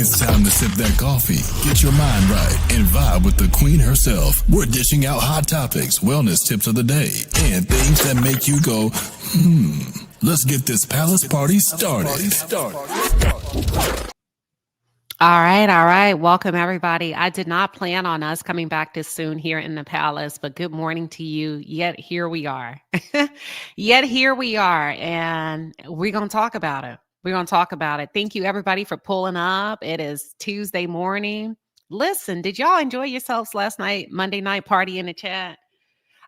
It's time to sip that coffee, get your mind right, and vibe with the queen herself. We're dishing out hot topics, wellness tips of the day, and things that make you go, Let's get this palace party started. All right. Welcome, everybody. I did not plan on us coming back this soon here in the palace, but good morning to you. Yet here we are. And we're going to talk about it. Thank you, everybody, for pulling up. It is Tuesday morning. Listen, did y'all enjoy yourselves last night, Monday night party in the chat?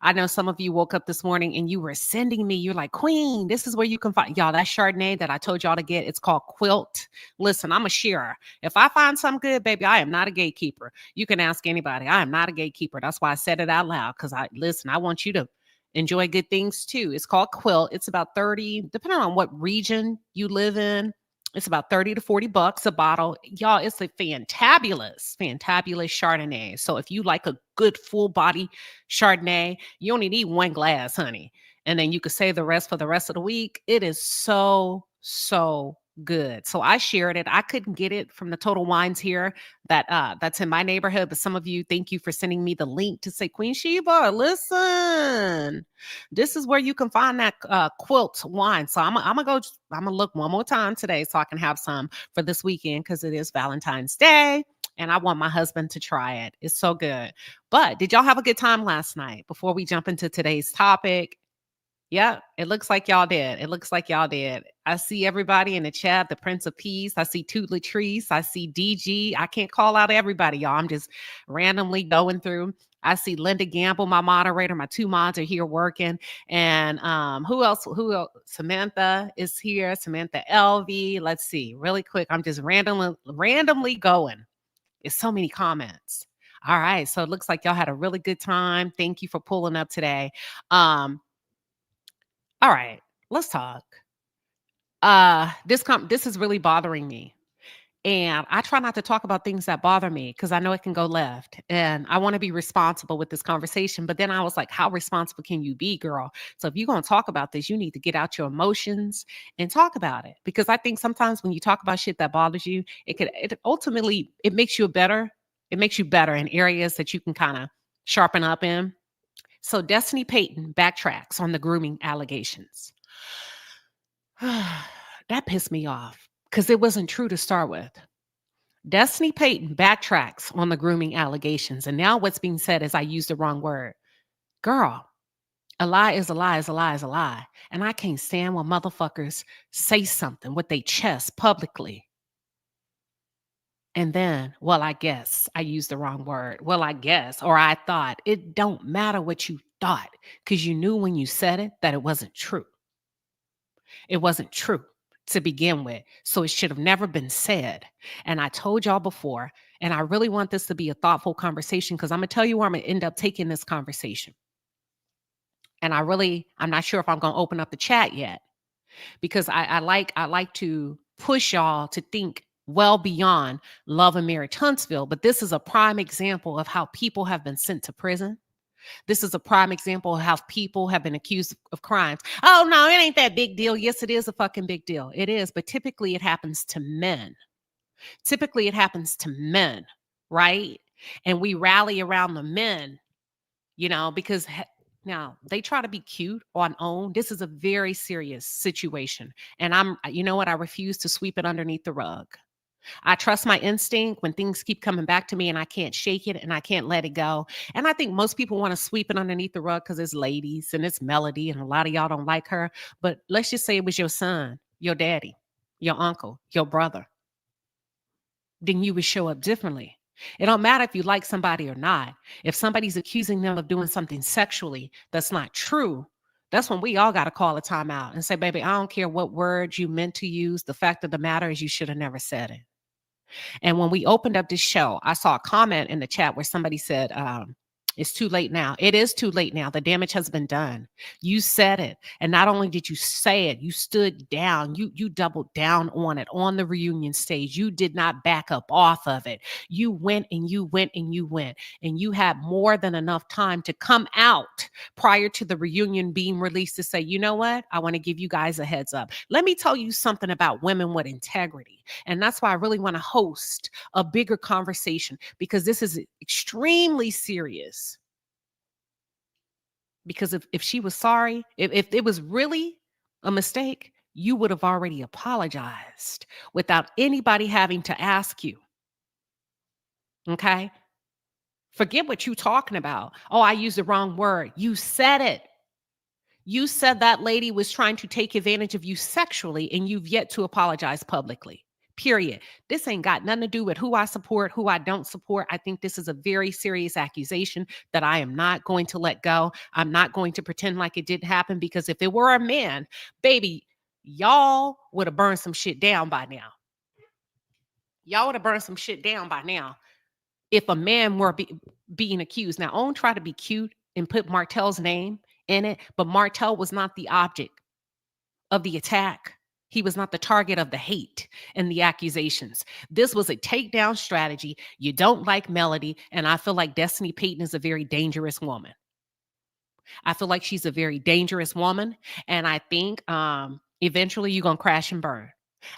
I know some of you woke up this morning and you were sending me, you're like, Queen, this is where you can find, y'all, that Chardonnay that I told y'all to get. It's called Quilt. Listen, I'm a sharer. If I find something good, baby, I am not a gatekeeper. You can ask anybody. I am not a gatekeeper. That's why I said it out loud, because I want you to enjoy good things too. It's called Quilt. It's about 30, depending on what region you live in. It's about 30 to 40 bucks a bottle. Y'all, it's a fantabulous Chardonnay. So if you like a good full body Chardonnay, you only need one glass, honey. And then you could save the rest for the rest of the week. It is so good. So I shared it. I couldn't get it from the Total Wines here that's in my neighborhood. But some of you, thank you for sending me the link to say, Queen Shiba, listen, this is where you can find that Quilt wine. So I'm gonna look one more time today so I can have some for this weekend, because it is Valentine's Day and I want my husband to try it. It's so good. But did y'all have a good time last night? Before we jump into today's topic, yeah, it looks like y'all did. I see everybody in the chat, the Prince of Peace. I see Toot Latrice. I see DG. I can't call out everybody, y'all. I'm just randomly going through. I see Linda Gamble, my moderator. My two mods are here working. And who else? Samantha is here. Samantha LV. Let's see. Really quick. I'm just randomly going. It's so many comments. All right. So it looks like y'all had a really good time. Thank you for pulling up today. All right, let's talk. This is really bothering me. And I try not to talk about things that bother me because I know it can go left. And I want to be responsible with this conversation. But then I was like, how responsible can you be, girl? So if you're going to talk about this, you need to get out your emotions and talk about it. Because I think sometimes when you talk about shit that bothers you, it ultimately makes you better. It makes you better in areas that you can kind of sharpen up in. So Destiny Payton backtracks on the grooming allegations. That pissed me off because it wasn't true to start with. Destiny Payton backtracks on the grooming allegations. And now what's being said is I used the wrong word. Girl, a lie is a lie is a lie is a lie. And I can't stand when motherfuckers say something with their chest publicly. And then, well, I guess I used the wrong word. Well, I guess, or I thought. It don't matter what you thought, because you knew when you said it that it wasn't true. It wasn't true to begin with. So it should have never been said. And I told y'all before, and I really want this to be a thoughtful conversation, because I'm going to tell you where I'm going to end up taking this conversation. And I'm not sure if I'm going to open up the chat yet, because I like to push y'all to think well beyond Love and Marriage Huntsville. But this is a prime example of how people have been sent to prison. This is a prime example of how people have been accused of crimes. Oh, no, it ain't that big deal. Yes, it is a fucking big deal. It is. But typically it happens to men. Right? And we rally around the men, because now they try to be cute on own. This is a very serious situation. And I refuse to sweep it underneath the rug. I trust my instinct when things keep coming back to me and I can't shake it and I can't let it go. And I think most people want to sweep it underneath the rug because it's ladies and it's Melody and a lot of y'all don't like her. But let's just say it was your son, your daddy, your uncle, your brother. Then you would show up differently. It don't matter if you like somebody or not. If somebody's accusing them of doing something sexually that's not true, that's when we all got to call a timeout and say, baby, I don't care what words you meant to use. The fact of the matter is you should have never said it. And when we opened up this show, I saw a comment in the chat where somebody said, It's too late now. It is too late now. The damage has been done. You said it. And not only did you say it, you stood down. You doubled down on it on the reunion stage. You did not back up off of it. You went and you went and you went. And you had more than enough time to come out prior to the reunion being released to say, you know what? I want to give you guys a heads up. Let me tell you something about women with integrity. And that's why I really want to host a bigger conversation, because this is extremely serious. Because if she was sorry, if it was really a mistake, you would have already apologized without anybody having to ask you. Okay? Forget what you're talking about. Oh, I used the wrong word. You said it. You said that lady was trying to take advantage of you sexually, and you've yet to apologize publicly. Period. This ain't got nothing to do with who I support, who I don't support. I think this is a very serious accusation that I am not going to let go. I'm not going to pretend like it didn't happen, because if it were a man, baby, y'all would have burned some shit down by now. Y'all would have burned some shit down by now if a man were being accused. Now, I don't try to be cute and put Martell's name in it, but Martell was not the object of the attack. He was not the target of the hate and the accusations. This was a takedown strategy. You don't like Melody, and I feel like Destiny Payton is a very dangerous woman. I feel like she's a very dangerous woman, and I think eventually you're going to crash and burn.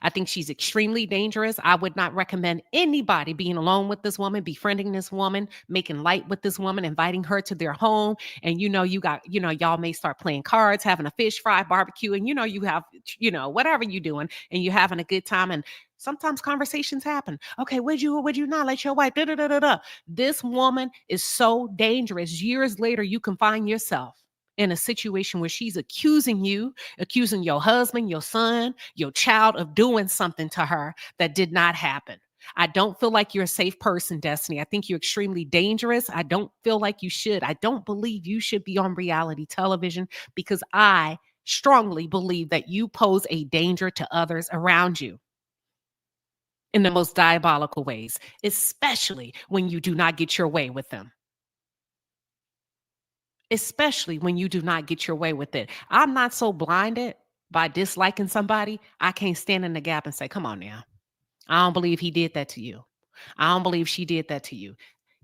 I think she's extremely dangerous. I would not recommend anybody being alone with this woman, befriending this woman, making light with this woman, inviting her to their home. And y'all may start playing cards, having a fish fry barbecue, and you have, whatever you're doing, and you're having a good time. And sometimes conversations happen. Okay, would you not let your wife? Da, da, da, da, da. This woman is so dangerous. Years later, you can find yourself in a situation where she's accusing your husband, your son, your child of doing something to her that did not happen. I don't feel like you're a safe person, Destiny. I think you're extremely dangerous. I don't feel like you should. I don't believe you should be on reality television, because I strongly believe that you pose a danger to others around you in the most diabolical ways, especially when you do not get your way with them. Especially when you do not get your way with it. I'm not so blinded by disliking somebody, I can't stand in the gap and say, come on now. I don't believe he did that to you. I don't believe she did that to you.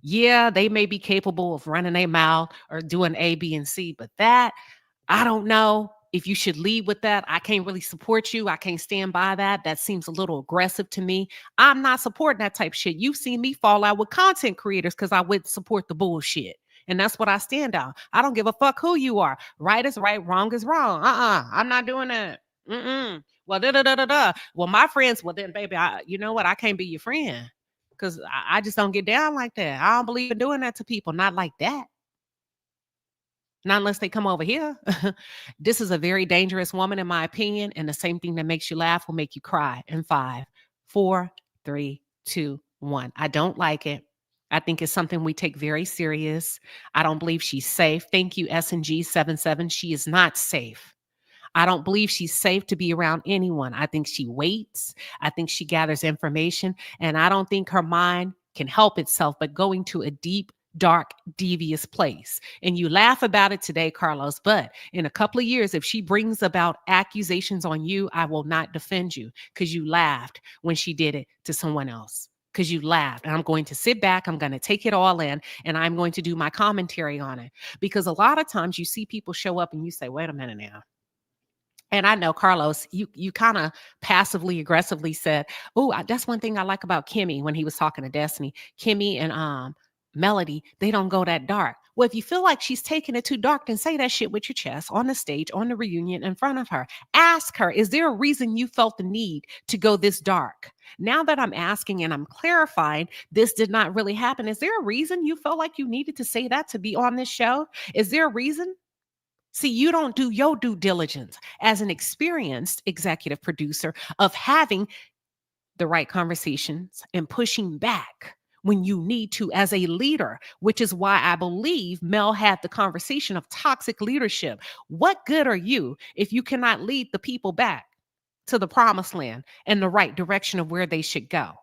Yeah, they may be capable of running their mouth or doing A, B, and C, but that, I don't know if you should lead with that. I can't really support you. I can't stand by that. That seems a little aggressive to me. I'm not supporting that type of shit. You've seen me fall out with content creators because I wouldn't support the bullshit. And that's what I stand on. I don't give a fuck who you are. Right is right, wrong is wrong. I'm not doing that. Well, da. Well, my friends, well then, baby, you know what? I can't be your friend, because I just don't get down like that. I don't believe in doing that to people. Not like that. Not unless they come over here. This is a very dangerous woman, in my opinion. And the same thing that makes you laugh will make you cry. In 5, 4, 3, 2, 1. I don't like it. I think it's something we take very serious. I don't believe she's safe. Thank you, SNG77. She is not safe. I don't believe she's safe to be around anyone. I think she waits. I think she gathers information. And I don't think her mind can help itself but going to a deep, dark, devious place. And you laugh about it today, Carlos, but in a couple of years, if she brings about accusations on you, I will not defend you, because you laughed when she did it to someone else. Because you laughed. And I'm going to sit back, I'm going to take it all in, and I'm going to do my commentary on it. Because a lot of times you see people show up and you say, wait a minute now. And I know, Carlos, you kind of passively aggressively said, oh, that's one thing I like about Kimmy when he was talking to Destiny. Kimmy and Melody, they don't go that dark. Well, if you feel like she's taking it too dark, then say that shit with your chest on the stage, on the reunion in front of her. Ask her, is there a reason you felt the need to go this dark? Now that I'm asking and I'm clarifying, this did not really happen. Is there a reason you felt like you needed to say that to be on this show? Is there a reason? See, you don't do your due diligence as an experienced executive producer of having the right conversations and pushing back when you need to as a leader, which is why I believe Mel had the conversation of toxic leadership. What good are you if you cannot lead the people back to the promised land and the right direction of where they should go?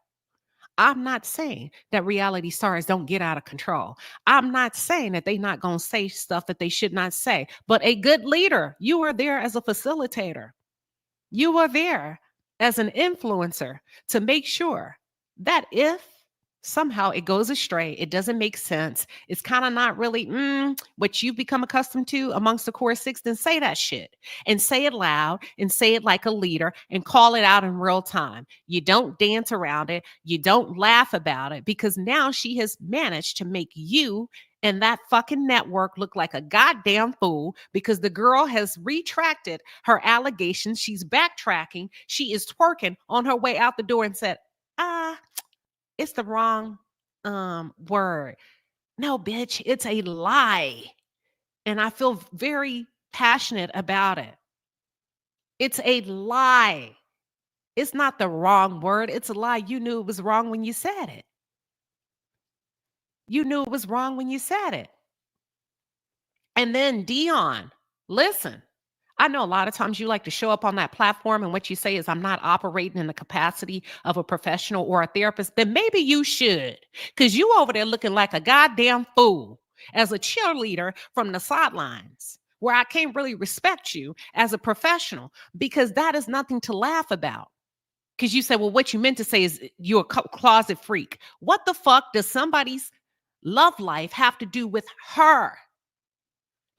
I'm not saying that reality stars don't get out of control. I'm not saying that they're not going to say stuff that they should not say. But a good leader, you are there as a facilitator. You are there as an influencer to make sure that if somehow it goes astray, it doesn't make sense, it's kind of not really what you've become accustomed to amongst the core six, then say that shit and say it loud and say it like a leader and call it out in real time. You don't dance around it. You don't laugh about it, because now she has managed to make you and that fucking network look like a goddamn fool, because the girl has retracted her allegations. She's backtracking. She is twerking on her way out the door and said, it's the wrong word. No, bitch, it's a lie. And I feel very passionate about it. It's a lie. It's not the wrong word. It's a lie. You knew it was wrong when you said it. You knew it was wrong when you said it. And then Dion, listen, I know a lot of times you like to show up on that platform and what you say is, I'm not operating in the capacity of a professional or a therapist. Then maybe you should, because you over there looking like a goddamn fool as a cheerleader from the sidelines, where I can't really respect you as a professional, because that is nothing to laugh about. Because you said, well, what you meant to say is you're a closet freak. What the fuck does somebody's love life have to do with her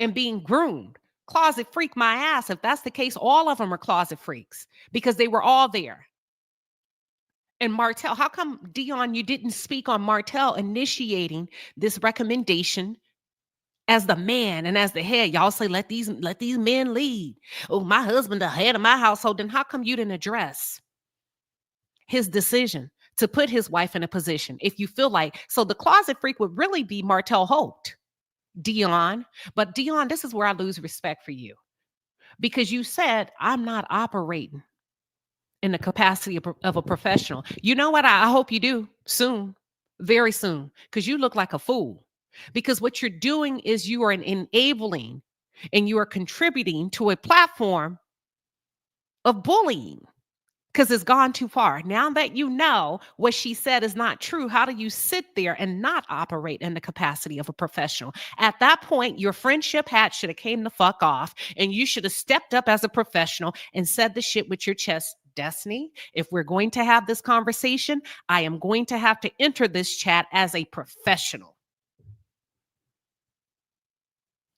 and being groomed? Closet freak my ass. If that's the case, all of them are closet freaks, because they were all there. And Martell, how come, Dion, you didn't speak on Martell initiating this recommendation as the man and as the head? Y'all say, let these men lead. Oh, my husband, the head of my household. Then how come you didn't address his decision to put his wife in a position? If you feel like, so the closet freak would really be Martell Holt, Dion. But Dion, this is where I lose respect for you, because you said, I'm not operating in the capacity of a professional. You know what? I hope you do soon, very soon, because you look like a fool. Because what you're doing is you are enabling and you are contributing to a platform of bullying, because it's gone too far. Now that you know what she said is not true, how do you sit there and not operate in the capacity of a professional? At that point, your friendship hat should have came the fuck off, and you should have stepped up as a professional and said the shit with your chest. Destiny, if we're going to have this conversation, I am going to have to enter this chat as a professional.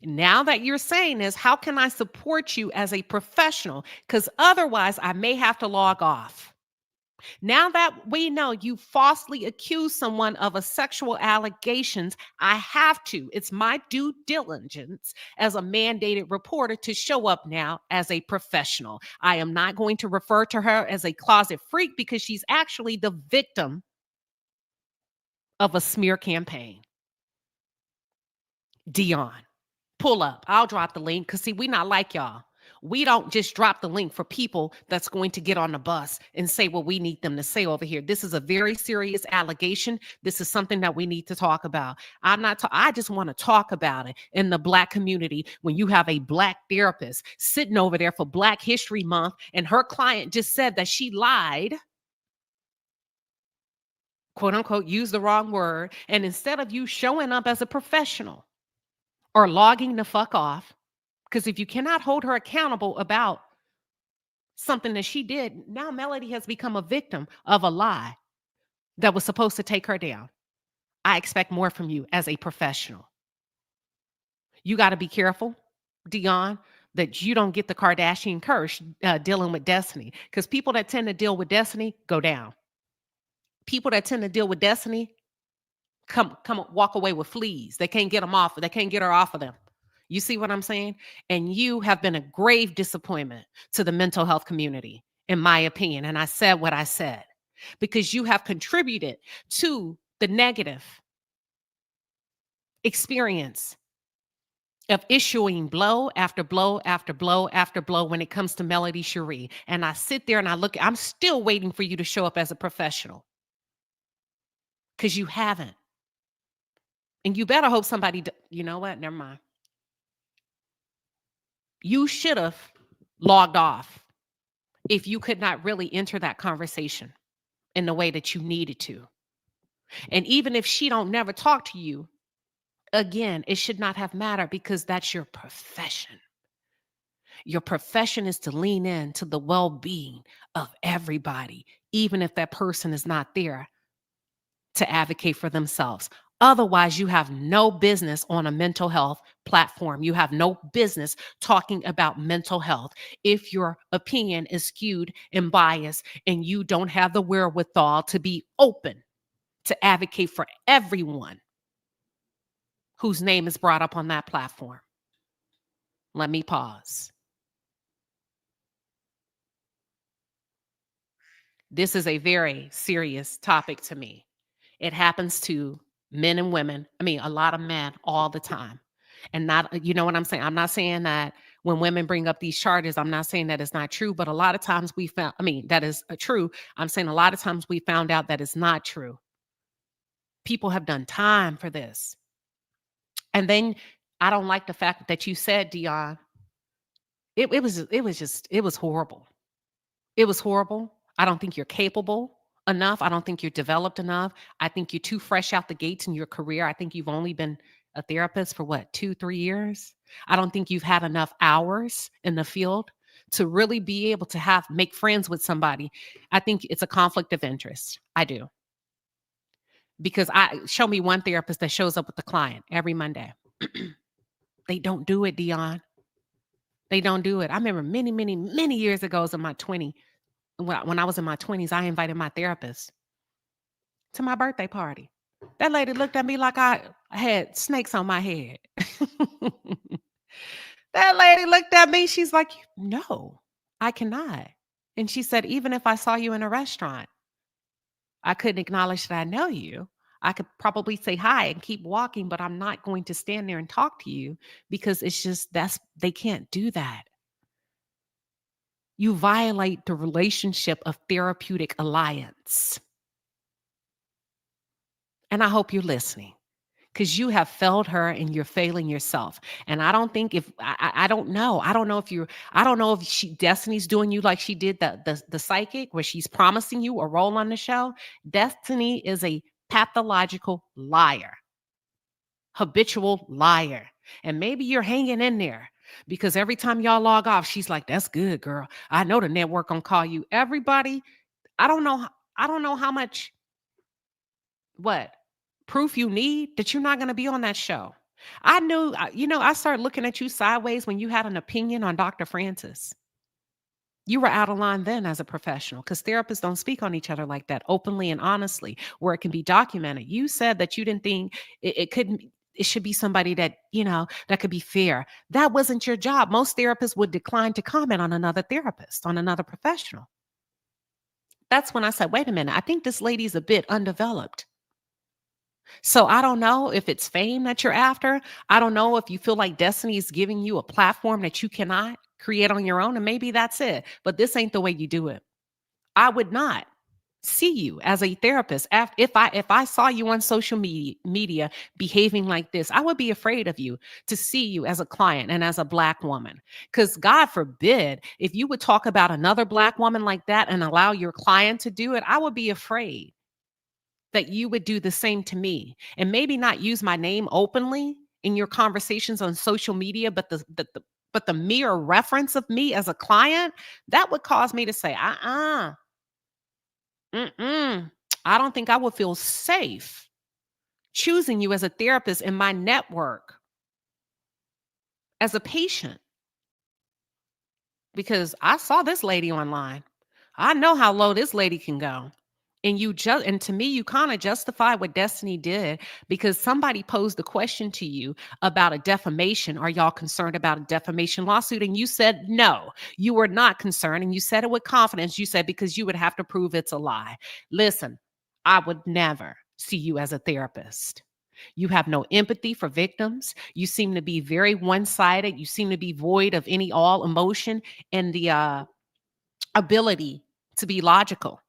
Now that you're saying this, how can I support you as a professional? Because otherwise, I may have to log off. Now that we know you falsely accused someone of a sexual allegations, I have to. It's my due diligence as a mandated reporter to show up now as a professional. I am not going to refer to her as a closet freak, because she's actually the victim of a smear campaign. Dion, pull up. I'll drop the link, because see, we not like y'all. We don't just drop the link for people that's going to get on the bus and say what we need them to say over here. This is a very serious allegation. This is something that we need to talk about. I just want to talk about it in the Black community. When you have a Black therapist sitting over there for Black History Month, and her client just said that she lied, quote unquote, use the wrong word. And instead of you showing up as a professional or logging the fuck off, because if you cannot hold her accountable about something that she did, now Melody has become a victim of a lie that was supposed to take her down. I expect more from you as a professional. You got to be careful, Dion, that you don't get the Kardashian curse dealing with Destiny, because people that tend to deal with Destiny go down. People that tend to deal with Destiny come walk away with fleas. They can't get them off. They can't get her off of them. You see what I'm saying? And you have been a grave disappointment to the mental health community, in my opinion. And I said what I said, because you have contributed to the negative experience of issuing blow after blow after blow after blow when it comes to Melody Cherie. And I sit there and I look, I'm still waiting for you to show up as a professional, because you haven't. And you better hope somebody, you know what? Never mind. You should have logged off if you could not really enter that conversation in the way that you needed to. And even if she don't never talk to you, again, it should not have mattered because that's your profession. Your profession is to lean in to the well-being of everybody, even if that person is not there to advocate for themselves. Otherwise, you have no business on a mental health platform. You have no business talking about mental health if your opinion is skewed and biased and you don't have the wherewithal to be open to advocate for everyone whose name is brought up on that platform. Let me pause. This is a very serious topic to me. It happens to men and women. I mean, a lot of men all the time. And not, you know what I'm saying? I'm not saying that when women bring up these charges, I'm not saying that it's not true, but a lot of times we found, I mean, that is true. I'm saying a lot of times we found out that it's not true. People have done time for this. And then I don't like the fact that you said, Dion, it was horrible. It was horrible. I don't think you're capable enough. I don't think you're developed enough. I think you're too fresh out the gates in your career. I think you've only been a therapist for what, 2-3 years? I don't think you've had enough hours in the field to really be able to make friends with somebody. I think it's a conflict of interest. I do. Because show me one therapist that shows up with the client every Monday. They don't do it, Dion. They don't do it. I remember many, many, many years ago, in my 20s, when I was in my 20s, I invited my therapist to my birthday party. That lady looked at me like I had snakes on my head. That lady looked at me. She's like, no, I cannot. And she said, even if I saw you in a restaurant, I couldn't acknowledge that I know you. I could probably say hi and keep walking, but I'm not going to stand there and talk to you because it's just they can't do that. You violate the relationship of therapeutic alliance. And I hope you're listening because you have failed her and you're failing yourself. And I don't think I don't know. I don't know if Destiny's doing you like she did the psychic where she's promising you a role on the show. Destiny is a pathological liar, habitual liar. And maybe you're hanging in there because every time y'all log off, she's like, that's good, girl. I know the network gonna call you. Everybody, I don't know how much proof you need that you're not going to be on that show. I started looking at you sideways when you had an opinion on Dr. Francis. You were out of line then as a professional because therapists don't speak on each other like that openly and honestly, where it can be documented. You said that you didn't think it should be somebody that, that could be fair. That wasn't your job. Most therapists would decline to comment on another therapist, on another professional. That's when I said, wait a minute, I think this lady's a bit undeveloped. So I don't know if it's fame that you're after. I don't know if you feel like destiny is giving you a platform that you cannot create on your own, and maybe that's it. But this ain't the way you do it. I would not see you as a therapist. If I saw you on social media behaving like this, I would be afraid of you to see you as a client and as a Black woman. Because God forbid, if you would talk about another Black woman like that and allow your client to do it, I would be afraid that you would do the same to me and maybe not use my name openly in your conversations on social media, but the mere reference of me as a client, that would cause me to say, I don't think I would feel safe choosing you as a therapist in my network as a patient. Because I saw this lady online. I know how low this lady can go. And to me, you kind of justify what Destiny did because somebody posed a question to you about a defamation. Are y'all concerned about a defamation lawsuit? And you said no, you were not concerned. And you said it with confidence. You said because you would have to prove it's a lie. Listen, I would never see you as a therapist. You have no empathy for victims. You seem to be very one-sided. You seem to be void of all emotion and the ability to be logical.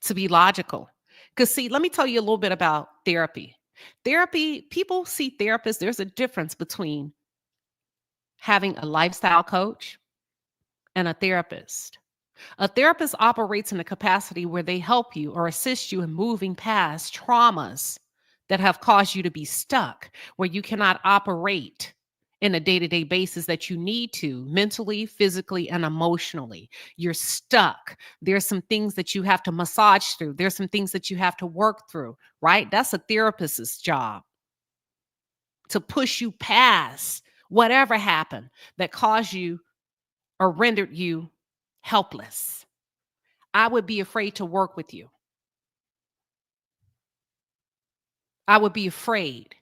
Because see, let me tell you a little bit about therapy. People see therapists, there's a difference between having a lifestyle coach and a therapist. A therapist operates in a capacity where they help you or assist you in moving past traumas that have caused you to be stuck, where you cannot operate in a day-to-day basis that you need to mentally, physically, and emotionally. You're stuck. There's some things that you have to massage through. There's some things that you have to work through, right? That's a therapist's job, to push you past whatever happened that caused you or rendered you helpless. I would be afraid to work with you. I would be afraid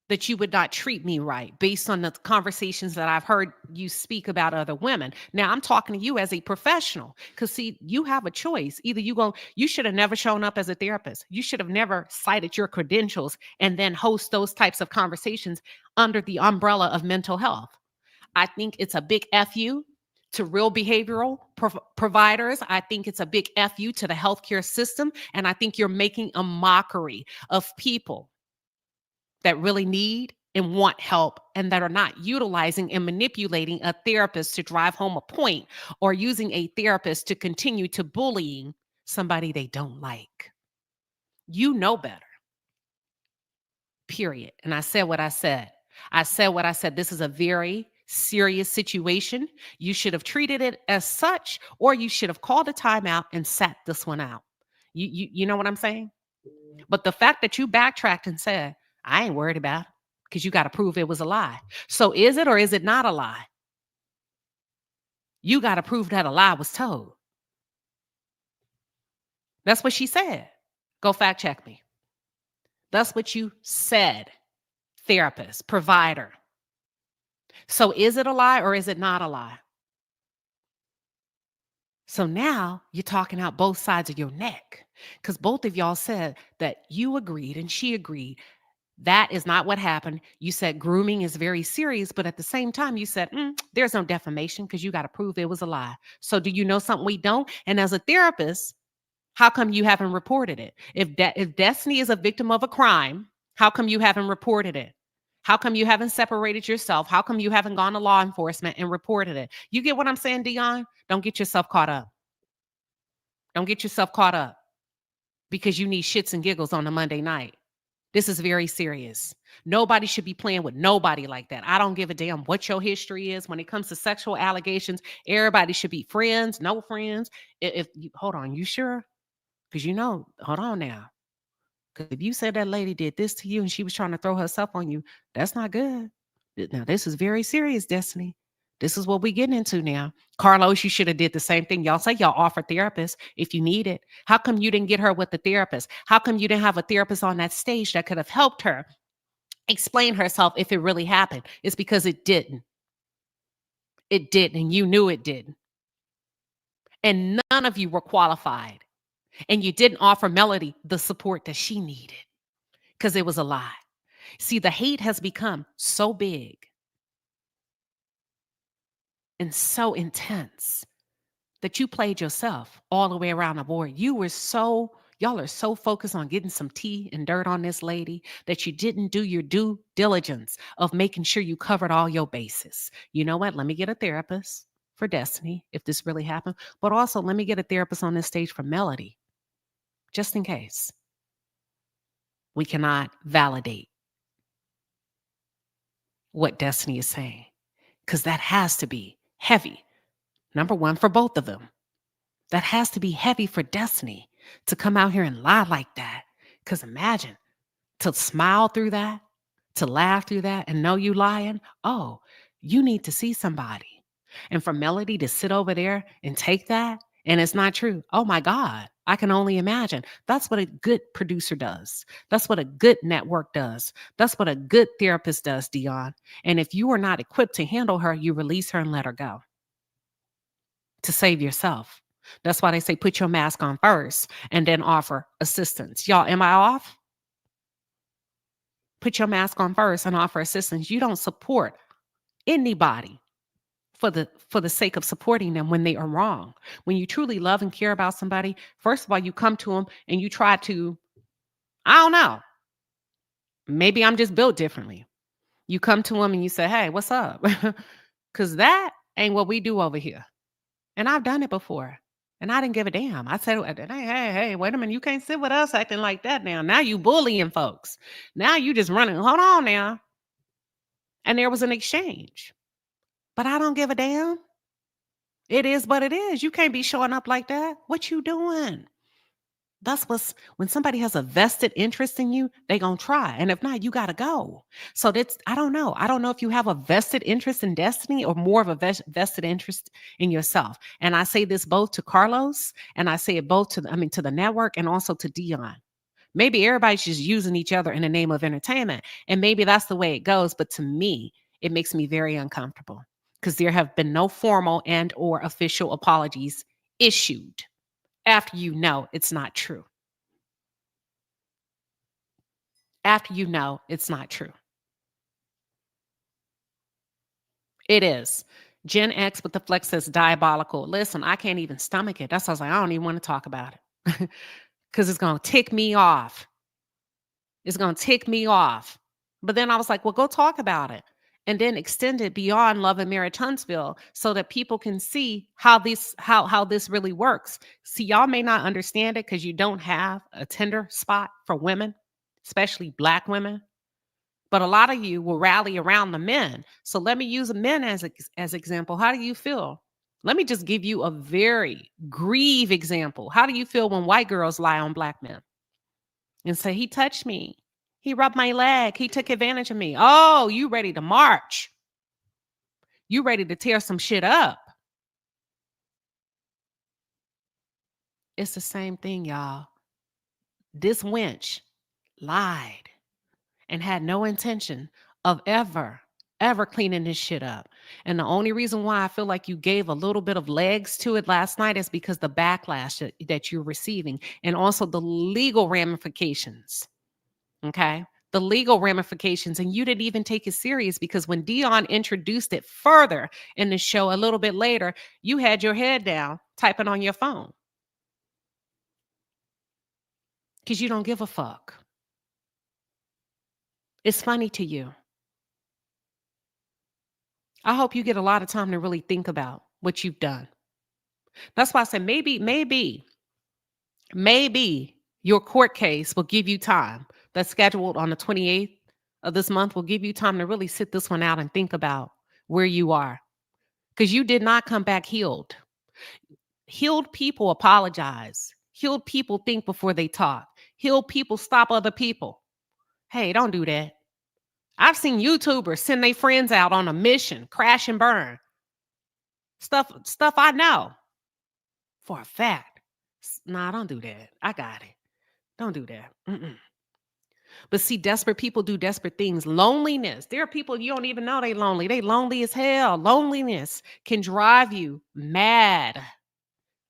that you would not treat me right based on the conversations that I've heard you speak about other women. Now I'm talking to you as a professional, because see, you have a choice. Either you should have never shown up as a therapist. You should have never cited your credentials and then host those types of conversations under the umbrella of mental health. I think it's a big FU to real behavioral providers. I think it's a big FU to the healthcare system. And I think you're making a mockery of people that really need and want help and that are not utilizing and manipulating a therapist to drive home a point, or using a therapist to continue to bullying somebody they don't like. You know better. Period. And I said what I said. I said what I said. This is a very serious situation. You should have treated it as such, or you should have called a timeout and sat this one out. You know what I'm saying? But the fact that you backtracked and said, I ain't worried about it, because you got to prove it was a lie. So is it or is it not a lie? You got to prove that a lie was told. That's what she said. Go fact check me. That's what you said, therapist, provider. So is it a lie or is it not a lie? So now you're talking out both sides of your neck, because both of y'all said that you agreed and she agreed. That is not what happened. You said grooming is very serious, but at the same time, you said, there's no defamation because you got to prove it was a lie. So do you know something we don't? And as a therapist, how come you haven't reported it? If Destiny is a victim of a crime, how come you haven't reported it? How come you haven't separated yourself? How come you haven't gone to law enforcement and reported it? You get what I'm saying, Dion? Don't get yourself caught up. Don't get yourself caught up because you need shits and giggles on a Monday night. This is very serious. Nobody should be playing with nobody like that. I don't give a damn what your history is. When it comes to sexual allegations, everybody should be friends, no friends. If you, hold on, you sure? Because hold on now. Because if you said that lady did this to you and she was trying to throw herself on you, that's not good. Now, this is very serious, Destiny. This is what we're getting into now. Carlos, you should have did the same thing. Y'all say y'all offer therapists if you need it. How come you didn't get her with the therapist? How come you didn't have a therapist on that stage that could have helped her explain herself if it really happened? It's because it didn't. It didn't, and you knew it didn't. And none of you were qualified. And you didn't offer Melody the support that she needed because it was a lie. See, the hate has become so big and so intense that you played yourself all the way around the board. Y'all are so focused on getting some tea and dirt on this lady that you didn't do your due diligence of making sure you covered all your bases. You know what? Let me get a therapist for Destiny if this really happened, but also let me get a therapist on this stage for Melody, just in case. We cannot validate what Destiny is saying, because that has to be heavy. Number one, for both of them. That has to be heavy for Destiny to come out here and lie like that. Because imagine, to smile through that, to laugh through that, and know you lying. Oh, you need to see somebody. And for Melody to sit over there and take that, and it's not true. Oh my God, I can only imagine. That's what a good producer does. That's what a good network does. That's what a good therapist does, Dion. And if you are not equipped to handle her, you release her and let her go to save yourself. That's why they say put your mask on first and then offer assistance. Y'all, am I off? Put your mask on first and offer assistance. You don't support anybody for the sake of supporting them when they are wrong. When you truly love and care about somebody, first of all, you come to them and you try to, I don't know, maybe I'm just built differently. You come to them and you say, hey, what's up? Because that ain't what we do over here. And I've done it before. And I didn't give a damn. I said, hey, wait a minute. You can't sit with us acting like that now. Now you bullying folks. Now you just running. Hold on now. And there was an exchange. But I don't give a damn. It is what it is. You can't be showing up like that. What you doing? That's when somebody has a vested interest in you, they gonna try. And if not, you gotta go. So that's, I don't know. I don't know if you have a vested interest in destiny or more of a vested interest in yourself. And I say this both to Carlos and I say it both to the network and also to Dion. Maybe everybody's just using each other in the name of entertainment. And maybe that's the way it goes. But to me, it makes me very uncomfortable because there have been no formal and or official apologies issued after you know it's not true. After you know it's not true. It is. Gen X with the flex says diabolical. Listen, I can't even stomach it. That's why I was like, I don't even want to talk about it. Because it's going to tick me off. It's going to tick me off. But then I was like, well, go talk about it. And then extend it beyond Love and Marriage Huntsville so that people can see how this really works. See, y'all may not understand it because you don't have a tender spot for women, especially Black women. But a lot of you will rally around the men. So let me use a men as example. How do you feel? Let me just give you a very grieve example. How do you feel when white girls lie on Black men and say, he touched me, he rubbed my leg, he took advantage of me? Oh, you ready to march. You ready to tear some shit up. It's the same thing, y'all. This wench lied and had no intention of ever cleaning this shit up. And the only reason why I feel like you gave a little bit of legs to it last night is because the backlash that you're receiving and also the legal ramifications. Okay? The legal ramifications. And you didn't even take it serious because when Dion introduced it further in the show a little bit later, you had your head down typing on your phone. Because you don't give a fuck. It's funny to you. I hope you get a lot of time to really think about what you've done. That's why I said maybe your court case will give you time. That's scheduled on the 28th of this month will give you time to really sit this one out and think about where you are. Because you did not come back healed. Healed people apologize. Healed people think before they talk. Healed people stop other people. Hey, don't do that. I've seen YouTubers send their friends out on a mission, crash and burn. Stuff I know for a fact. Nah, don't do that. I got it. Don't do that. Mm-mm. But see, desperate people do desperate things. Loneliness. There are people you don't even know they lonely. They lonely as hell. Loneliness can drive you mad.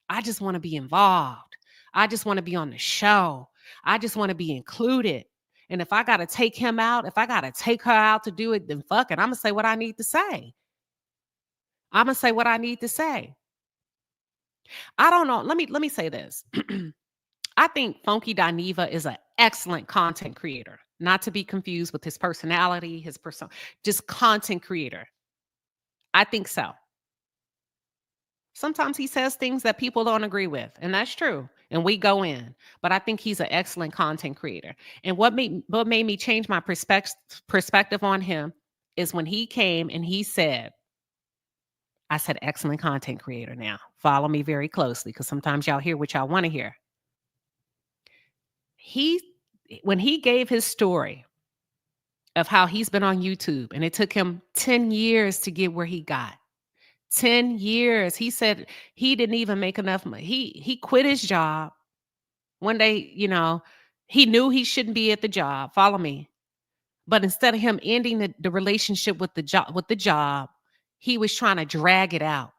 I just want to be involved. I just want to be on the show. I just want to be included. And if I got to take him out, if I got to take her out to do it, then fuck it. I'm going to say what I need to say. I'm going to say what I need to say. I don't know. Let me say this. I think Funky Dineva is an excellent content creator, not to be confused with his personality, his persona, just content creator. I think so. Sometimes he says things that people don't agree with, and that's true. And we go in, but I think he's an excellent content creator. And what made me change my perspective on him is when he came and he said, I said, excellent content creator. Now follow me very closely because sometimes y'all hear what y'all want to hear. When he gave his story of how he's been on YouTube and it took him 10 years to get where he got. 10 years. He said he didn't even make enough money. He quit his job. One day, he knew he shouldn't be at the job. Follow me. But instead of him ending the relationship with the job, he was trying to drag it out.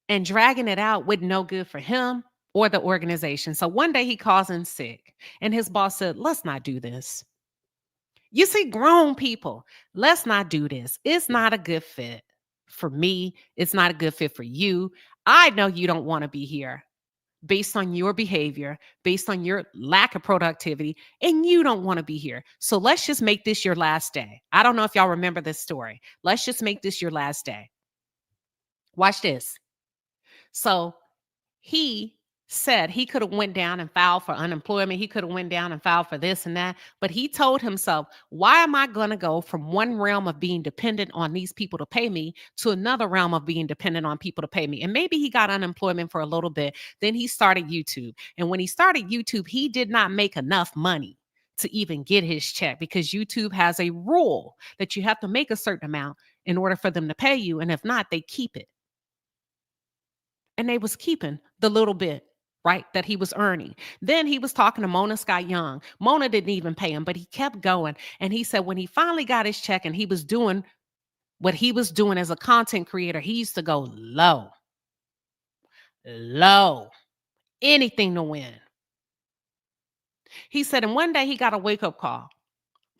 And dragging it out wasn't no good for him or the organization. So one day he calls in sick and his boss said, let's not do this. You see, grown people, let's not do this. It's not a good fit for me. It's not a good fit for you. I know you don't want to be here based on your behavior, based on your lack of productivity, and you don't want to be here. So let's just make this your last day. I don't know if y'all remember this story. Let's just make this your last day. Watch this. So he said he could have went down and filed for unemployment. He could have went down and filed for this and that. But he told himself, why am I going to go from one realm of being dependent on these people to pay me to another realm of being dependent on people to pay me? And maybe he got unemployment for a little bit. Then he started YouTube. And when he started YouTube, he did not make enough money to even get his check, because YouTube has a rule that you have to make a certain amount in order for them to pay you. And if not, they keep it. And they was keeping the little bit, right, that he was earning. Then he was talking to Mona Scott Young. Mona didn't even pay him, but he kept going. And he said when he finally got his check and he was doing what he was doing as a content creator, he used to go low, anything to win. He said, and one day he got a wake-up call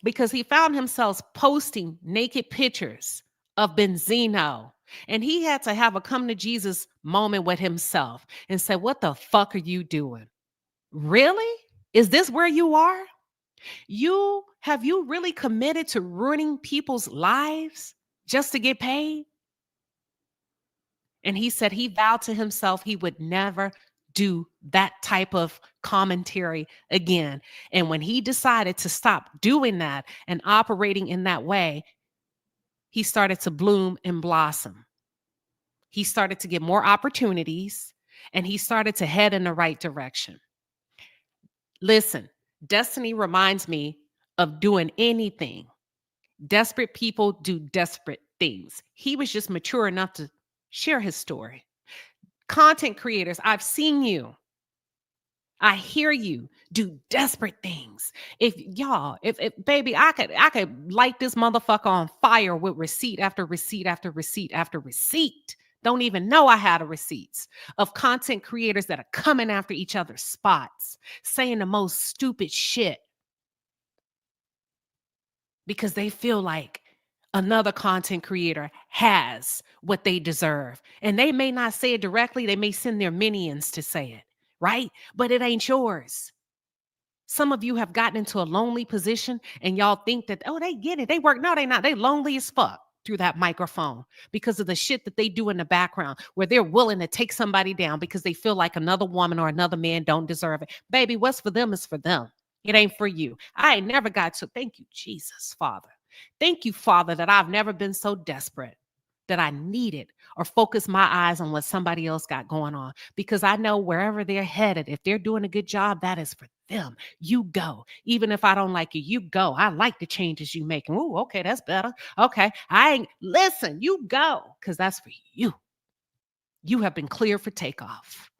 because he found himself posting naked pictures of Benzino. And he had to have a come to Jesus moment with himself and say, what the fuck are you doing? Really? Is this where you are? Have you really committed to ruining people's lives just to get paid? And he said he vowed to himself he would never do that type of commentary again. And when he decided to stop doing that and operating in that way, he started to bloom and blossom. He started to get more opportunities and he started to head in the right direction. Listen, destiny reminds me of doing anything. Desperate people do desperate things. He was just mature enough to share his story. Content creators, I've seen you. I hear you do desperate things. If baby, I could light this motherfucker on fire with receipt after receipt after receipt after receipt. Don't even know I had a receipts of content creators that are coming after each other's spots, saying the most stupid shit because they feel like another content creator has what they deserve. And they may not say it directly. They may send their minions to say it, right? But it ain't yours. Some of you have gotten into a lonely position and y'all think that, oh, they get it. They work. No, they not. They lonely as fuck through that microphone because of the shit that they do in the background where they're willing to take somebody down because they feel like another woman or another man don't deserve it. Baby, what's for them is for them. It ain't for you. I ain't never got to. Thank you, Jesus, Father. Thank you, Father, that I've never been so desperate that I needed or focus my eyes on what somebody else got going on, because I know wherever they're headed, if they're doing a good job, that is for them. You go. Even if I don't like you, you go. I like the changes you making. Ooh, okay, that's better. Okay, listen, you go, because that's for you. You have been clear for takeoff.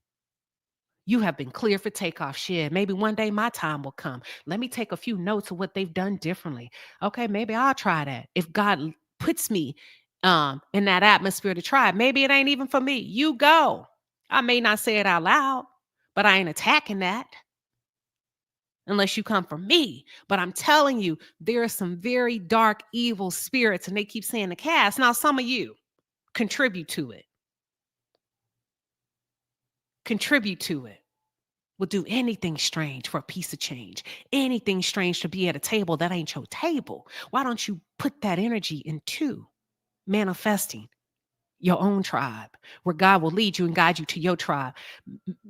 You have been clear for takeoff. Shit, maybe one day my time will come. Let me take a few notes of what they've done differently. Okay, maybe I'll try that. If God puts me in that atmosphere to try it, maybe it ain't even for me. You go. I may not say it out loud, but I ain't attacking that unless you come from me. But I'm telling you, there are some very dark, evil spirits, and they keep saying the cast. Now, some of you contribute to it. Contribute to it. Will do anything strange for a piece of change. Anything strange to be at a table that ain't your table. Why don't you put that energy into manifesting your own tribe, where God will lead you and guide you to your tribe?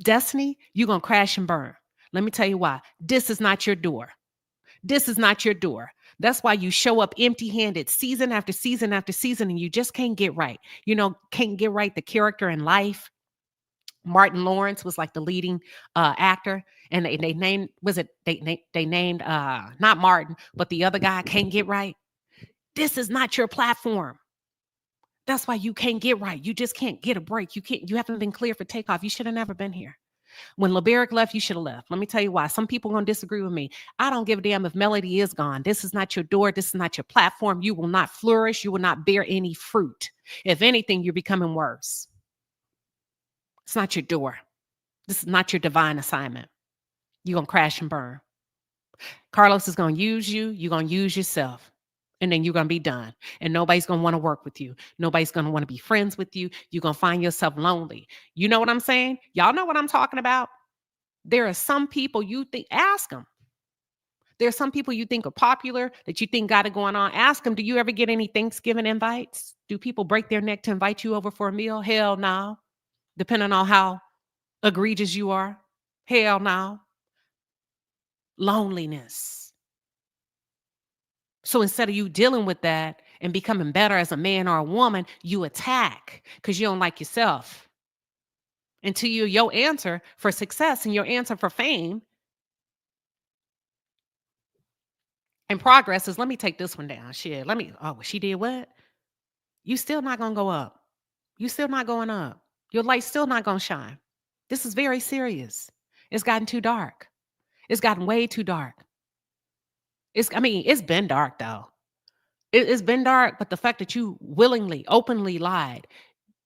Destiny, you're going to crash and burn. Let me tell you why. This is not your door. This is not your door. That's why you show up empty-handed season after season after season, and you just can't get right. Can't get right the character in life. Martin Lawrence was like the leading actor, and they named, they named not Martin, but the other guy can't get right. This is not your platform. That's why you can't get right. You just can't get a break. You haven't been clear for takeoff. You should have never been here. When LeBerick left, you should have left. Let me tell you why. Some people are going to disagree with me. I don't give a damn if Melody is gone. This is not your door. This is not your platform. You will not flourish. You will not bear any fruit. If anything, you're becoming worse. It's not your door. This is not your divine assignment. You're going to crash and burn. Carlos is going to use you. You're going to use yourself. And then you're going to be done. And nobody's going to want to work with you. Nobody's going to want to be friends with you. You're going to find yourself lonely. You know what I'm saying? Y'all know what I'm talking about? There are some people you think, ask them. There are some people you think are popular that you think got it going on. Ask them, do you ever get any Thanksgiving invites? Do people break their neck to invite you over for a meal? Hell no. depending on how egregious you are. Hell no. Loneliness. So instead of you dealing with that and becoming better as a man or a woman, you attack because you don't like yourself. Until your answer for success and your answer for fame and progress is, let me take this one down. Shit. She did what? You still not gonna go up. You still not going up. Your light's still not gonna shine. This is very serious. It's gotten too dark. It's gotten way too dark. It's been dark though. It's been dark, but the fact that you willingly, openly lied,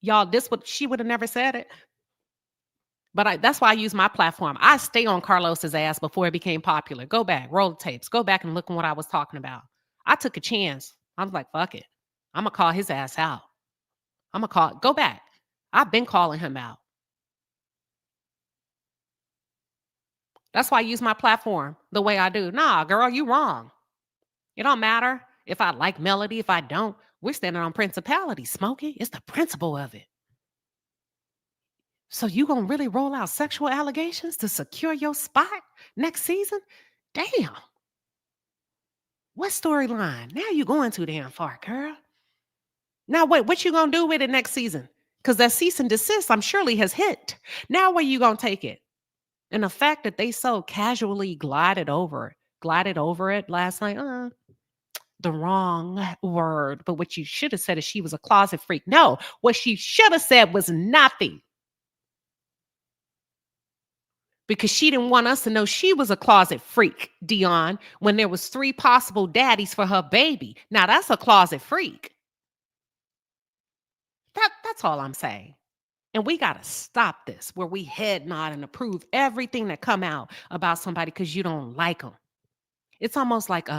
y'all, she would have never said it. But that's why I use my platform. I stay on Carlos's ass before it became popular. Go back, roll the tapes, go back and look at what I was talking about. I took a chance. I was like, fuck it. I'm going to call his ass out. Go back. I've been calling him out. That's why I use my platform the way I do. Nah, girl, you wrong. It don't matter if I like Melody, if I don't. We're standing on principality, Smokey. It's the principle of it. So you gonna really roll out sexual allegations to secure your spot next season? Damn. What storyline? Now you going too damn far, girl. Now wait, what you gonna do with it next season? Because that cease and desist, I'm surely has hit. Now where you gonna take it? And the fact that they so casually glided over it last night, the wrong word. But what you should have said is she was a closet freak. No, what she should have said was nothing. Because she didn't want us to know she was a closet freak, Dion, when there was 3 possible daddies for her baby. Now that's a closet freak. That's all I'm saying. And we got to stop this where we head nod and approve everything that come out about somebody because you don't like them. It's almost like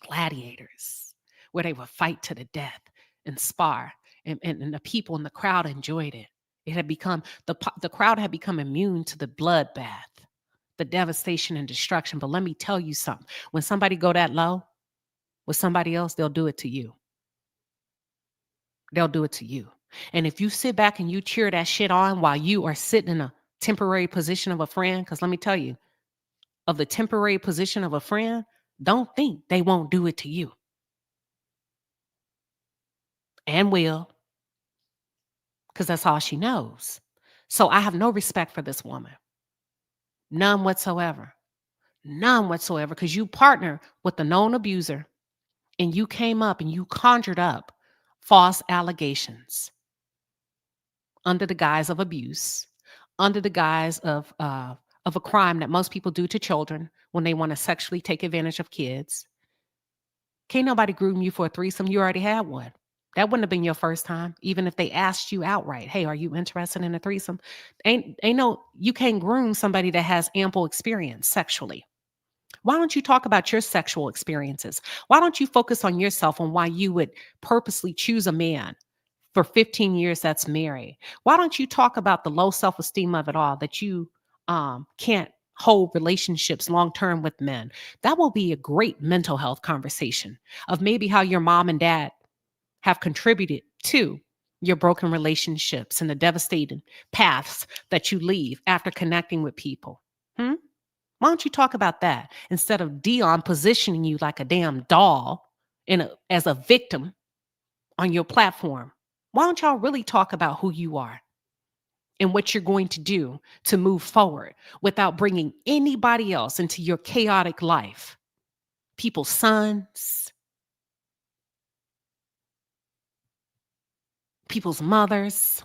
gladiators where they would fight to the death and spar, and the people in the crowd enjoyed it. It had become, the crowd had become immune to the bloodbath, the devastation and destruction. But let me tell you something. When somebody go that low with somebody else, they'll do it to you. They'll do it to you. And if you sit back and you cheer that shit on while you are sitting in a temporary position of a friend, because let me tell you, of the temporary position of a friend, don't think they won't do it to you. And will. Because that's all she knows. So I have no respect for this woman. None whatsoever. None whatsoever. Because you partner with the known abuser and you came up and you conjured up false allegations under the guise of abuse, under the guise of a crime that most people do to children when they want to sexually take advantage of kids. Can't nobody groom you for a threesome. You already had one. That wouldn't have been your first time, even if they asked you outright, hey, are you interested in a threesome? You can't groom somebody that has ample experience sexually. Why don't you talk about your sexual experiences? Why don't you focus on yourself, on why you would purposely choose a man for 15 years that's married? Why don't you talk about the low self-esteem of it all, that you can't hold relationships long-term with men? That will be a great mental health conversation of maybe how your mom and dad have contributed to your broken relationships and the devastating paths that you leave after connecting with people. Why don't you talk about that instead of Dion positioning you like a damn doll as a victim on your platform? Why don't y'all really talk about who you are and what you're going to do to move forward without bringing anybody else into your chaotic life? People's sons, people's mothers.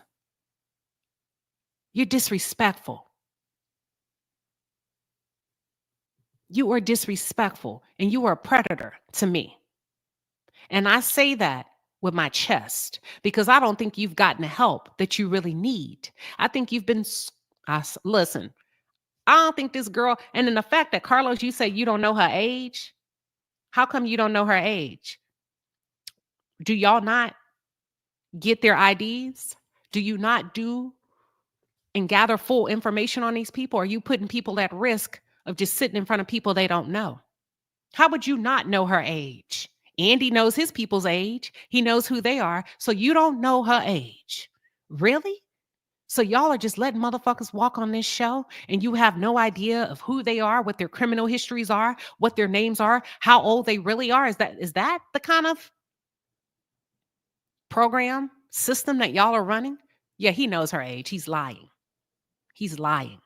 You're disrespectful. You are disrespectful and you are a predator to me. And I say that with my chest because I don't think you've gotten the help that you really need. I think you've been, listen, I don't think this girl, and then the fact that Carlos, you say you don't know her age. How come you don't know her age? Do y'all not get their IDs? Do you not do and gather full information on these people? Or are you putting people at risk of just sitting in front of people they don't know? How would you not know her age? Andy knows his people's age. He knows who they are. So you don't know her age. Really? So y'all are just letting motherfuckers walk on this show and you have no idea of who they are, what their criminal histories are, what their names are, how old they really are. Is that the kind of program system that y'all are running? Yeah, he knows her age. He's lying. He's lying.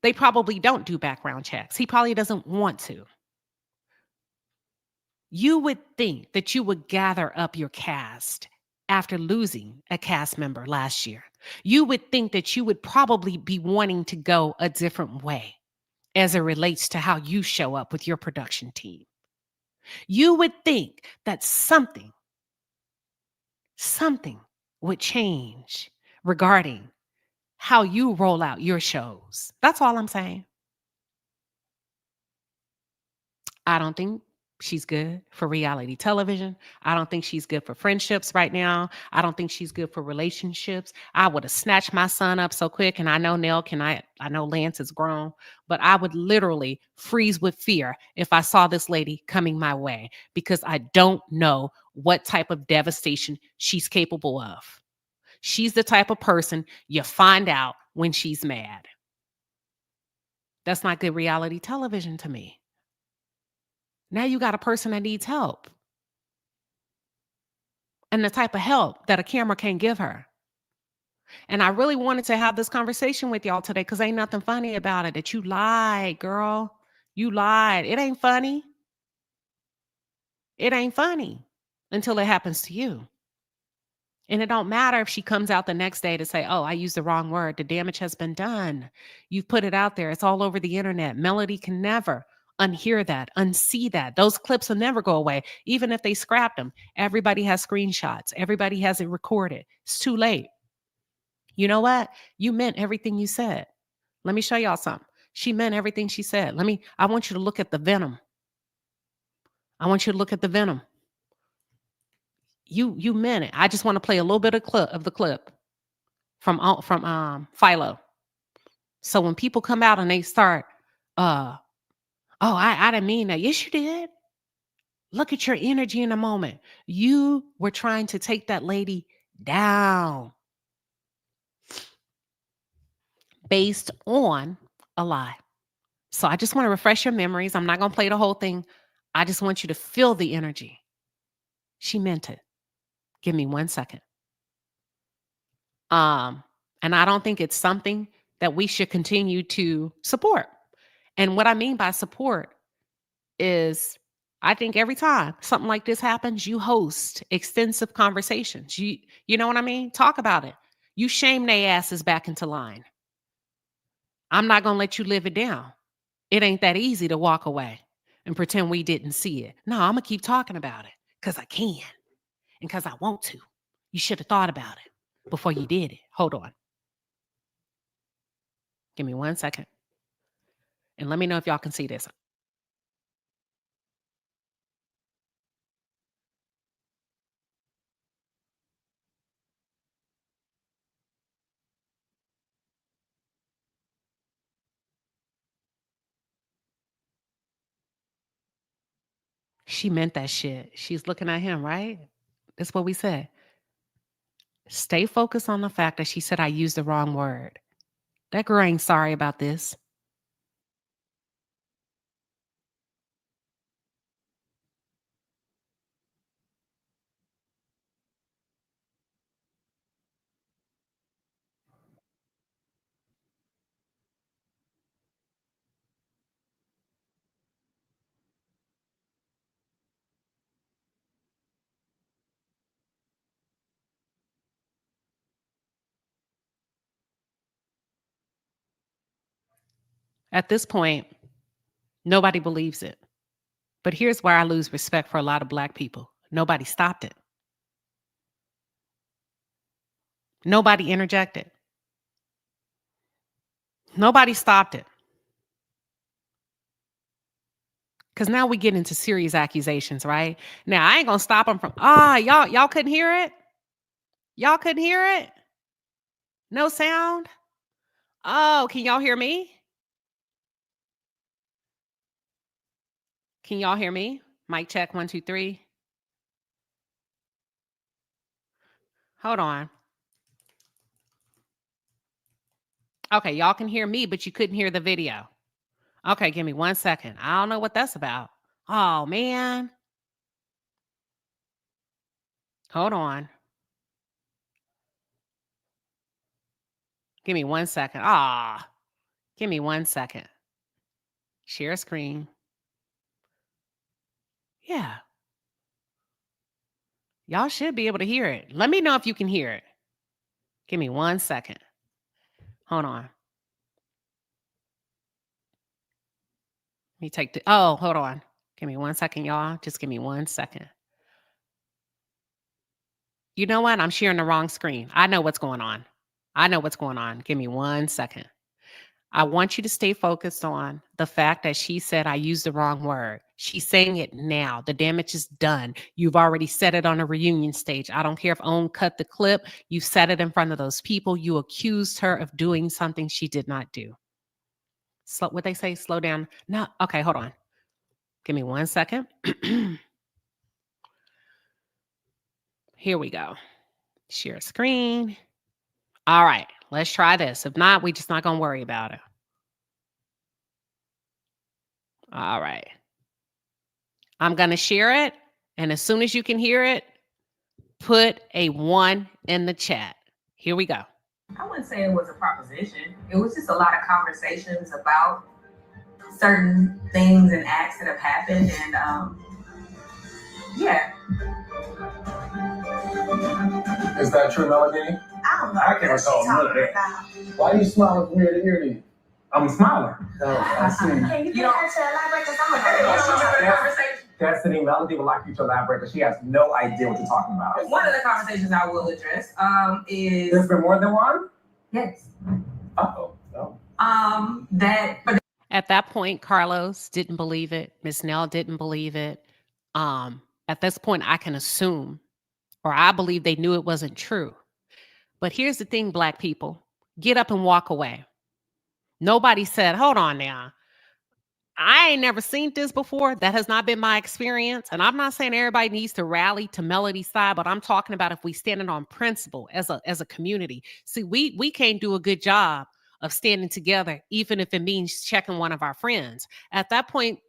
They probably don't do background checks. He probably doesn't want to. You would think that you would gather up your cast after losing a cast member last year. You would think that you would probably be wanting to go a different way as it relates to how you show up with your production team. You would think that something would change regarding how you roll out your shows. That's all I'm saying. I don't think she's good for reality television. I don't think she's good for friendships right now. I don't think she's good for relationships. I would have snatched my son up so quick. And I know Nell I know Lance is grown, but I would literally freeze with fear if I saw this lady coming my way because I don't know what type of devastation she's capable of. She's the type of person you find out when she's mad. That's not good reality television to me. Now you got a person that needs help and the type of help that a camera can't give her. And I really wanted to have this conversation with y'all today because ain't nothing funny about it. That you lied, girl. You lied. It ain't funny. It ain't funny until it happens to you. And it don't matter if she comes out the next day to say, oh, I used the wrong word. The damage has been done. You've put it out there. It's all over the internet. Melody can never unhear that, unsee that. Those clips will never go away. Even if they scrapped them, everybody has screenshots. Everybody has it recorded. It's too late. You know what? You meant everything you said. Let me show y'all something. She meant everything she said. I want you to look at the venom. I want you to look at the venom. You meant it. I just want to play a little bit of the clip from Philo. So when people come out and they start, oh, I didn't mean that. Yes, you did. Look at your energy in a moment. You were trying to take that lady down based on a lie. So I just want to refresh your memories. I'm not going to play the whole thing. I just want you to feel the energy. She meant it. Give me 1 second. And I don't think it's something that we should continue to support. And what I mean by support is I think every time something like this happens, you host extensive conversations. You know what I mean? Talk about it. You shame their asses back into line. I'm not going to let you live it down. It ain't that easy to walk away and pretend we didn't see it. No, I'm going to keep talking about it because I can and because I want to. You should have thought about it before you did it. Hold on. Give me 1 second. And let me know if y'all can see this. She meant that shit. She's looking at him, right? That's what we said. Stay focused on the fact that she said I used the wrong word. That girl ain't sorry about this. At this point, nobody believes it. But here's where I lose respect for a lot of Black people. Nobody stopped it. Nobody interjected. Nobody stopped it. Because now we get into serious accusations, right? Now I ain't gonna stop them from y'all couldn't hear it? Y'all couldn't hear it? No sound? Oh, can y'all hear me? Can y'all hear me? Mic check 1, 2, 3. Hold on. Okay, y'all can hear me, but you couldn't hear the video. Okay, give me 1 second. I don't know what that's about. Oh, man. Hold on. Give me 1 second. Give me 1 second. Share screen. Yeah. Y'all should be able to hear it. Let me know if you can hear it. Give me 1 second. Hold on. Let me take the, hold on. Give me 1 second, y'all. Just give me 1 second. You know what? I'm sharing the wrong screen. I know what's going on. Give me 1 second. I want you to stay focused on the fact that she said I used the wrong word. She's saying it now. The damage is done. You've already said it on a reunion stage. I don't care if OWN cut the clip. You said it in front of those people. You accused her of doing something she did not do. What they say? Slow down. No. Okay, hold on. Give me 1 second. Here we go. Share screen. All right, let's try this. If not, we're just not going to worry about it. All right. I'm going to share it. And as soon as you can hear it, put a 1 in the chat. Here we go. I wouldn't say it was a proposition. It was just a lot of conversations about certain things and acts that have happened. And yeah. Is that true, Melody? I don't know. I can't recall none of that. Why are you smiling from ear to ear then? I'm smiling. Oh, I see. Can you don't have to elaborate because I'm Destiny, Melody would like you to elaborate because she has no idea what you're talking about. One of the conversations I will address is... There's been more than one? Yes. Uh-oh. No. At that point, Carlos didn't believe it. Miss Nell didn't believe it. At this point, I can assume, or I believe they knew it wasn't true. But here's the thing, Black people. Get up and walk away. Nobody said, hold on now. I ain't never seen this before. That has not been my experience. And I'm not saying everybody needs to rally to Melody's side, but I'm talking about if we standing on principle as a community. See, we can't do a good job of standing together, even if it means checking one of our friends. At that point,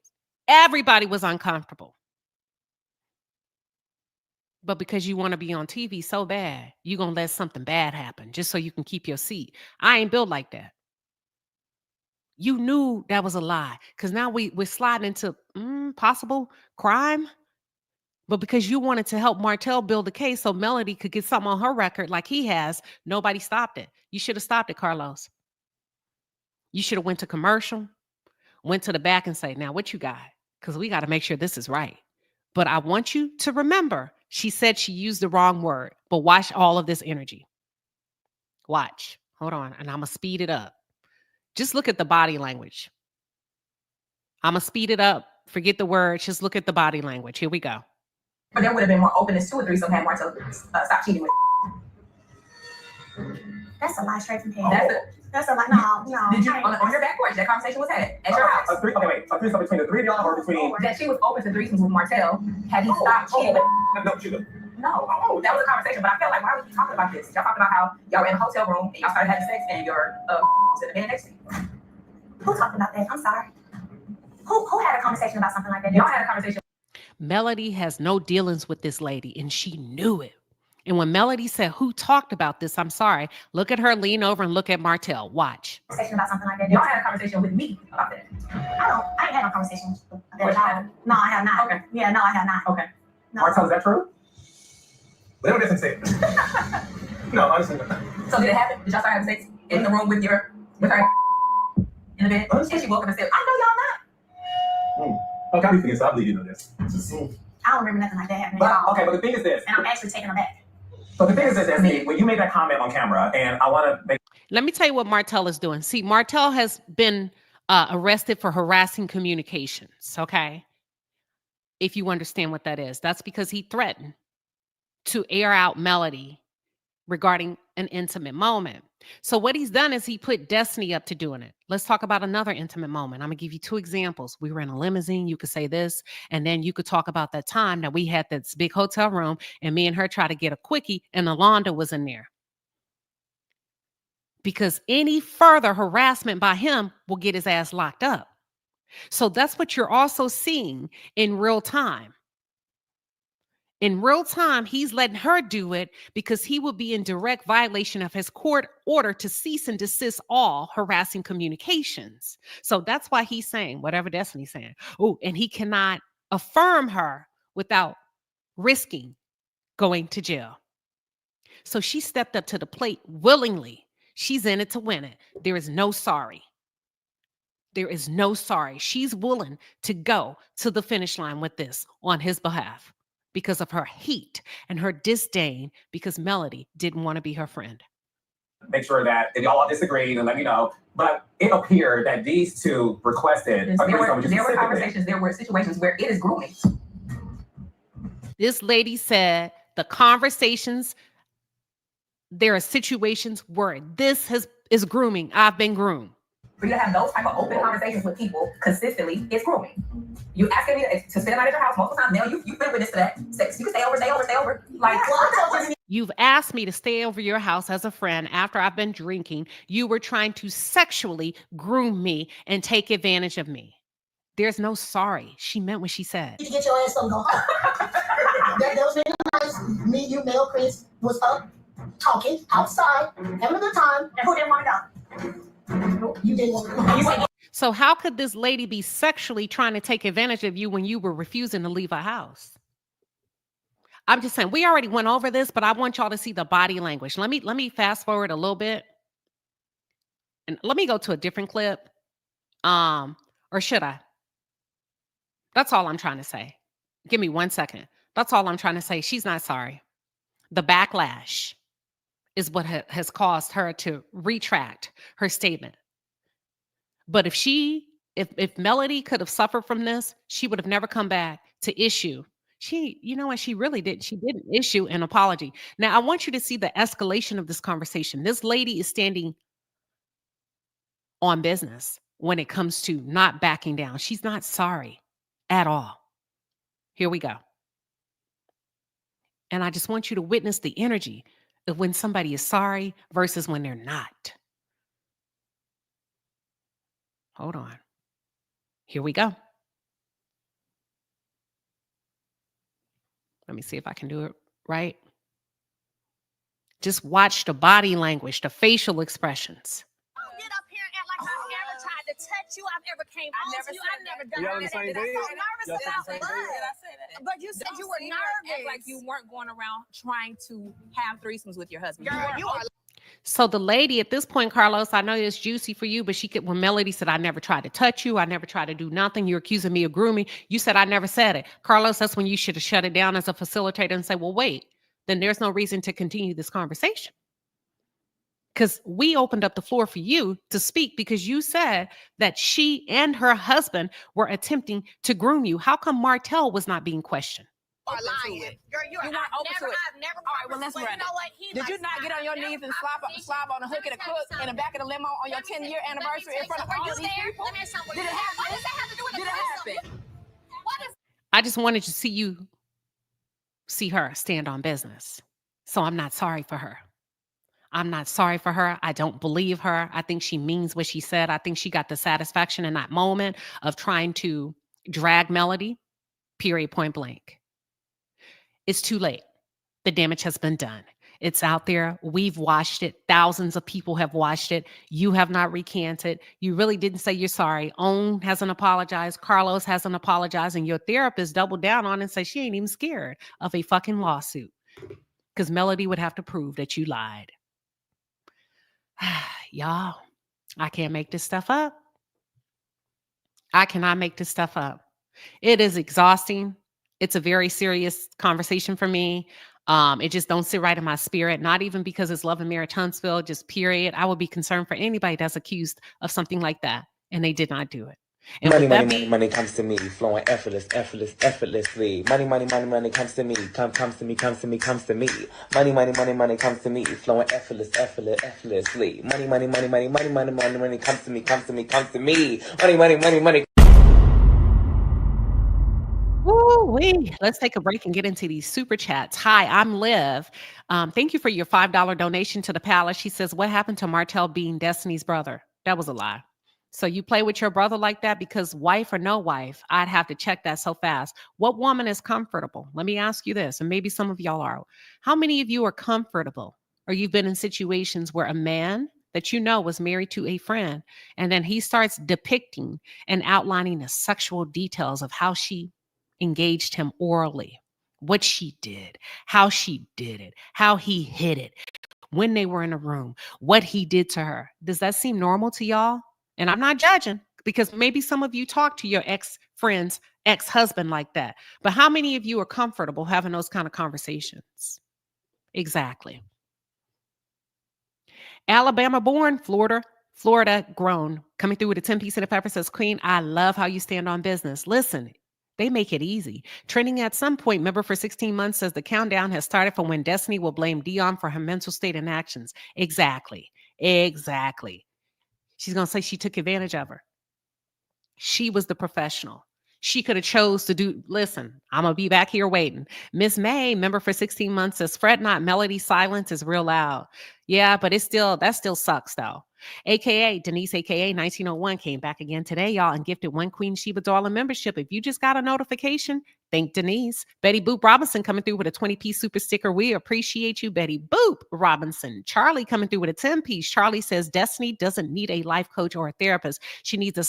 everybody was uncomfortable. But because you want to be on TV so bad, you're going to let something bad happen just so you can keep your seat. I ain't built like that. You knew that was a lie because now we're sliding into possible crime. But because you wanted to help Martell build a case so Melody could get something on her record like he has, nobody stopped it. You should have stopped it, Carlos. You should have went to commercial, went to the back and say, now what you got? Because we got to make sure this is right. But I want you to remember, she said she used the wrong word, but watch all of this energy. Watch. Hold on. And I'm going to speed it up. Just look at the body language. I'm going to speed it up. Forget the words. Just look at the body language. Here we go. But there would have been more openness to a threesome had Martell stopped cheating with. That's a lie straight from hell. That's a lie. No. Did you on your back porch? That conversation was had at your house. A threesome between the three of y'all or between? That she was open to threesomes with Martell. Had he stopped cheating with? No, that was a conversation. But I felt like, why were you talking about this? Y'all talking about how y'all were in a hotel room and y'all started having sex and your was in the bed next to you. Who talked about that? I'm sorry. Who had a conversation about something like that? Y'all had a conversation. Melody has no dealings with this lady, and she knew it. And when Melody said, who talked about this? I'm sorry. Look at her, lean over and look at Martell. Watch. Conversation about something like that. Y'all had a conversation with me about that. I ain't had no conversation with that. No, I have not. Okay. Yeah, no, I have not. Okay. No. Martell, is that true? Whatever doesn't say. No, honestly. So did it happen? Did y'all start having sex in the room with her in the bed? And she woke up and said, I know y'all not. Okay, I be thinking, so I believe you know this. I don't remember nothing like that happening at all. Okay, but the thing is this. And I'm actually taken aback. But the thing is this, Destiny, when you made that comment on camera, and I want to make... Let me tell you what Martell is doing. See, Martell has been arrested for harassing communications, okay? If you understand what that is. That's because he threatened to air out Melody regarding an intimate moment. So what he's done is he put Destiny up to doing it. Let's talk about another intimate moment. I'm gonna give you two examples. We were in a limousine, you could say this, and then you could talk about that time that we had this big hotel room and me and her tried to get a quickie and Alonda was in there. Because any further harassment by him will get his ass locked up. So that's what you're also seeing in real time. In real time, he's letting her do it because he will be in direct violation of his court order to cease and desist all harassing communications. So that's why he's saying whatever Destiny's saying. Oh, and he cannot affirm her without risking going to jail. So she stepped up to the plate willingly. She's in it to win it. There is no sorry. There is no sorry. She's willing to go to the finish line with this on his behalf because of her hate and her disdain because Melody didn't want to be her friend. Make sure that if y'all disagreed and let me know. But it appeared that these two requested. There were conversations, there were situations where it is grooming. This lady said the conversations, there are situations where this is grooming. I've been groomed. For you to have those type of open conversations with people consistently, it's grooming. You asking me to spend the night at your house multiple times. Now you've been witness to that. You can stay over. Like, you've asked me to stay over your house as a friend after I've been drinking. You were trying to sexually groom me and take advantage of me. There's no sorry. She meant what she said. You get your ass something, go home. that was really nice. Me, you, Mel, Chris was up talking outside, having a good time. And who didn't want to go? You didn't want to go. So how could this lady be sexually trying to take advantage of you when you were refusing to leave a house? I'm just saying, we already went over this, but I want y'all to see the body language. Let me fast forward a little bit. And let me go to a different clip. Or should I? That's all I'm trying to say. Give me 1 second. That's all I'm trying to say. She's not sorry. The backlash is what has caused her to retract her statement. But if Melody could have suffered from this, she would have never come back to issue. You know what? She really did. She didn't issue an apology. Now, I want you to see the escalation of this conversation. This lady is standing on business when it comes to not backing down. She's not sorry at all. Here we go. And I just want you to witness the energy of when somebody is sorry versus when they're not. Hold on. Here we go. Let me see if I can do it right. Just watch the body language, the facial expressions. Don't get up here and act like I've never tried to touch you. I've ever came on to you. I've never done Y'all in the same bed? I'm so nervous. But you said you were nervous. Like you weren't going around trying to have threesomes with your husband. Girl, you are. So the lady at this point, Carlos, I know it's juicy for you, but when Melody said, I never tried to touch you, I never tried to do nothing, you're accusing me of grooming. You said, I never said it. Carlos, that's when you should have shut it down as a facilitator and say, well, wait, then there's no reason to continue this conversation. Because we opened up the floor for you to speak because you said that she and her husband were attempting to groom you. How come Martell was not being questioned? Are lying. Girl, You weren't open to it. I've never. All right, well, let's run it. You know what? Did you not get on your knees and slob on a hook and a crook in the back of the limo on your 10-year anniversary in front of all of these people? Let me ask you something. Did it happen? What does that have to do with Did it happen? What is? I just wanted to see her stand on business. So I'm not sorry for her. I'm not sorry for her. I don't believe her. I think she means what she said. I think she got the satisfaction in that moment of trying to drag Melody, period, point blank. It's too late. The damage has been done. It's out there. We've watched it. Thousands of people have watched it. You have not recanted. You really didn't say you're sorry. Own hasn't apologized. Carlos hasn't apologized. And your therapist doubled down on it and said she ain't even scared of a fucking lawsuit because Melody would have to prove that you lied. Y'all, I can't make this stuff up. I cannot make this stuff up. It is exhausting. It's a very serious conversation for me. It just don't sit right in my spirit, not even because it's Love and Marriage Huntsville, just period. I would be concerned for anybody that's accused of something like that, and they did not do it. And Money, with money, that money, being, money comes to me, flowing effortlessly. Money, money, money, money comes to me, comes to me. Money, money, money, money comes to me, flowing effortlessly. Money, money, money, money, money, money, money, money comes to me. Money, money, money, money. woo-wee. Let's take a break and get into these super chats. Hi, I'm Liv. Thank you for your $5 donation to the palace. She says, what happened to Martell being Destiny's brother? That was a lie. So you play with your brother like that because wife or no wife, I'd have to check that so fast. What woman is comfortable? Let me ask you this, and maybe some of y'all are. How many of you are comfortable or you've been in situations where a man that you know was married to a friend and then he starts depicting and outlining the sexual details of how she engaged him orally, what she did, how she did it, how he hid it, when they were in a room, what he did to her? Does that seem normal to y'all? And I'm not judging because maybe some of you talk to your ex-friend's ex-husband like that. But how many of you are comfortable having those kind of conversations? Exactly. Alabama born, Florida grown. Coming through with a 10-piece and a pepper says, Queen, I love how you stand on business. Listen, they make it easy. Trending at some point, member for 16 months says the countdown has started for when Destiny will blame Dion for her mental state and actions. Exactly. She's going to say she took advantage of her. She was the professional. She could have chose to do, listen, I'm going to be back here waiting. Miss May, member for 16 months, says, fret not, melody silence is real loud. Yeah, but that still sucks though. AKA Denise, AKA 1901, came back again today, y'all, and gifted one Queen Sheba Darling membership. If you just got a notification, thank Denise. Betty Boop Robinson coming through with a 20-piece super sticker. We appreciate you, Betty Boop Robinson. Charlie coming through with a 10-piece. Charlie says Destiny doesn't need a life coach or a therapist. She needs a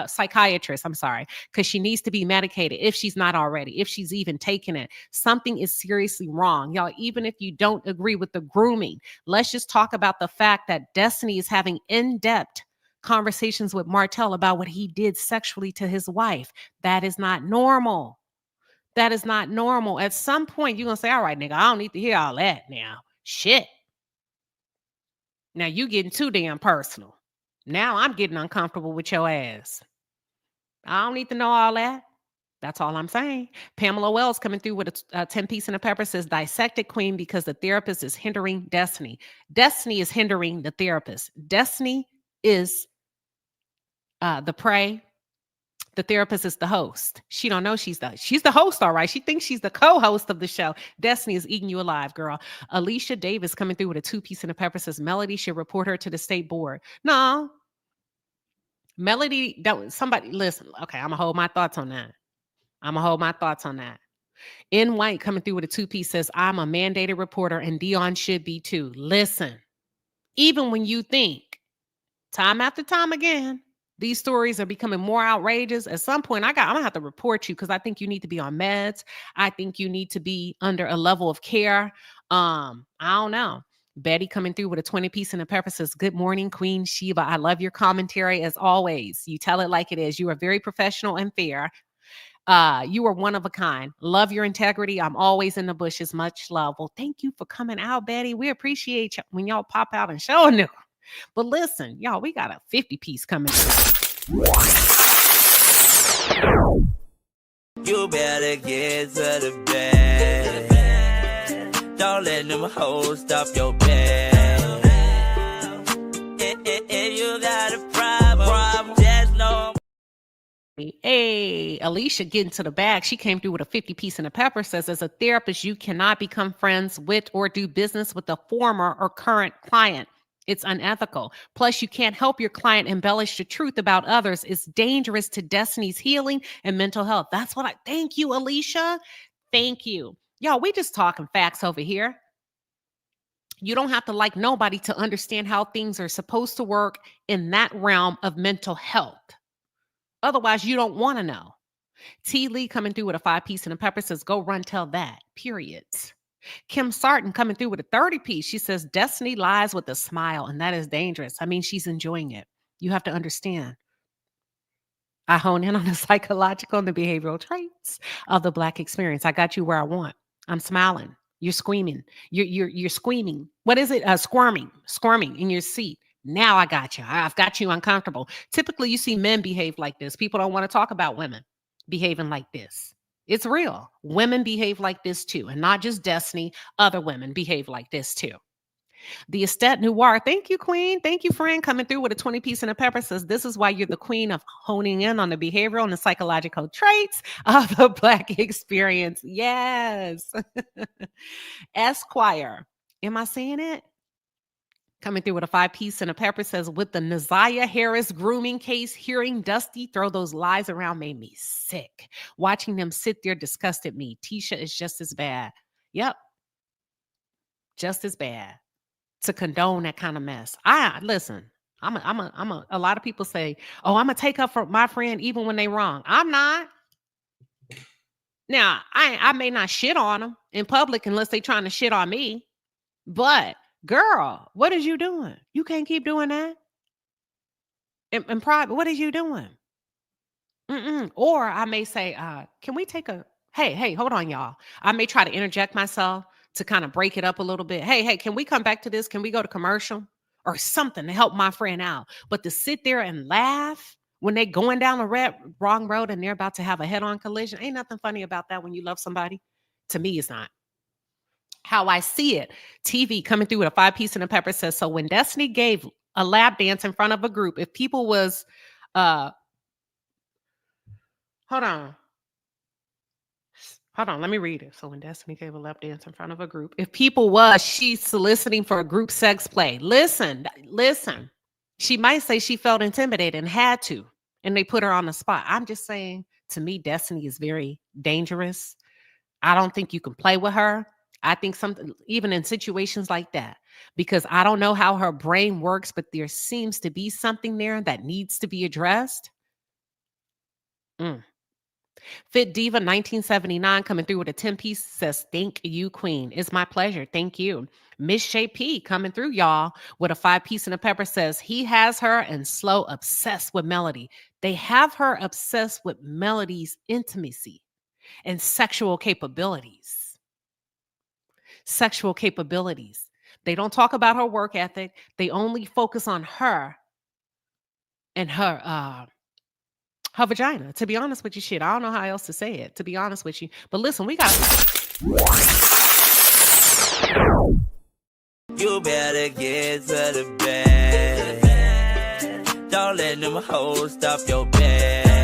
psychiatrist. I'm sorry, because she needs to be medicated if she's not already, if she's even taking it. Something is seriously wrong, y'all. Even if you don't agree with the grooming, let's just talk about the fact that Destiny is having in-depth conversations with Martell about what he did sexually to his wife. That is not normal. That is not normal. At some point, you're going to say, all right, nigga, I don't need to hear all that now. Shit. Now you getting too damn personal. Now I'm getting uncomfortable with your ass. I don't need to know all that. That's all I'm saying. Pamela Wells coming through with a 10-piece and a pepper says, dissected Queen because the therapist is hindering Destiny. Destiny is hindering the therapist. Destiny is the prey. The therapist is the host. She don't know she's the host, all right. She thinks she's the co-host of the show. Destiny is eating you alive, girl. Alicia Davis coming through with a 2-piece and a pepper says, Melody should report her to the state board. No. Melody, somebody, listen. Okay, I'm going to hold my thoughts on that. In White coming through with a 2-piece says, I'm a mandated reporter and Dion should be too. Listen, even when you think time after time again, these stories are becoming more outrageous, at some point I'm going to have to report you because I think you need to be on meds. I think you need to be under a level of care. I don't know. Betty coming through with a 20-piece and a pepper says, good morning, Queen Sheba. I love your commentary as always. You tell it like it is. You are very professional and fair. You are one of a kind. Love your integrity. I'm always in the bushes. Much love. Well, thank you for coming out, Betty. We appreciate you when y'all pop out and showing them. But listen, y'all, we got a 50-piece coming. You better get to the bed. Don't let them hoes stop your bed. If you got a problem, just know. Hey, Alicia getting to the bag. She came through with a 50-piece and a pepper says, as a therapist, you cannot become friends with or do business with a former or current client. It's unethical. Plus, you can't help your client embellish the truth about others. It's dangerous to Destiny's healing and mental health. Thank you, Alicia. Thank you. Y'all, we just talking facts over here. You don't have to like nobody to understand how things are supposed to work in that realm of mental health. Otherwise, you don't want to know. T. Lee coming through with a 5-piece and a pepper says, go run tell that, period. Kim Sarton coming through with a 30-piece. She says, Destiny lies with a smile, and that is dangerous. I mean, she's enjoying it. You have to understand. I hone in on the psychological and the behavioral traits of the Black experience. I got you where I want. I'm smiling. You're screaming. You're squeaming. What is it? Squirming in your seat. Now I got you. I've got you uncomfortable. Typically, you see men behave like this. People don't want to talk about women behaving like this. It's real. Women behave like this too. And not just Destiny, other women behave like this too. The Estate Noir. Thank you, Queen. Thank you, friend. Coming through with a 20-piece and a pepper says, this is why you're the queen of honing in on the behavioral and the psychological traits of the Black experience. Yes. Esquire. Am I saying it? Coming through with a 5-piece and a pepper says, with the Naziah Harris grooming case, hearing Dusty throw those lies around made me sick. Watching them sit there disgusted me. Tisha is just as bad. Yep. Just as bad to condone that kind of mess. Listen, a lot of people say, oh, I'm going to take up for my friend even when they wrong. I'm not. Now, I may not shit on them in public unless they trying to shit on me, but girl, what is you doing? You can't keep doing that. In private, what is you doing? Or I may say, can we take a, hey, hold on, y'all. I may try to interject myself to kind of break it up a little bit. Hey, can we come back to this? Can we go to commercial or something to help my friend out? But to sit there and laugh when they going down the wrong road and they're about to have a head-on collision, ain't nothing funny about that when you love somebody. To me, it's not. How I see it. TV coming through with a 5-piece and a pepper says, so when Destiny gave a lap dance in front of a group, if people was, hold on, let me read it. So when Destiny gave a lap dance in front of a group, if people was she soliciting for a group sex play, listen, she might say she felt intimidated and had to, and they put her on the spot. I'm just saying, to me, Destiny is very dangerous. I don't think you can play with her. I think something, even in situations like that, because I don't know how her brain works, but there seems to be something there that needs to be addressed. Fit Diva 1979 coming through with a 10-piece says, thank you, Queen. It's my pleasure. Thank you. Miss JP coming through, y'all, with a 5-piece and a pepper says, he has her and Slow obsessed with Melody. They have her obsessed with Melody's intimacy and sexual capabilities. They don't talk about her work ethic. They only focus on her and her vagina. To be honest with you, shit, I don't know how else to say it, to be honest with you. But listen, we got... You better get to the bed. Don't let them hoes stop your bed.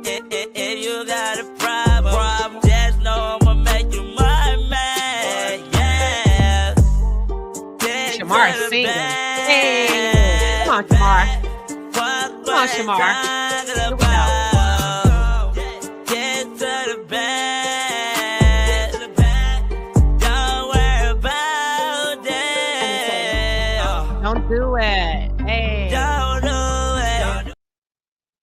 If you got a problem, just know I'ma make you my man. Yeah. Shamar singing. Hey, come on, Shamar. Come on, Shamar. Here we go. Get to the bed. Don't worry about it. Don't do it. Hey. Don't do it.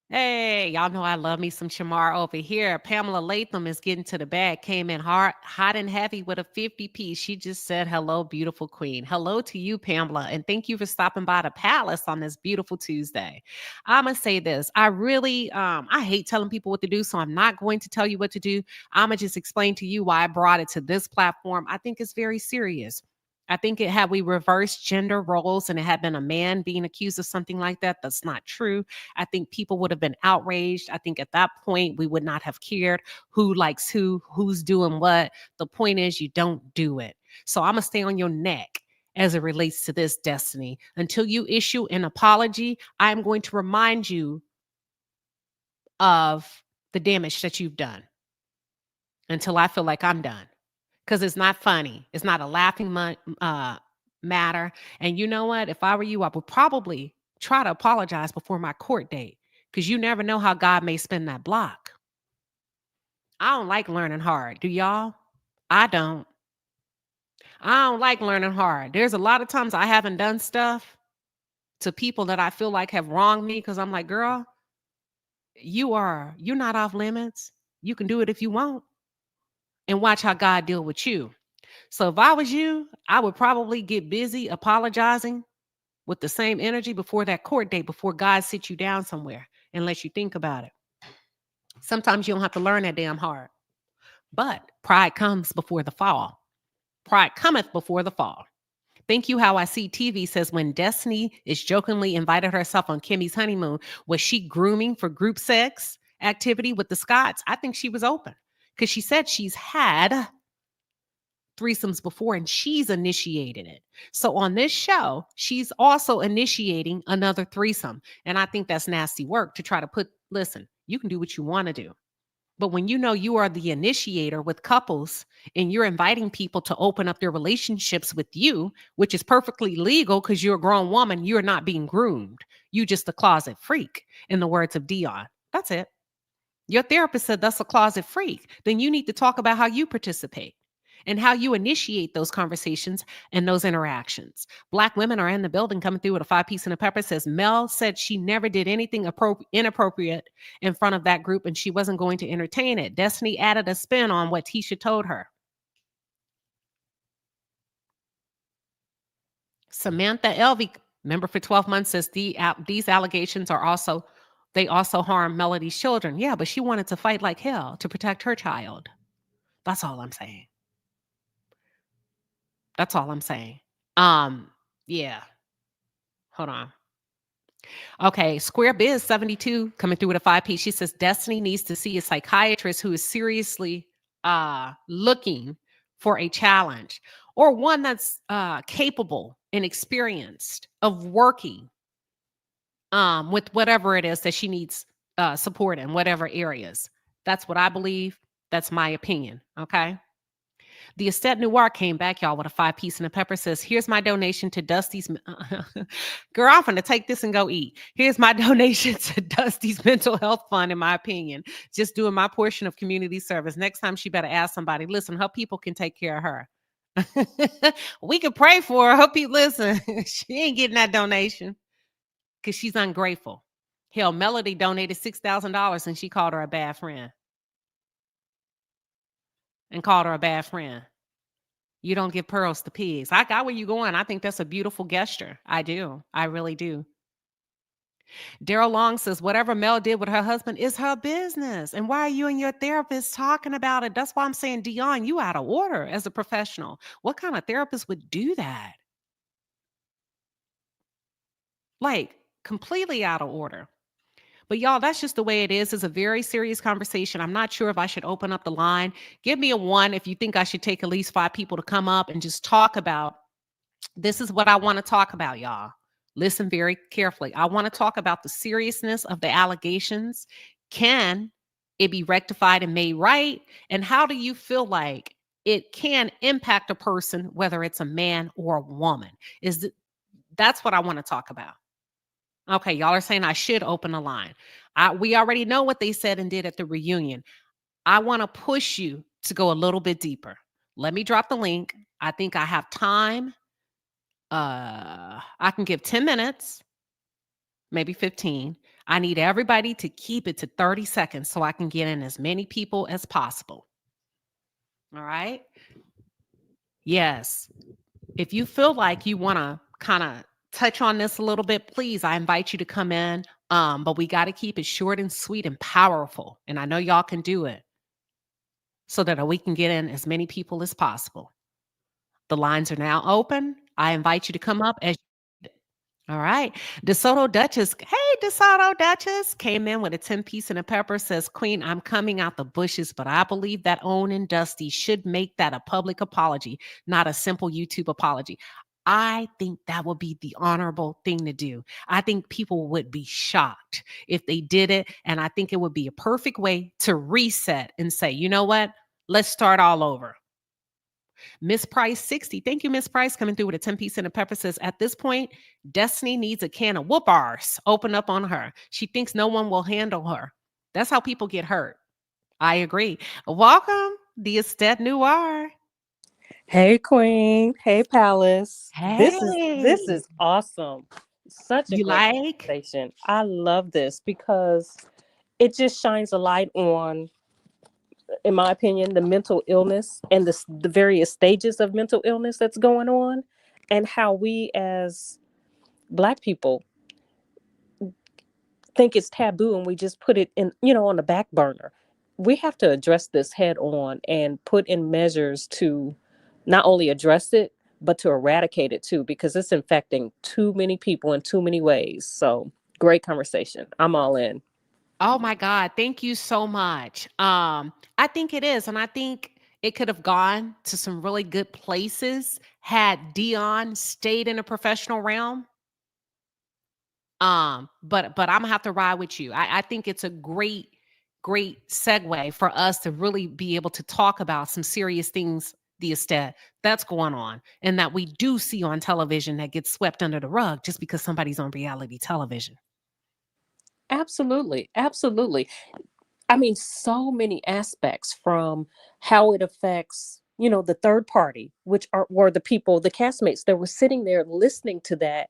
Hey, y'all know I love me some Shamar over here. Pamela Latham is getting to the bag. Came in hot and heavy with a 50-piece. She just said, hello, beautiful queen. Hello to you, Pamela. And thank you for stopping by the palace on this beautiful Tuesday. I'm going to say this. I really, I hate telling people what to do, so I'm not going to tell you what to do. I'm going to just explain to you why I brought it to this platform. I think it's very serious. I think had we reversed gender roles and it had been a man being accused of something like that, that's not true. I think people would have been outraged. I think at that point, we would not have cared who likes who's doing what. The point is you don't do it. So I'm going to stay on your neck as it relates to this, Destiny. Until you issue an apology, I'm going to remind you of the damage that you've done until I feel like I'm done. Because it's not funny. It's not a laughing matter. And you know what? If I were you, I would probably try to apologize before my court date. Because you never know how God may spin that block. I don't like learning hard. Do y'all? I don't. I don't like learning hard. There's a lot of times I haven't done stuff to people that I feel like have wronged me. Because I'm like, girl, you're not off limits. You can do it if you want. And watch how God deal with you. So if I was you, I would probably get busy apologizing with the same energy before that court date, before God sits you down somewhere and lets you think about it. Sometimes you don't have to learn that damn hard. But pride comes before the fall. Pride cometh before the fall. Thank you, How I See TV says when Destiny is jokingly invited herself on Kimmy's honeymoon, was she grooming for group sex activity with the Scotts? I think she was open because she said she's had threesomes before and she's initiated it. So on this show, she's also initiating another threesome. And I think that's nasty work to try to listen, you can do what you want to do. But when you know you are the initiator with couples and you're inviting people to open up their relationships with you, which is perfectly legal because you're a grown woman, you're not being groomed. You just a closet freak, in the words of Dion. That's it. Your therapist said that's a closet freak. Then you need to talk about how you participate and how you initiate those conversations and those interactions. Black women are in the building coming through with a 5-piece and a pepper. Says Mel said she never did anything inappropriate in front of that group and she wasn't going to entertain it. Destiny added a spin on what Tisha told her. Samantha Elvey, member for 12 months, says these allegations are also harm Melody's children. Yeah, but she wanted to fight like hell to protect her child. That's all I'm saying. That's all I'm saying. Yeah. Hold on. Okay, Square Biz 72 coming through with a 5-piece. She says Destiny needs to see a psychiatrist who is seriously looking for a challenge or one that's capable and experienced of working with whatever it is that she needs support in, whatever areas. That's what I believe. That's my opinion. Okay. The Estet Noir came back, y'all, with a 5-piece and a pepper. Says, here's my donation to Dusty's. Girl, I'm going to take this and go eat. Here's my donation to Dusty's mental health fund, in my opinion. Just doing my portion of community service. Next time she better ask somebody, listen, her people can take care of her. We can pray for her. Her people, listen, she ain't getting that donation because she's ungrateful. Hell, Melody donated $6,000 and she called her a bad friend. And called her a bad friend. You don't give pearls to pigs. I got where you going. I think that's a beautiful gesture. I do. I really do. Daryl Long says, whatever Mel did with her husband is her business. And why are you and your therapist talking about it? That's why I'm saying, Dion, you out of order as a professional. What kind of therapist would do that? Like, completely out of order. But y'all, that's just the way it is. It's a very serious conversation. I'm not sure if I should open up the line. Give me a 1 if you think I should take at least 5 people to come up and just talk about, this is what I want to talk about, y'all. Listen very carefully. I want to talk about the seriousness of the allegations. Can it be rectified and made right? And how do you feel like it can impact a person, whether it's a man or a woman? That's what I want to talk about. Okay, y'all are saying I should open a line. We already know what they said and did at the reunion. I want to push you to go a little bit deeper. Let me drop the link. I think I have time. I can give 10 minutes, maybe 15. I need everybody to keep it to 30 seconds so I can get in as many people as possible. All right? Yes. If you feel like you want to kind of touch on this a little bit, please, I invite you to come in. But we got to keep it short and sweet and powerful. And I know y'all can do it so that we can get in as many people as possible. The lines are now open. I invite you to come up as all right. DeSoto Duchess. Hey, DeSoto Duchess came in with a 10-piece and a pepper. Says, Queen, I'm coming out the bushes, but I believe that Owen and Dusty should make that a public apology, not a simple YouTube apology. I think that would be the honorable thing to do. I think people would be shocked if they did it. And I think it would be a perfect way to reset and say, you know what? Let's start all over. Miss Price 60. Thank you, Miss Price, coming through with a 10-piece and a pepper. Says, at this point, Destiny needs a can of whoop arse open up on her. She thinks no one will handle her. That's how people get hurt. I agree. Welcome, the Estet Noir. Hey, Queen. Hey, Palace. Hey. This is awesome. Such a You great like? conversation. I love this because it just shines a light on, in my opinion, the mental illness and the various stages of mental illness that's going on, and how we as Black people think it's taboo and we just put it in, on the back burner. We have to address this head on and put in measures to not only address it, but to eradicate it too, because it's infecting too many people in too many ways. So great conversation. I'm all in. Oh my God. Thank you so much. I think it is. And I think it could have gone to some really good places had Dion stayed in a professional realm. But I'm gonna have to ride with you. I think it's a great segue for us to really be able to talk about some serious things, the estate that's going on, and that we do see on television that gets swept under the rug just because somebody's on reality television. Absolutely. Absolutely. I mean, so many aspects, from how it affects, the third party, which were the people, the castmates that were sitting there listening to that.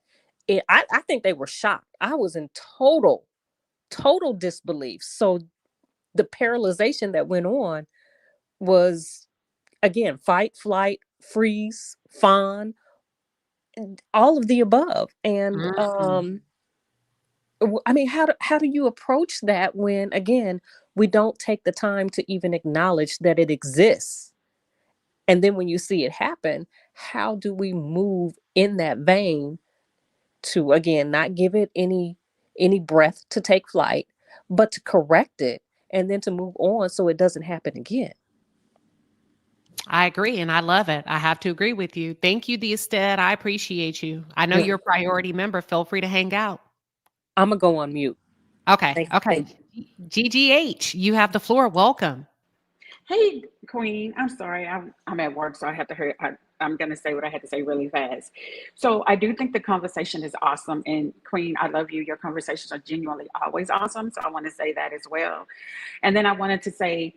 I think they were shocked. I was in total disbelief. So the paralyzation that went on was, again, fight, flight, freeze, fawn, all of the above. And I mean, how do you approach that when, again, we don't take the time to even acknowledge that it exists? And then when you see it happen, how do we move in that vein to, again, not give it any breath to take flight, but to correct it and then to move on so it doesn't happen again? I agree, and I love it. I have to agree with you. Thank you, the estate. I appreciate you. I know Yeah. you're a priority member. Feel free to hang out. I'm gonna go on mute. Okay. Thank you. GGH, you have the floor. Welcome. Hey, Queen. I'm sorry. I'm at work, so I have to hurry. I'm going to say what I had to say really fast. So I do think the conversation is awesome. And Queen, I love you. Your conversations are genuinely always awesome. So I want to say that as well. And then I wanted to say,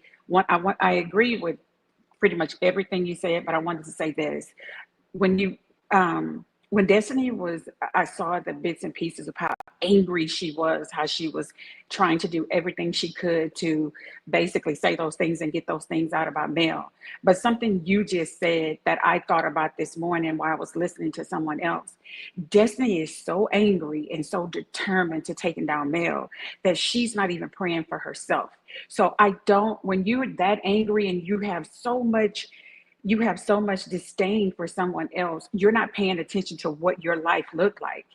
I agree with pretty much everything you said, but I wanted to say this. When you, when Destiny was, I saw the bits and pieces of how angry she was, how she was trying to do everything she could to basically say those things and get those things out about Mel. But something you just said that I thought about this morning while I was listening to someone else. Destiny is so angry and so determined to taking down Mel that she's not even praying for herself. So when you're that angry and you have so much disdain for someone else, you're not paying attention to what your life looked like.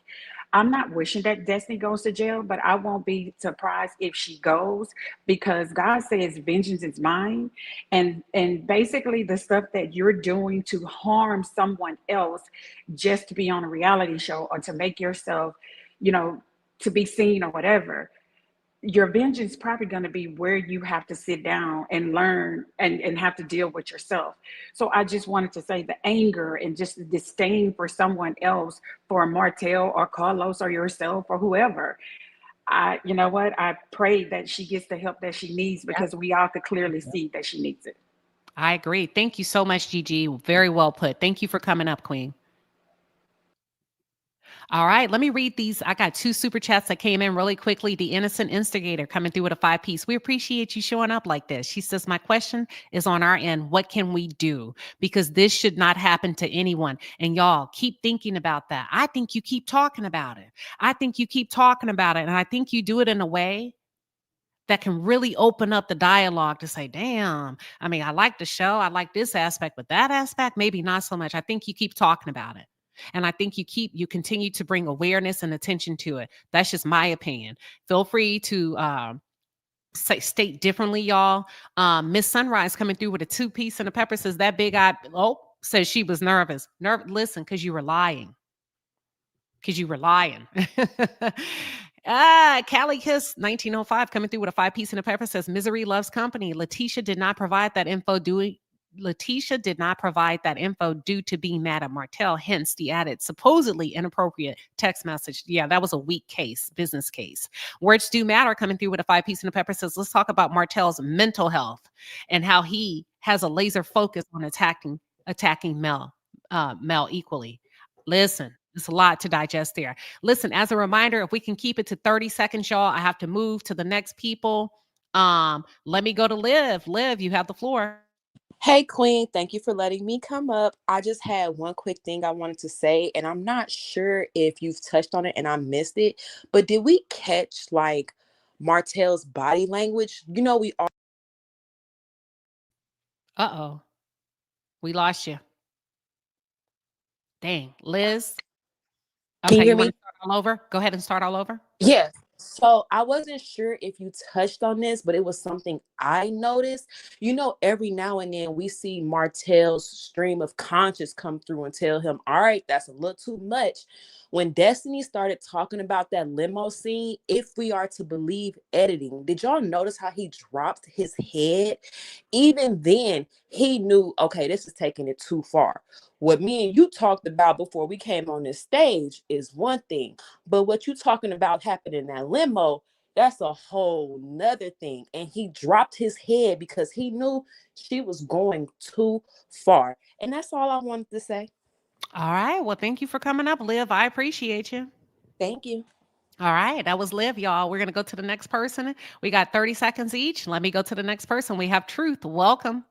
I'm not wishing that Destiny goes to jail, but I won't be surprised if she goes, because God says vengeance is mine. And basically the stuff that you're doing to harm someone else just to be on a reality show or to make yourself, to be seen or whatever, your vengeance is probably going to be where you have to sit down and learn and have to deal with yourself. So I just wanted to say the anger and just the disdain for someone else, for Martell or Carlos or yourself or whoever. You know what? I pray that she gets the help that she needs, because we all could clearly see that she needs it. I agree. Thank you so much, Gigi. Very well put. Thank you for coming up, Queen. All right, let me read these. I got 2 super chats that came in really quickly. The Innocent Instigator coming through with a 5-piece. We appreciate you showing up like this. She says, my question is on our end. What can we do? Because this should not happen to anyone. And y'all keep thinking about that. I think you keep talking about it. I think you keep talking about it. And I think you do it in a way that can really open up the dialogue to say, damn, I mean, I like the show. I like this aspect, but that aspect, maybe not so much. I think you keep talking about it. And I think you continue to bring awareness and attention to it. That's just my opinion. Feel free to state differently, y'all. Miss Sunrise coming through with a 2-piece and a pepper says that big eye, says she was nervous. Listen, because you were lying. Callie Kiss 1905 coming through with a 5-piece and a pepper says misery loves company. Letitia did not provide that info due to being mad at Martell, hence the added supposedly inappropriate text message. Yeah, that was a weak business case. Words do matter coming through with a 5-piece and a pepper says, let's talk about Martell's mental health and how he has a laser focus on attacking Mel equally. Listen, it's a lot to digest there. Listen, as a reminder, if we can keep it to 30 seconds, y'all, I have to move to the next people. Let me go to Liv. Liv, you have the floor. Hey, Queen, thank you for letting me come up. I just had one quick thing I wanted to say, and I'm not sure if you've touched on it and I missed it, but did we catch like Martell's body language? We all. Uh-oh. We lost you. Dang. Liz? Can you Okay, hear you want me? to start all over? Go ahead and start all over. Yeah. So I wasn't sure if you touched on this, but it was something I noticed. You know, every now and then we see Martell's stream of conscious come through and tell him, all right, that's a little too much. When Destiny started talking about that limo scene, if we are to believe editing, did y'all notice how he dropped his head? Even then, he knew, okay, this is taking it too far. What me and you talked about before we came on this stage is one thing. But what you talking about happened in that limo, that's a whole nother thing. And he dropped his head because he knew she was going too far. And that's all I wanted to say. All right. Well, thank you for coming up, Liv. I appreciate you. Thank you. All right. That was Liv, y'all. We're going to go to the next person. We got 30 seconds each. Let me go to the next person. We have Truth. Welcome.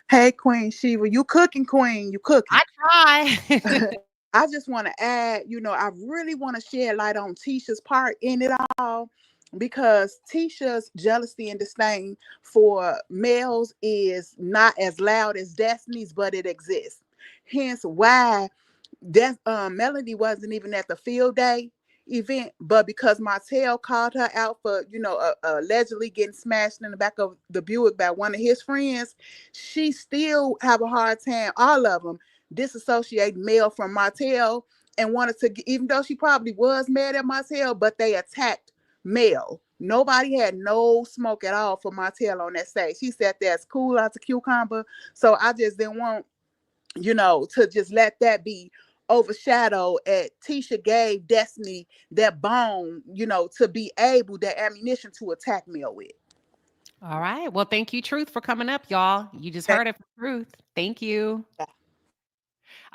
Hey, Queen Shiva, you cooking, Queen, you cooking. I try. I just want to add, I really want to shed light on Tisha's part in it all, because Tisha's jealousy and disdain for males is not as loud as Destiny's, but it exists. Hence why Melody wasn't even at the field day event, but because Martell called her out for, allegedly getting smashed in the back of the Buick by one of his friends, she still have a hard time, all of them, disassociate Mel from Martell, and wanted to, even though she probably was mad at Martell, but they attacked Mel. Nobody had no smoke at all for Martell on that stage. She sat there as cool as a cucumber. So I just didn't want, to just let that be overshadowed. Tisha gave Destiny that bone, to be able, that ammunition to attack Mel with. All right. Well, thank you, Truth, for coming up, y'all. You just heard it from Truth. Thank you.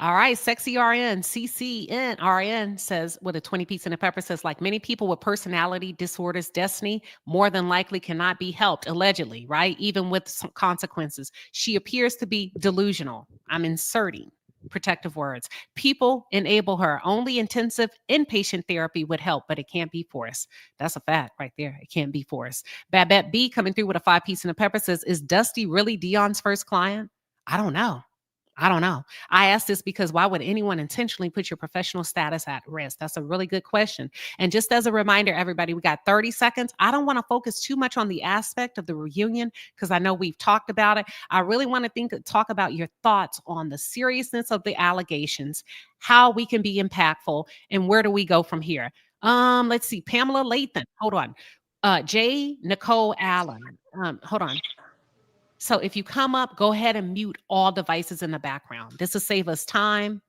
All right, Sexy RN, CCN RN says, with a 20 piece and a pepper, says, like many people with personality disorders, Destiny more than likely cannot be helped, allegedly, right? Even with some consequences. She appears to be delusional. I'm inserting protective words. People enable her. Only intensive inpatient therapy would help, but it can't be forced. That's a fact right there. It can't be forced. Babette B coming through with a 5 piece and a pepper says, is Dusty really Dion's first client? I don't know. I ask this because why would anyone intentionally put your professional status at risk? That's a really good question. And just as a reminder, everybody, we got 30 seconds. I don't want to focus too much on the aspect of the reunion because I know we've talked about it. I really want to talk about your thoughts on the seriousness of the allegations, how we can be impactful, and where do we go from here? Let's see. Pamela Lathan. Hold on. J. Nicole Allen. Hold on. So if you come up, go ahead and mute all devices in the background. This will save us time.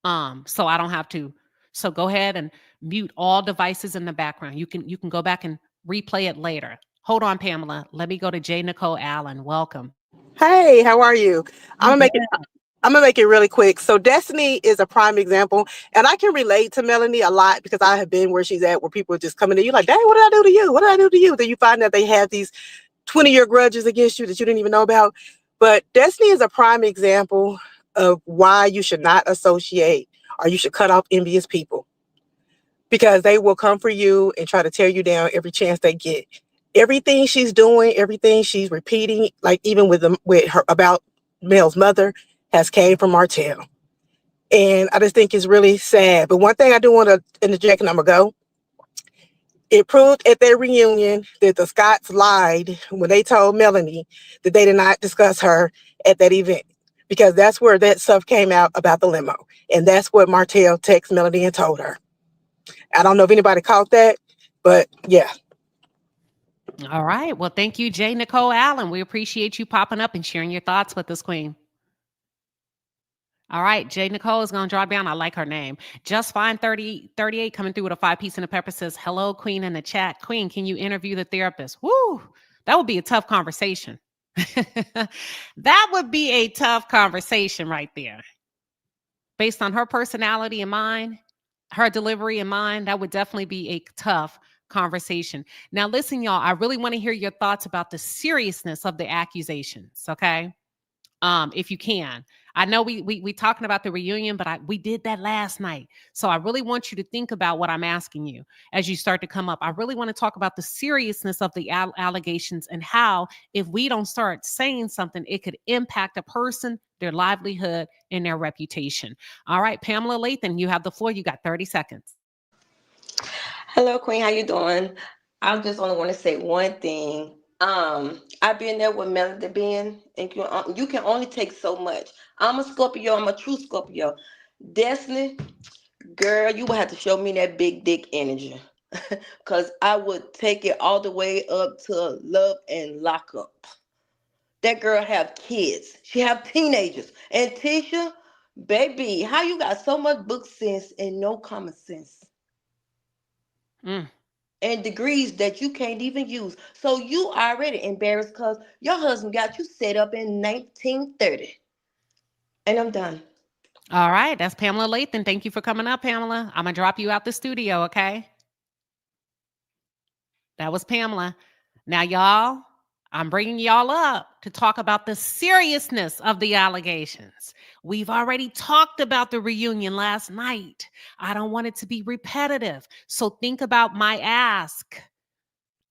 So I don't have to. So go ahead and mute all devices in the background. You can go back and replay it later. Hold on, Pamela. Let me go to J. Nicole Allen. Welcome. Hey, how are you? I'm gonna make it really quick. So Destiny is a prime example, and I can relate to Melanie a lot because I have been where she's at, where people are just coming to you like, "Dang, what did I do to you? What did I do to you?" Then you find that they have these 20-year grudges against you that you didn't even know about. But Destiny is a prime example of why you should not associate, or you should cut off envious people, because they will come for you and try to tear you down every chance they get. Everything she's doing, everything she's repeating, like even with her about Mel's mother, has came from Martell. And I just think it's really sad. But one thing I do want to interject, and I'm gonna go. It proved at their reunion that the Scotts lied when they told Melanie that they did not discuss her at that event, because that's where that stuff came out about the limo. And that's what Martell texted Melanie and told her. I don't know if anybody caught that, but yeah. All right. Well, thank you, J. Nicole Allen. We appreciate you popping up and sharing your thoughts with us, Queen. All right, J. Nicole is going to draw down. I like her name. Just Fine 38 coming through with a 5 piece and a pepper says, hello, Queen, in the chat. Queen, can you interview the therapist? Woo, that would be a tough conversation. That would be a tough conversation right there. Based on her personality and mine, her delivery and mine, that would definitely be a tough conversation. Now, listen, y'all, I really want to hear your thoughts about the seriousness of the accusations, okay? If you can. I know we talking about the reunion, but we did that last night. So I really want you to think about what I'm asking you as you start to come up. I really want to talk about the seriousness of the allegations and how, if we don't start saying something, it could impact a person, their livelihood, and their reputation. All right, Pamela Lathan, you have the floor. You got 30 seconds. Hello, Queen. How you doing? I just only want to say one thing. I've been there with Melody being, and you can only take so much. I'm a Scorpio. I'm a true Scorpio. Destiny, girl, you would have to show me that big dick energy, cause I would take it all the way up to love and lock up. That girl have kids. She have teenagers. And Tisha, baby, how you got so much book sense and no common sense? And degrees that you can't even use. So you already embarrassed because your husband got you set up in 1930. And I'm done. All right, that's Pamela Lathan. Thank you for coming up, Pamela. I'm going to drop you out the studio, okay? That was Pamela. Now, y'all, I'm bringing y'all up to talk about the seriousness of the allegations. We've already talked about the reunion last night. I don't want it to be repetitive. So think about my ask.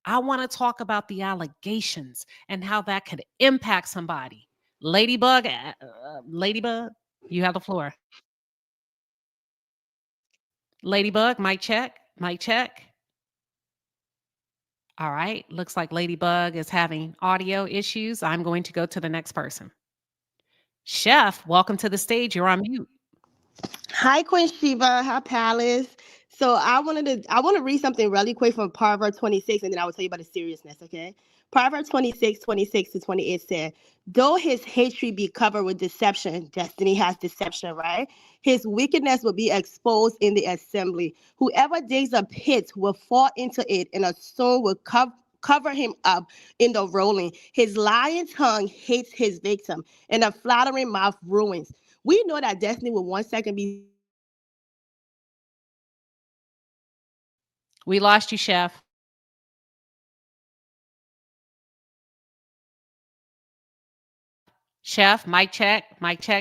I want to talk about the allegations and how that could impact somebody. Ladybug, you have the floor. Ladybug, mic check, mic check. All right, looks like Ladybug is having audio issues. I'm going to go to the next person. Chef, welcome to the stage. You're on mute. Hi, Queen Shiva. Hi, Palace. So I want to read something really quick from Proverbs 26, and then I will tell you about the seriousness, okay? Proverbs 26 to 28 said, though his hatred be covered with deception, destiny has deception, right? His wickedness will be exposed in the assembly. Whoever digs a pit will fall into it, and a stone will cover him up in the rolling. His lying tongue hates his victim, and a flattering mouth ruins. We know that destiny will 1 second be. We lost you, Chef. Chef, mic check,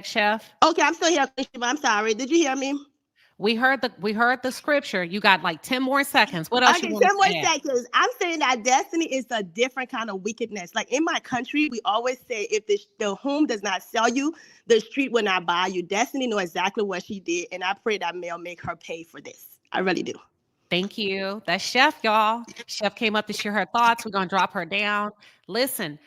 Chef. Okay, I'm still here. I'm sorry. Did you hear me? We heard the scripture. You got like 10 more seconds. What else Okay, you want 10 to more say? seconds. I'm saying that destiny is a different kind of wickedness. Like in my country, we always say if the home does not sell you, the street will not buy you. Destiny know exactly what she did, and I pray that Mel make her pay for this. I really do. Thank you. That's Chef, y'all. Chef came up to share her thoughts. We're going to drop her down. Listen,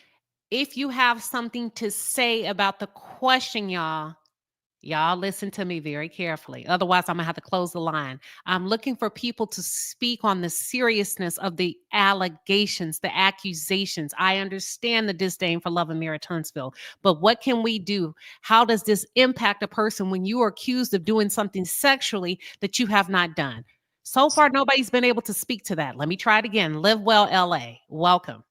if you have something to say about the question, y'all listen to me very carefully. Otherwise, I'm going to have to close the line. I'm looking for people to speak on the seriousness of the allegations, the accusations. I understand the disdain for Love and Mary Tunstall, but what can we do? How does this impact a person when you are accused of doing something sexually that you have not done? So far, nobody's been able to speak to that. Let me try it again. Live Well, LA. Welcome.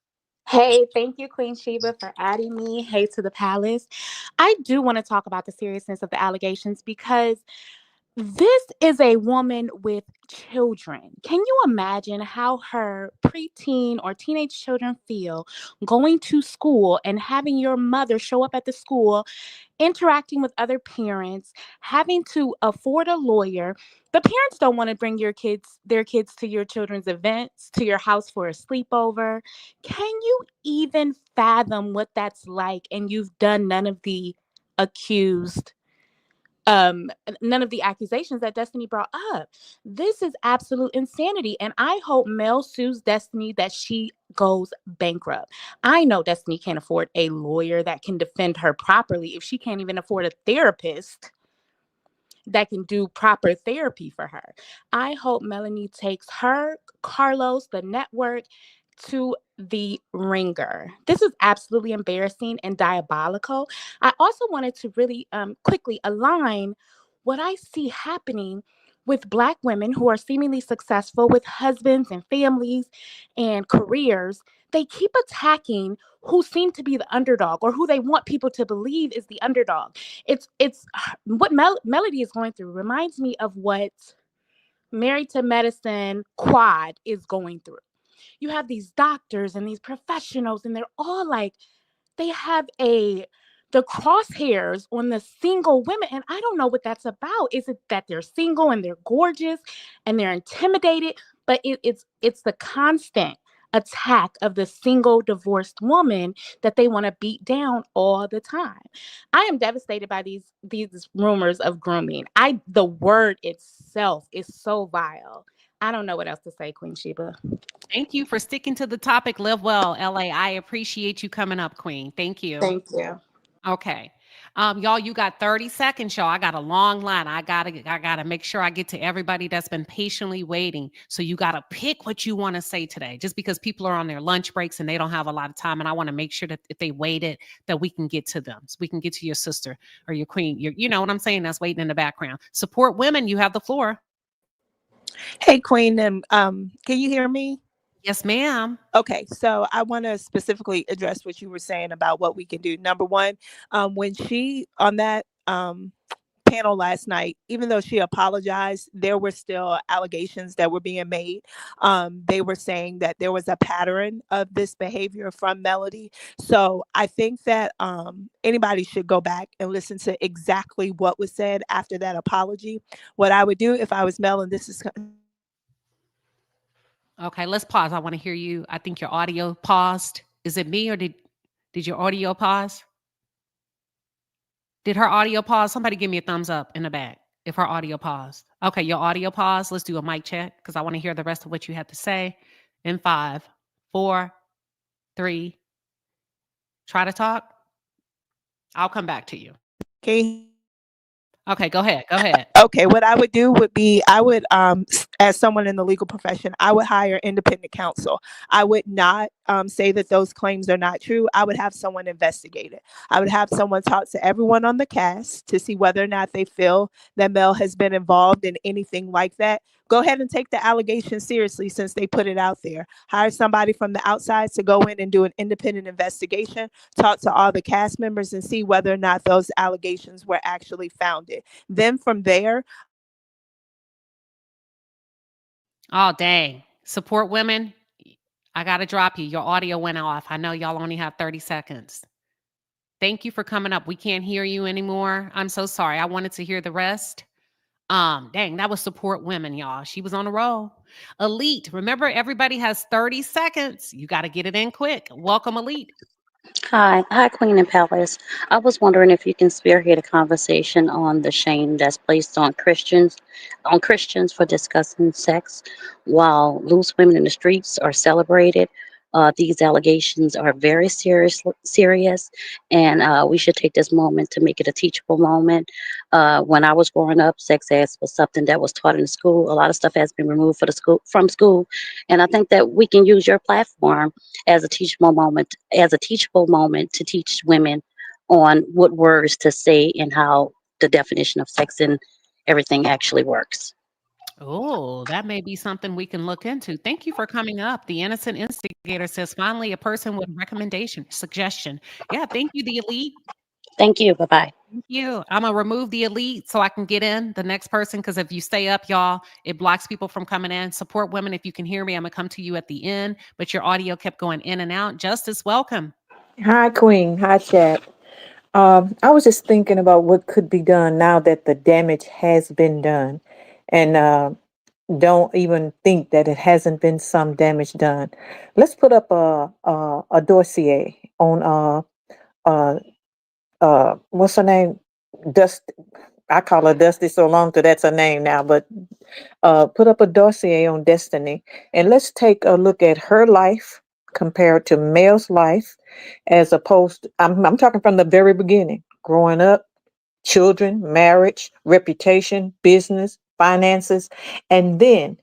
Hey, thank you, Queen Shiva, for adding me. Hey to the palace. I do want to talk about the seriousness of the allegations because this is a woman with children. Can you imagine how her preteen or teenage children feel going to school and having your mother show up at the school, interacting with other parents, having to afford a lawyer? The parents don't want to bring their kids to your children's events, to your house for a sleepover. Can you even fathom what that's like? And you've done none of the accusations that Destiny brought up. This is absolute insanity. And I hope Mel sues Destiny that she goes bankrupt. I know Destiny can't afford a lawyer that can defend her properly if she can't even afford a therapist that can do proper therapy for her. I hope Melanie takes her, Carlos, the network, to the ringer. This is absolutely embarrassing and diabolical. I also wanted to really quickly align what I see happening with Black women who are seemingly successful with husbands and families and careers. They keep attacking who seem to be the underdog or who they want people to believe is the underdog. It's what Melody is going through reminds me of what Married to Medicine Quad is going through. You have these doctors and these professionals, and they're all like, they have a the crosshairs on the single women. And I don't know what that's about. Is it that they're single and they're gorgeous and they're intimidated? But it's the constant attack of the single divorced woman that they want to beat down all the time. I am devastated by these rumors of grooming. The word itself is so vile. I don't know what else to say, Queen Sheba. Thank you for sticking to the topic. Live well, LA. I appreciate you coming up, Queen. Thank you. Thank you. Okay. Y'all, you got 30 seconds, y'all. I got a long line. I gotta make sure I get to everybody that's been patiently waiting. So you gotta pick what you want to say today, just because people are on their lunch breaks and they don't have a lot of time. And I want to make sure that if they waited, that we can get to them. So we can get to your sister or your queen. You know what I'm saying? That's waiting in the background. Support women. You have the floor. Hey, Queen, can you hear me? Yes, ma'am. Okay, so I want to specifically address what you were saying about what we can do. Number one, when she on that panel last night, even though she apologized, there were still allegations that were being made. They were saying that there was a pattern of this behavior from Melody. So I think that anybody should go back and listen to exactly what was said after that apology. What I would do if I was Mel, and this is Okay, let's pause. I want to hear you. I think your audio paused. Is it me or did your audio pause? Did her audio pause? Somebody give me a thumbs up in the back if her audio paused. Okay, your audio paused. Let's do a mic check because I want to hear the rest of what you had to say. In 5, 4, 3. Try to talk. I'll come back to you. Okay, go ahead. Go ahead. Okay, what I would do would be I would, as someone in the legal profession, I would hire independent counsel. I would not say that those claims are not true. I would have someone investigate it. I would have someone talk to everyone on the cast to see whether or not they feel that Mel has been involved in anything like that. Go ahead and take the allegation seriously since they put it out there. Hire somebody from the outside to go in and do an independent investigation, talk to all the cast members and see whether or not those allegations were actually founded. Then from there. Oh, dang. Support women. I got to drop you. Your audio went off. I know y'all only have 30 seconds. Thank you for coming up. We can't hear you anymore. I'm so sorry. I wanted to hear the rest. Dang, that was support women, y'all. She was on a roll. Elite. Remember, everybody has 30 seconds. You got to get it in quick. Welcome, Elite. Hi, Queen and Palace. I was wondering if you can spearhead a conversation on the shame that's placed on Christians for discussing sex, while loose women in the streets are celebrated. These allegations are very serious, and we should take this moment to make it a teachable moment. When I was growing up, sex ed was something that was taught in school. A lot of stuff has been removed from school, and I think that we can use your platform as a teachable moment to teach women on what words to say and how the definition of sex and everything actually works. Oh, that may be something we can look into. Thank you for coming up. The innocent instigator says, finally, a person with suggestion. Yeah, thank you, the Elite. Thank you. Bye-bye. Thank you. I'm going to remove the Elite so I can get in the next person, because if you stay up, y'all, it blocks people from coming in. Support women. If you can hear me, I'm going to come to you at the end, but your audio kept going in and out. Justice, welcome. Hi, Queen. Hi, chat. I was just thinking about what could be done now that the damage has been done, and don't even think that it hasn't been some damage done. Let's put up a dossier on what's her name? Dust. I call her Dusty so long that that's her name now, but put up a dossier on Destiny, and let's take a look at her life compared to Mel's life, as opposed to, I'm talking from the very beginning, growing up, children, marriage, reputation, business, finances, and then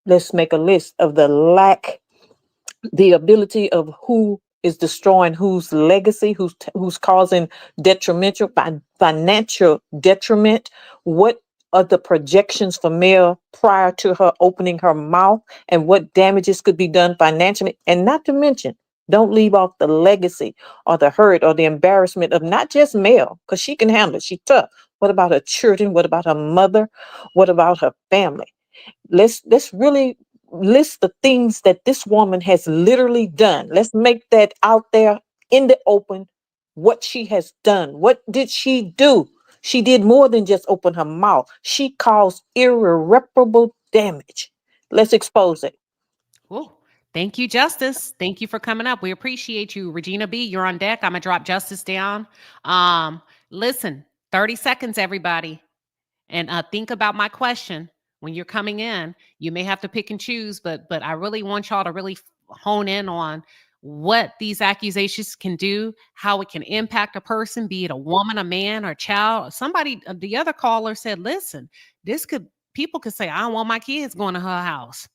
let's make a list of the ability of who is destroying whose legacy, who's causing financial detriment. What are the projections for Mel prior to her opening her mouth, and what damages could be done financially? And not to mention, don't leave off the legacy or the hurt or the embarrassment of not just Mel, because she can handle it. She's tough. What about her children? What about her mother? What about her family? Let's really list the things that this woman has literally done. Let's make that out there in the open what she has done. What did she do? She did more than just open her mouth. She caused irreparable damage. Let's expose it. Ooh. Thank you, Justice. Thank you for coming up. We appreciate you. Regina B, you're on deck. I'm gonna drop Justice down. Listen, 30 seconds, everybody. And think about my question when you're coming in. You may have to pick and choose, but I really want y'all to really hone in on what these accusations can do, how it can impact a person, be it a woman, a man, or a child. Somebody, the other caller said, listen, people could say, I don't want my kids going to her house.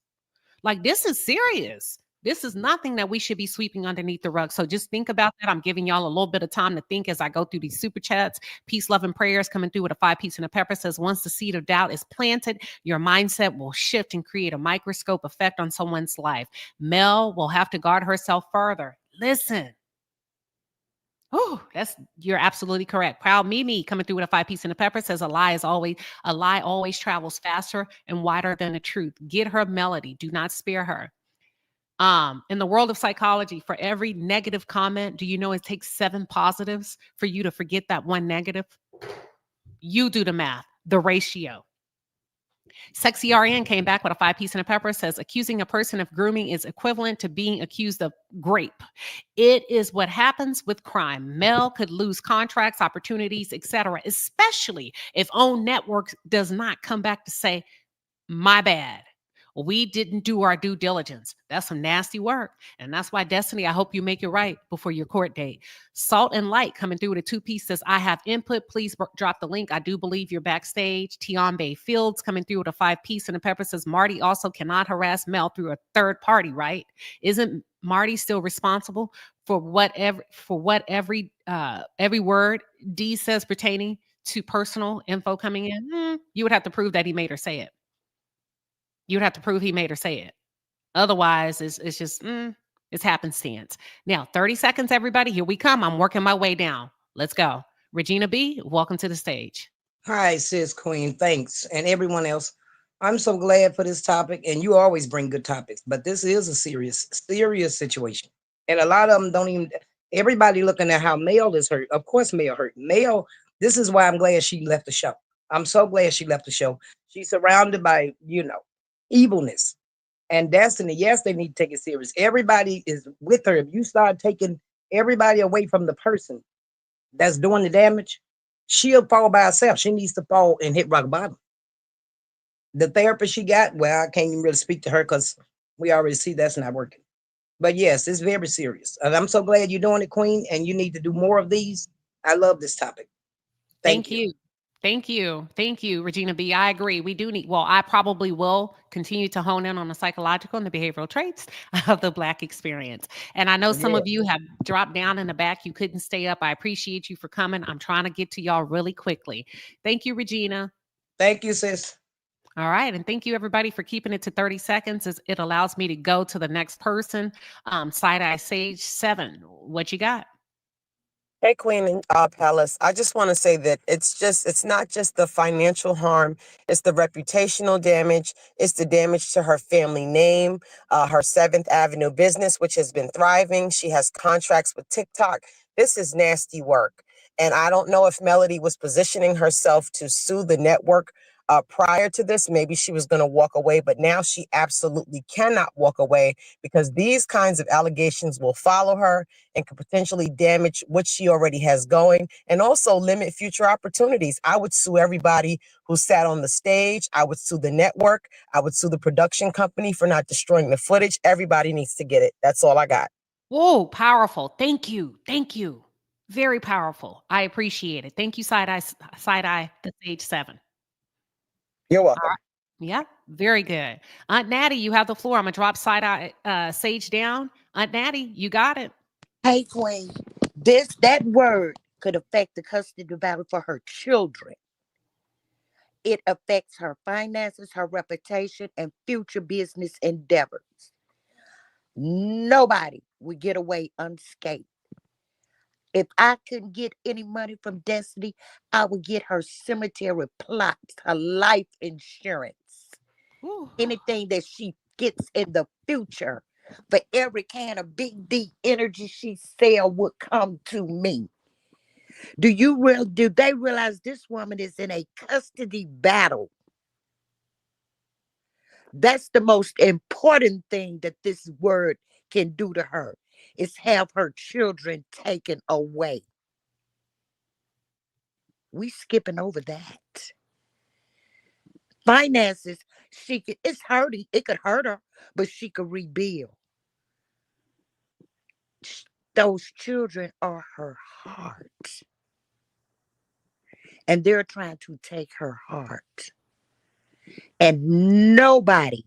Like, this is serious. This is nothing that we should be sweeping underneath the rug. So just think about that. I'm giving y'all a little bit of time to think as I go through these super chats. Peace, love, and prayers coming through with a 5-piece and a pepper says, once the seed of doubt is planted, your mindset will shift and create a microscope effect on someone's life. Mel will have to guard herself further. Listen. Oh, you're absolutely correct. Proud Mimi coming through with a 5-piece and a pepper says a lie always travels faster and wider than the truth. Get her Melody. Do not spare her. In the world of psychology, for every negative comment, do you know it takes 7 positives for you to forget that one negative? You do the math, the ratio. Sexy RN came back with a 5-piece and a pepper says accusing a person of grooming is equivalent to being accused of grape. It is what happens with crime. Mel could lose contracts, opportunities, etc., especially if OWN Network does not come back to say, my bad. We didn't do our due diligence. That's some nasty work. And that's why, Destiny, I hope you make it right before your court date. Salt and Light coming through with a 2-piece says, I have input. Please drop the link. I do believe you're backstage. Tion Bay Fields coming through with a 5-piece and a pepper says, Marty also cannot harass Mel through a third party, right? Isn't Marty still responsible for what every word D says pertaining to personal info coming in? You would have to prove that he made her say it. You'd have to prove he made her say it. Otherwise, it's just, it's happenstance. Now, 30 seconds, everybody. Here we come. I'm working my way down. Let's go. Regina B, welcome to the stage. Hi, sis Queen. Thanks. And everyone else. I'm so glad for this topic. And you always bring good topics. But this is a serious situation. And a lot of them don't even, everybody looking at how Mel is hurt. Of course, Mel hurt. Mel, this is why I'm glad she left the show. I'm so glad she left the show. She's surrounded by, evilness. And Destiny, yes, they need to take it serious. Everybody is with her. If you start taking everybody away from the person that's doing the damage, she'll fall by herself. She needs to fall and hit rock bottom. The therapist she got, well, I can't even really speak to her because we already see that's not working. But yes, it's very serious. And I'm so glad you're doing it, Queen, and you need to do more of these. I love this topic. Thank you. Thank you, Regina B. I agree. We do need, I probably will continue to hone in on the psychological and the behavioral traits of the Black experience. And I know some of you have dropped down in the back. You couldn't stay up. I appreciate you for coming. I'm trying to get to y'all really quickly. Thank you, Regina. Thank you, sis. All right. And thank you, everybody, for keeping it to 30 seconds. As it allows me to go to the next person. Side-Eye Sage 7. What you got? Hey, Queen and Palace. I just want to say that it's not just the financial harm, it's the reputational damage, it's the damage to her family name, her 7th Avenue business, which has been thriving. She has contracts with TikTok. This is nasty work. And I don't know if Melody was positioning herself to sue the network prior to this. Maybe she was going to walk away, but now she absolutely cannot walk away because these kinds of allegations will follow her and could potentially damage what she already has going and also limit future opportunities. I would sue everybody who sat on the stage. I would sue the network. I would sue the production company for not destroying the footage. Everybody needs to get it. That's all I got. Whoa, powerful. Thank you. Very powerful. I appreciate it. Thank you, Side-Eye, the Sage 7. You're welcome. Yeah, very good. Aunt Natty, you have the floor. I'm going to drop Side-Eye Sage down. Aunt Natty, you got it. Hey, Queen, that word could affect the custody battle for her children. It affects her finances, her reputation, and future business endeavors. Nobody would get away unscathed. If I couldn't get any money from Destiny, I would get her cemetery plots, her life insurance, anything that she gets in the future. For every can of Big D energy she sell would come to me. Do they realize this woman is in a custody battle? That's the most important thing that this word can do to her, is have her children taken away. We skipping over that. Finances, it's hurting. It could hurt her, but she could rebuild. Those children are her heart. And they're trying to take her heart. And nobody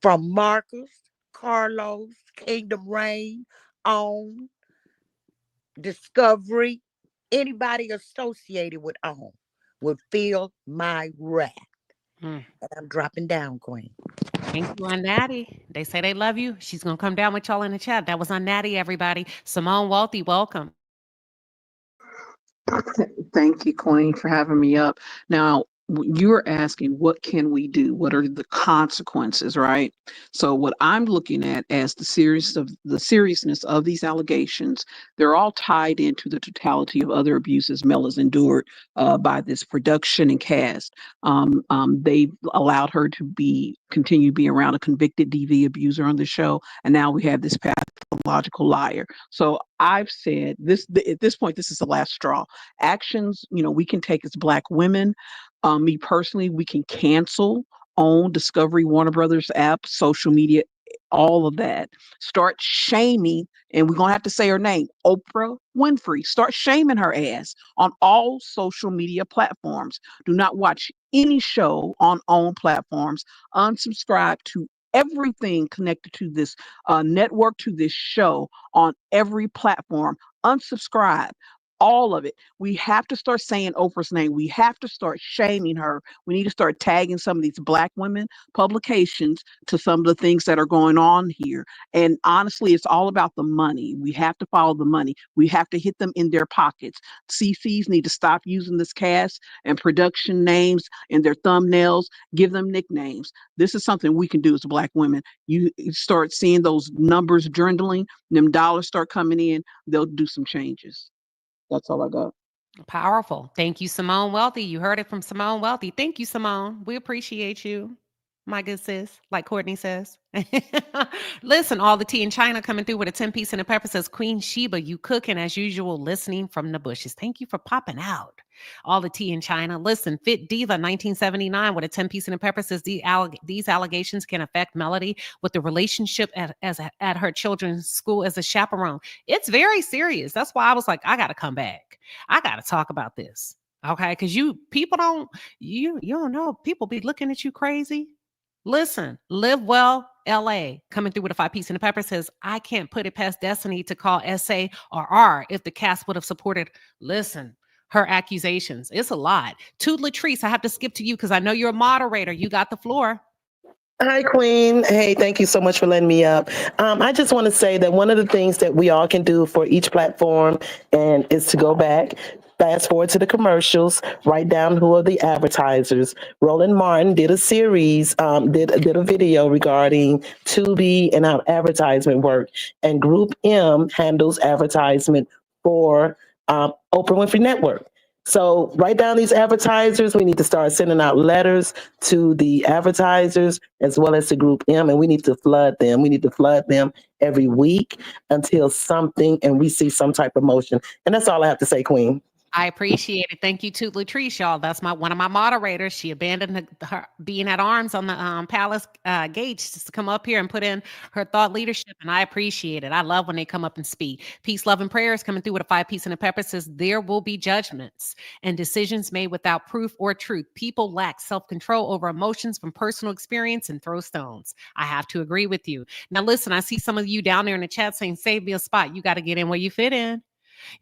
from Marcus, Carlos, Kingdom Reign, On, Discovery, anybody associated with On would feel my wrath. And I'm dropping down, Queen. Thank you, Aunt Natty. They say they love you. She's going to come down with y'all in the chat. That was Aunt Natty, everybody. Simone Wealthy, welcome. Thank you, Queen, for having me up. Now, you're asking, what can we do? What are the consequences, right? So what I'm looking at as the seriousness of these allegations, they're all tied into the totality of other abuses Mel has endured by this production and cast. They've allowed her to continue to be around a convicted DV abuser on the show, and now we have this pathological liar. So I've said this at this point, this is the last straw. Actions, we can take as Black women. Me personally, we can cancel, own Discovery, Warner Brothers app, social media, all of that. Start shaming, and we're going to have to say her name, Oprah Winfrey. Start shaming her ass on all social media platforms. Do not watch any show on own platforms. Unsubscribe to everything connected to this network, to this show on every platform. Unsubscribe. All of it. We have to start saying Oprah's name. We have to start shaming her. We need to start tagging some of these Black women publications to some of the things that are going on here. And honestly, it's all about the money. We have to follow the money. We have to hit them in their pockets. CCs need to stop using this cast and production names in their thumbnails. Give them nicknames. This is something we can do as Black women. You start seeing those numbers dwindling, them dollars start coming in, they'll do some changes. That's all I got. Powerful. Thank you, Simone Wealthy. You heard it from Simone Wealthy. Thank you, Simone. We appreciate you, my good sis, like Courtney says. Listen, all the tea in China coming through with a 10-piece and a pepper says, Queen Sheba, you cooking as usual, listening from the bushes. Thank you for popping out. All the tea in China. Listen, Fit Diva 1979 with a 10-piece and a pepper says, these allegations can affect Melody with the relationship at her children's school as a chaperone. It's very serious. That's why I was like, I got to come back. I got to talk about this. Okay. Because you don't know. People be looking at you crazy. Listen, Live Well LA coming through with a 5-piece and a pepper says, I can't put it past Destiny to call SA or R if the cast would have supported. Listen, her accusations. It's a lot. To Latrice, I have to skip to you because I know you're a moderator. You got the floor. Hi, Queen. Hey, thank you so much for letting me up. I just want to say that one of the things that we all can do for each platform is to go back, fast forward to the commercials, write down who are the advertisers. Roland Martin did a series, did a video regarding Tubi and our advertisement work, and Group M handles advertisement for Oprah Winfrey Network. So write down these advertisers. We need to start sending out letters to the advertisers as well as to Group M, and we need to flood them. We need to flood them every week until we see some type of motion. And that's all I have to say, Queen. I appreciate it. Thank you to Latrice, y'all. That's one of my moderators. She abandoned her being at arms on the palace gates just to come up here and put in her thought leadership, and I appreciate it. I love when they come up and speak. Peace, love, and prayers coming through with a 5-piece and a pepper says, there will be judgments and decisions made without proof or truth. People lack self-control over emotions from personal experience and throw stones. I have to agree with you. Now, listen, I see some of you down there in the chat saying, save me a spot. You got to get in where you fit in.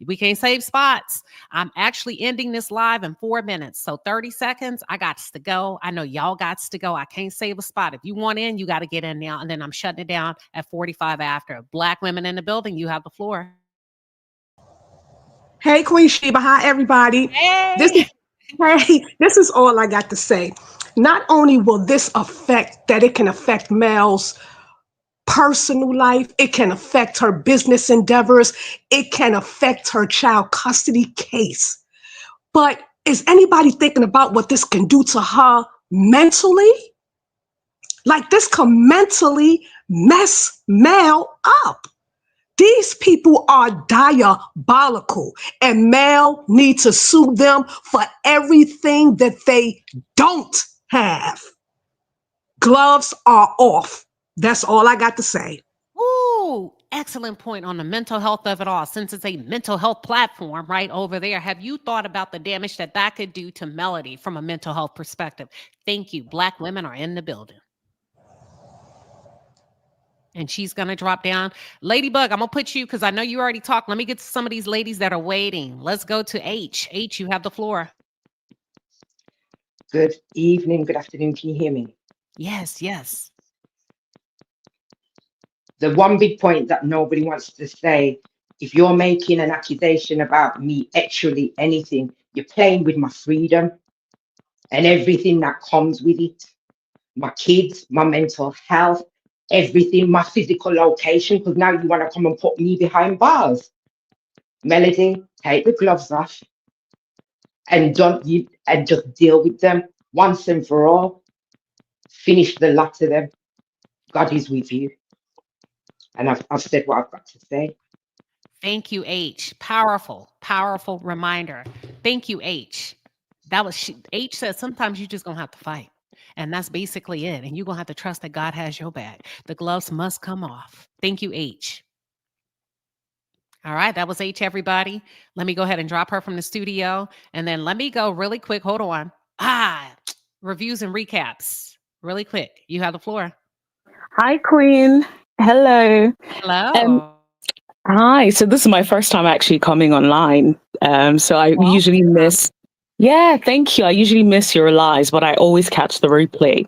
We can't save spots. I'm actually ending this live in 4 minutes. So 30 seconds, I got to go. I know y'all got to go. I can't save a spot. If you want in, you got to get in now. And then I'm shutting it down at 45 after. Black women in the building, you have the floor. Hey, Queen Sheba. Hi, everybody. Hey. This is all I got to say. Not only will this affect Mel's personal life. It can affect her business endeavors. It can affect her child custody case. But is anybody thinking about what this can do to her mentally? Like, this can mentally mess Mel up. These people are diabolical, and Mel needs to sue them for everything that they don't have. Gloves are off. That's all I got to say. Ooh, excellent point on the mental health of it all. Since it's a mental health platform right over there, have you thought about the damage that that could do to Melody from a mental health perspective? Thank you. Black women are in the building. And she's going to drop down. Ladybug, I'm going to put you, because I know you already talked. Let me get to some of these ladies that are waiting. Let's go to H. H, you have the floor. Good evening, good afternoon. Can you hear me? Yes, yes. The one big point that nobody wants to say, if you're making an accusation about me, actually anything, you're playing with my freedom and everything that comes with it. My kids, my mental health, everything, my physical location, because now you want to come and put me behind bars. Melody, take the gloves off and just deal with them once and for all. Finish the lot of them. God is with you. And I've said what I've got to say. Thank you, H. Powerful, powerful reminder. Thank you, H. That was H said sometimes you just gonna have to fight. And that's basically it. And you're gonna have to trust that God has your back. The gloves must come off. Thank you, H. All right, that was H, everybody. Let me go ahead and drop her from the studio. And then let me go really quick. Hold on. Reviews and recaps. Really quick. You have the floor. Hi, Queen. Hello. Hello. Hi. So this is my first time actually coming online. So I usually miss. Yeah, thank you. I usually miss your lives, but I always catch the replay.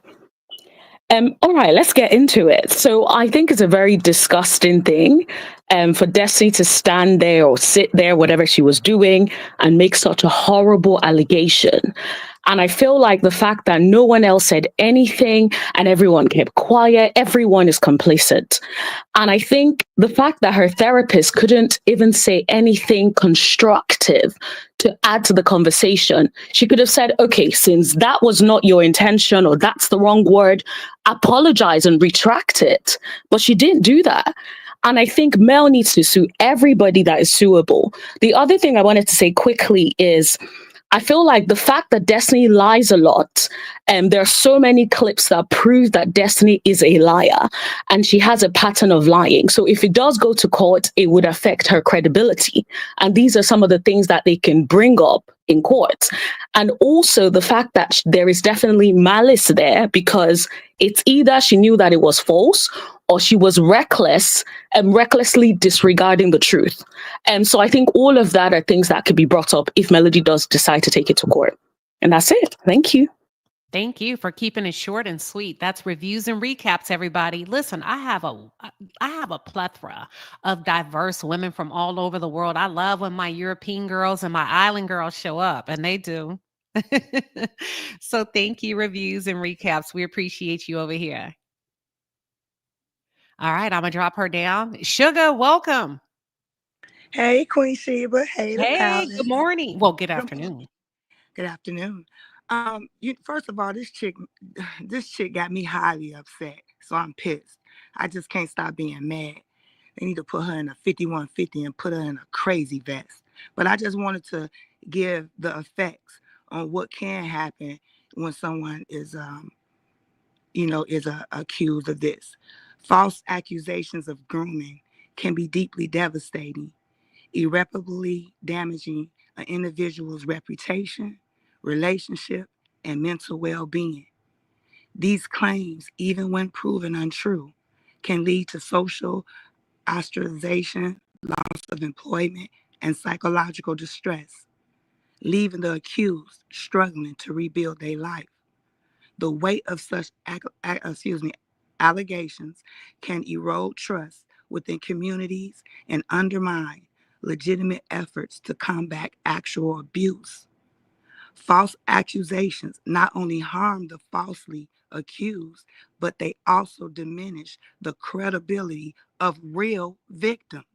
All right, let's get into it. So I think it's a very disgusting thing for Destiny to stand there or sit there, whatever she was doing, and make such a horrible allegation. And I feel like the fact that no one else said anything and everyone kept quiet, everyone is complicit. And I think the fact that her therapist couldn't even say anything constructive to add to the conversation, she could have said, okay, since that was not your intention or that's the wrong word, apologize and retract it. But she didn't do that. And I think Mel needs to sue everybody that is suable. The other thing I wanted to say quickly is, I feel like the fact that Destiny lies a lot, and there are so many clips that prove that Destiny is a liar and she has a pattern of lying. So if it does go to court, it would affect her credibility. And these are some of the things that they can bring up in court. And also the fact that there is definitely malice there, because it's either she knew that it was false or she was reckless and recklessly disregarding the truth. And so I think all of that are things that could be brought up if Melody does decide to take it to court. And that's it. Thank you. Thank you for keeping it short and sweet. That's reviews and recaps, everybody. Listen, I have a plethora of diverse women from all over the world. I love when my European girls and my island girls show up, and they do. So thank you, reviews and recaps. We appreciate you over here. All right, I'm gonna drop her down. Sugar, welcome. Hey, Queen Sheba. Hey, the Hey, palace. good morning. Well, good afternoon. Good afternoon. First of all, this chick got me highly upset, so I'm pissed. I just can't stop being mad. They need to put her in a 5150 and put her in a crazy vest. But I just wanted to give the effects on what can happen when someone is accused of this. False accusations of grooming can be deeply devastating, irreparably damaging an individual's reputation, relationship, and mental well-being. These claims, even when proven untrue, can lead to social ostracization, loss of employment, and psychological distress, leaving the accused struggling to rebuild their life. The weight of such allegations can erode trust within communities and undermine legitimate efforts to combat actual abuse. False accusations not only harm the falsely accused, but they also diminish the credibility of real victims,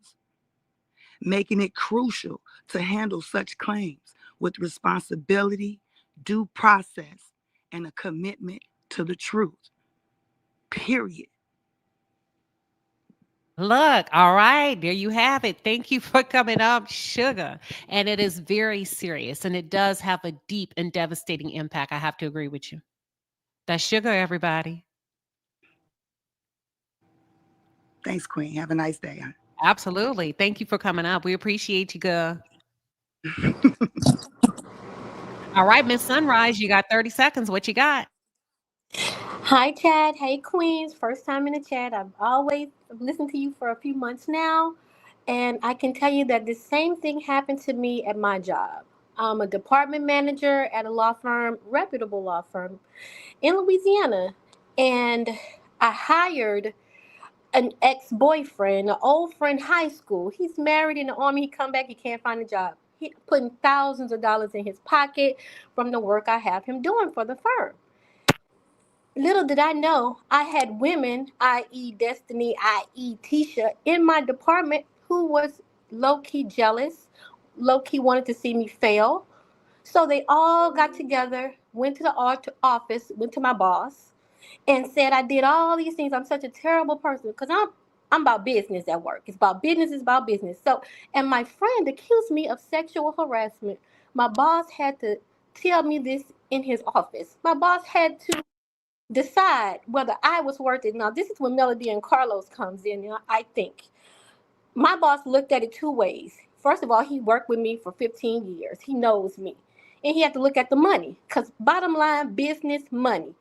making it crucial to handle such claims with responsibility, due process, and a commitment to the truth. Period. Look, all right, there you have it. Thank you for coming up, Sugar. And it is very serious and it does have a deep and devastating impact. I have to agree with you. That's Sugar, everybody. Thanks, Queen. Have a nice day. Absolutely. Thank you for coming up. We appreciate you, girl. All right, Miss Sunrise, you got 30 seconds. What you got? Hi, Chad. Hey, Queens. First time in the chat. I've always listened to you for a few months now. And I can tell you that the same thing happened to me at my job. I'm a department manager at a law firm, reputable law firm in Louisiana. And I hired an ex-boyfriend, an old friend high school. He's married in the army. He come back, he can't find a job. He putting thousands of dollars in his pocket from the work I have him doing for the firm. Little did I know, I had women, i.e. Destiny, i.e. Tisha, in my department who was low-key jealous, low-key wanted to see me fail. So they all got together, went to the office, went to my boss, and said I did all these things. I'm such a terrible person because I'm about business at work. It's about business, it's about business. So, and my friend accused me of sexual harassment. My boss had to tell me this in his office. My boss had to decide whether I was worth it. Now, this is when Melody and Carlos comes in, I think. My boss looked at it two ways. First of all, he worked with me for 15 years. He knows me. And he had to look at the money. Because bottom line, business, money.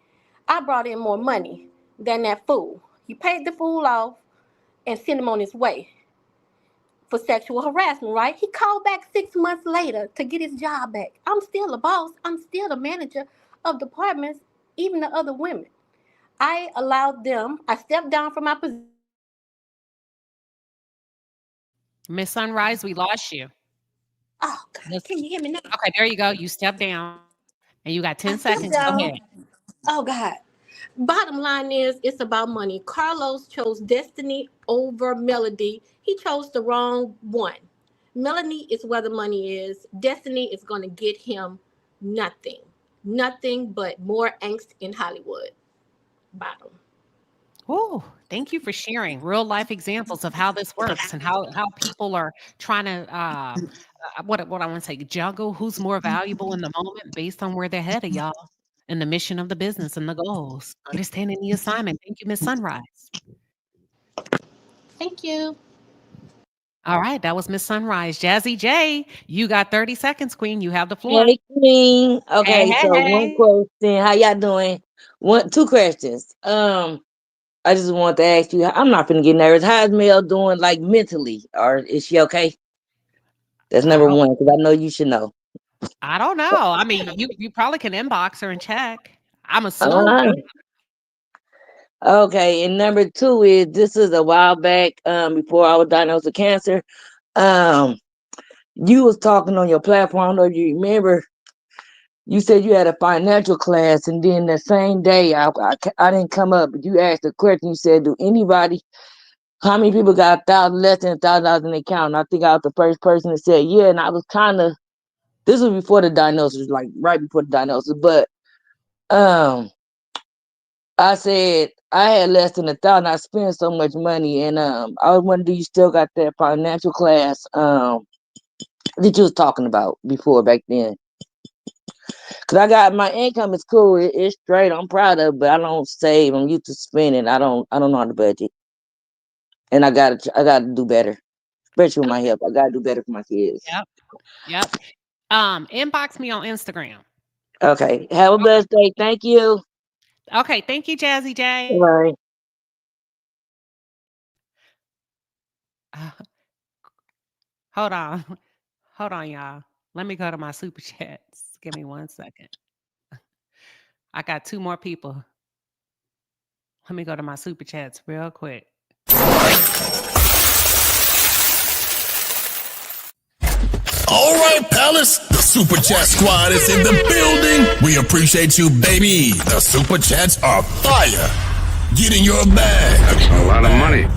I brought in more money than that fool. He paid the fool off and sent him on his way for sexual harassment, right? He called back 6 months later to get his job back. I'm still a boss. I'm still the manager of departments, even the other women. I allowed them, I stepped down from my position. Miss Sunrise, we lost you. Oh, God, can you hear me now? Okay, there you go. You stepped down and you got 10 seconds. Go ahead. Oh, God. Bottom line is, it's about money. Carlos chose Destiny over Melody. He chose the wrong one. Melody is where the money is. Destiny is going to get him nothing. Nothing but more angst in Hollywood. Bottom. Oh, thank you for sharing real life examples of how this works and how people are trying to what I want to say, juggle who's more valuable in the moment based on where they're headed, y'all, and the mission of the business and the goals. Understanding the assignment. Thank you, Miss Sunrise. Thank you. All right, that was Miss Sunrise. Jazzy J, you got 30 seconds, Queen. You have the floor. Hey, Queen. Hey, Okay, hey, so one hey. question. How y'all doing? Two questions. I just want to ask you. I'm not gonna get nervous. How's Mel doing, like mentally, or is she okay? That's number one, because I know you should know. I don't know. I mean, you probably can inbox her and check. I'm assuming. Okay, and number two is this is a while back, before I was diagnosed with cancer. You was talking on your platform. I don't know if you remember. You said you had a financial class, and then the same day I didn't come up, but you asked a question. You said, how many people got less than $1,000 in the account? And I think I was the first person that said, yeah. And I was this was before the diagnosis, like right before the diagnosis. But I said I had less than $1,000. I spent so much money, and I was wondering, do you still got that financial class that you was talking about before back then? Cause I got my income is cool. It's straight. I'm proud of it, but I don't save. I'm used to spending. I don't know how to budget, and I gotta do better, especially with my health. I gotta do better for my kids. Yep. Inbox me on Instagram. Okay. Have a blessed day. Thank you. Okay. Thank you, Jazzy J. Bye. Hold on. Hold on, y'all. Let me go to my super chats. Give me 1 second. I got 2 more people. Let me go to my super chats real quick. All right, Palace, the Super Chat Squad is in the building. We appreciate you, baby. The Super Chats are fire. Get in your bag. That's a lot of money.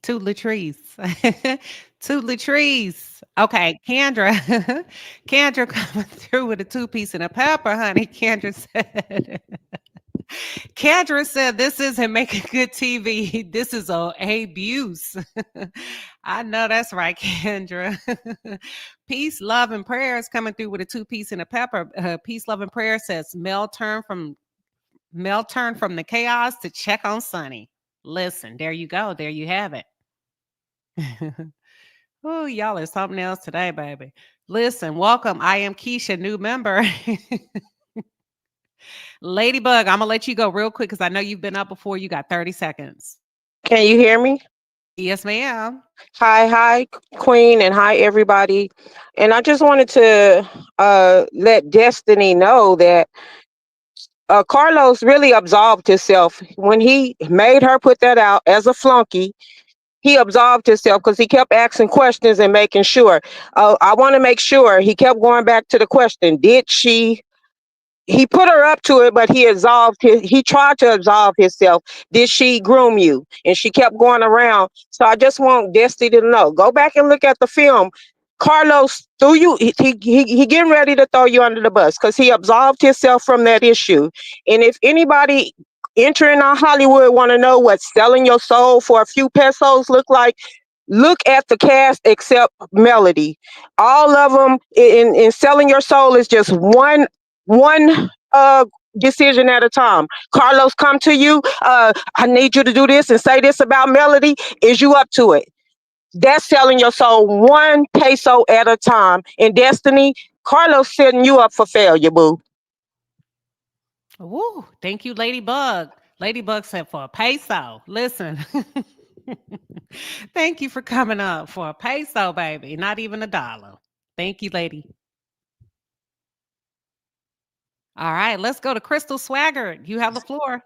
To Latrice. To Latrice. Okay, Kendra. Kendra coming through with a 2-piece and a pepper, honey. Kendra said, this isn't making good TV. This is abuse. I know that's right, Kendra. Peace, love, and prayers coming through with a 2-piece and a pepper. Peace, love, and prayer says Mel turned from the chaos to check on Sonny. Listen, there you go. There you have it. Oh, y'all are something else today, baby. Listen, welcome. I am Keisha, new member. Ladybug, I'm going to let you go real quick because I know you've been up before. You got 30 seconds. Can you hear me? Yes, ma'am. Hi, Queen, and hi, everybody. And I just wanted to let Destiny know that Carlos really absolved himself when he made her put that out as a flunky. He absolved himself because he kept asking questions and making sure. I want to make sure he kept going back to the question: did she? He put her up to it, but he tried to absolve himself. Did she groom you? And she kept going around. So I just want Destiny to know. Go back and look at the film. Carlos threw you, he getting ready to throw you under the bus because he absolved himself from that issue. And if anybody entering on Hollywood want to know what selling your soul for a few pesos look like, look at the cast except Melody. All of them in selling your soul is just one decision at a time. Carlos come to you, I need you to do this and say this about Melody. Is you up to it? That's selling your soul 1 peso at a time. In Destiny, Carlos setting you up for failure, boo. Woo, thank you, Ladybug. Ladybug said for a peso. Listen. Thank you for coming up for a peso, baby. Not even $1. Thank you, lady. All right, let's go to Crystal Swaggart. You have the floor.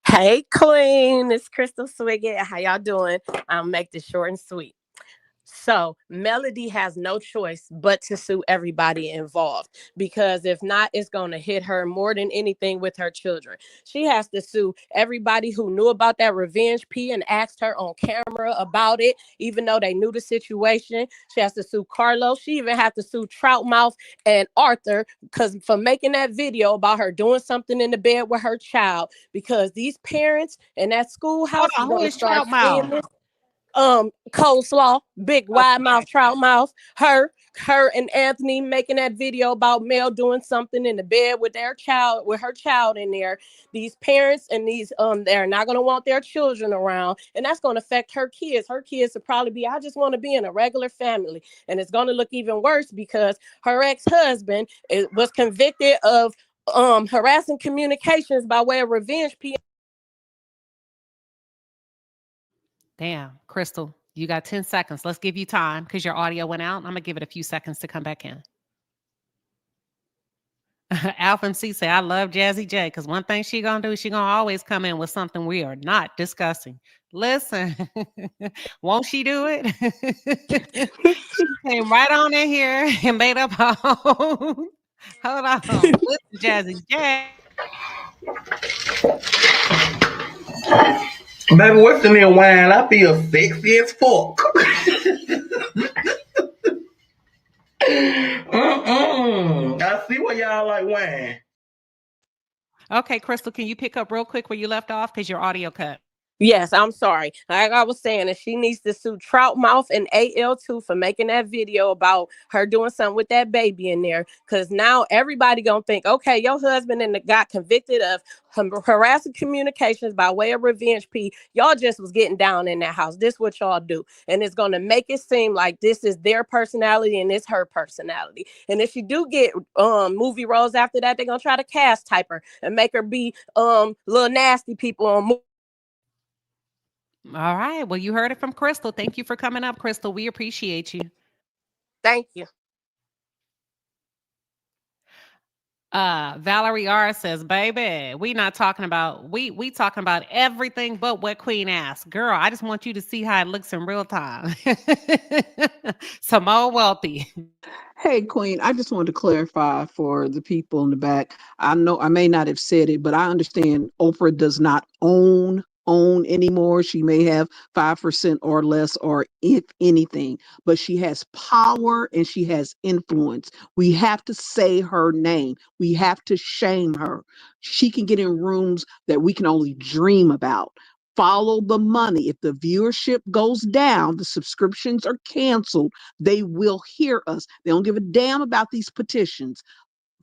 Hey, Queen. It's Crystal Swiggett. How y'all doing? I'll make this short and sweet. So Melody has no choice but to sue everybody involved, because if not, it's going to hit her more than anything with her children. She has to sue everybody who knew about that revenge P and asked her on camera about it, even though they knew the situation. She has to sue Carlos. She even has to sue Troutmouth and Arthur because for making that video about her doing something in the bed with her child, because these parents in that schoolhouse Hold is on, who going to is start seeing Troutmouth? this. Coleslaw, big wide mouth, trout mouth, her and Anthony making that video about Mel doing something in the bed with her child in there. These parents and these they're not gonna want their children around, and that's gonna affect her kids. Her kids will probably be, I just want to be in a regular family. And it's gonna look even worse because her ex-husband was convicted of harassing communications by way of revenge. Damn, Crystal, you got 10 seconds. Let's give you time because your audio went out. I'm going to give it a few seconds to come back in. Alpha C say, I love Jazzy J because one thing she going to do, she going to always come in with something we are not discussing. Listen, won't she do it? She came right on in here and made up her own. Hold on. Listen, Jazzy J. Baby, what's in there wine? I feel sexy as fuck. I see why y'all like wine. Okay, Crystal, can you pick up real quick where you left off because your audio cut? Yes, I'm sorry. Like I was saying, that she needs to sue Troutmouth and AL2 for making that video about her doing something with that baby in there. Because now everybody gonna think, okay, your husband got convicted of harassing communications by way of revenge P. Y'all just was getting down in that house. This what y'all do. And it's gonna make it seem like this is their personality and it's her personality. And if she do get movie roles after that, they're gonna try to cast type her and make her be little nasty people on movies. All right. Well, you heard it from Crystal. Thank you for coming up, Crystal. We appreciate you. Thank you. Valerie R says, baby, we not talking about we talking about everything but what Queen asked. Girl, I just want you to see how it looks in real time. Simone Wealthy. Hey, Queen, I just wanted to clarify for the people in the back. I know I may not have said it, but I understand Oprah does not own anymore. She may have 5% or less, or if anything, but she has power and she has influence. We have to say her name. We have to shame her. She can get in rooms that we can only dream about. Follow the money. If the viewership goes down, the subscriptions are canceled, they will hear us. They don't give a damn about these petitions.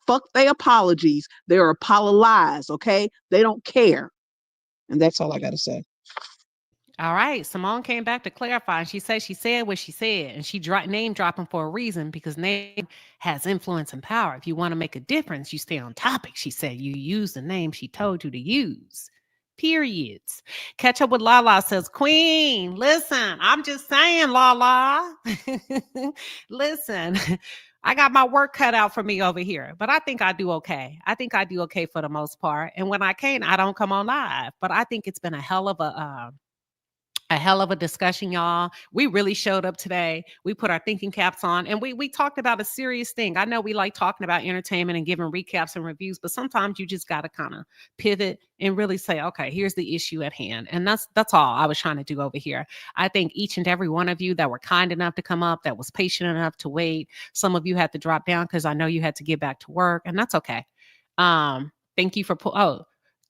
Fuck their apologies. They're apologize, okay? They don't care. And that's all I got to say. All right. Simone came back to clarify. She said what she said, and she name dropping for a reason, because name has influence and power. If you want to make a difference, you stay on topic. She said you use the name she told you to use. Periods. Catch up with Lala says, Queen, listen, I'm just saying, Lala. Listen, I got my work cut out for me over here, but I think I do okay. I think I do okay for the most part. And when I can, I don't come on live. But I think it's been a hell of a discussion, y'all. We really showed up today. We put our thinking caps on, and we talked about a serious thing. I know we like talking about entertainment and giving recaps and reviews, but sometimes you just got to kind of pivot and really say, okay, here's the issue at hand. And that's all I was trying to do over here. I think each and every one of you that were kind enough to come up, that was patient enough to wait. Some of you had to drop down because I know you had to get back to work, and that's okay. Thank you for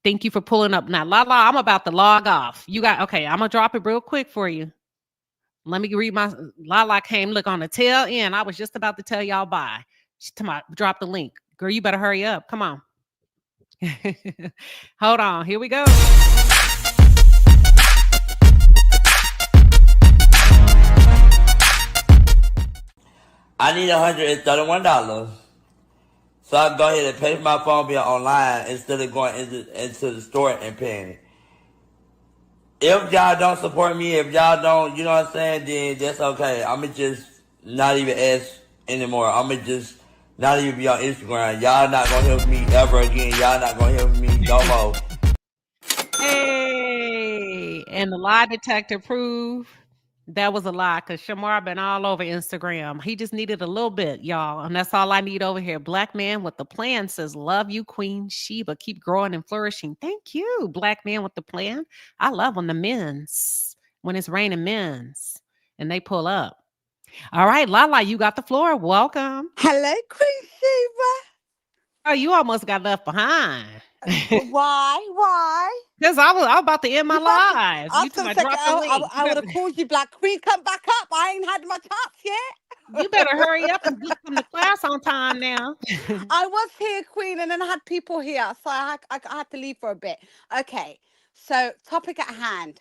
Thank you for pulling up. Now, Lala, I'm about to log off. I'm going to drop it real quick for you. Let me read my, Lala came, look, on the tail end. I was just about to tell y'all bye. She told me, drop the link. Girl, you better hurry up. Come on. Hold on. Here we go. I need $131. So I can go ahead and pay for my phone bill online instead of going into the store and paying it. If y'all don't support me, if y'all don't, you know what I'm saying, then that's okay. I'ma just not even ask anymore. I'ma just not even be on Instagram. Y'all not gonna hear from me ever again. Y'all not gonna hear from me no more. Hey, and the lie detector proved that was a lie, because Shamar been all over Instagram. He just needed a little bit, y'all. And that's all I need over here. Black man with the plan says, love you, Queen Sheba. Keep growing and flourishing. Thank you, black man with the plan. I love when it's raining men's and they pull up. All right, Lala, you got the floor. Welcome. Hello, Queen Sheba. Oh, you almost got left behind. Why? Because I was about to end my live. I You told me was drop the link. I would have called you Black Queen. Come back up. I ain't had my chance yet. You better hurry up and come to class on time now. I was here, Queen, and then I had people here, so I had to leave for a bit. Okay, so topic at hand.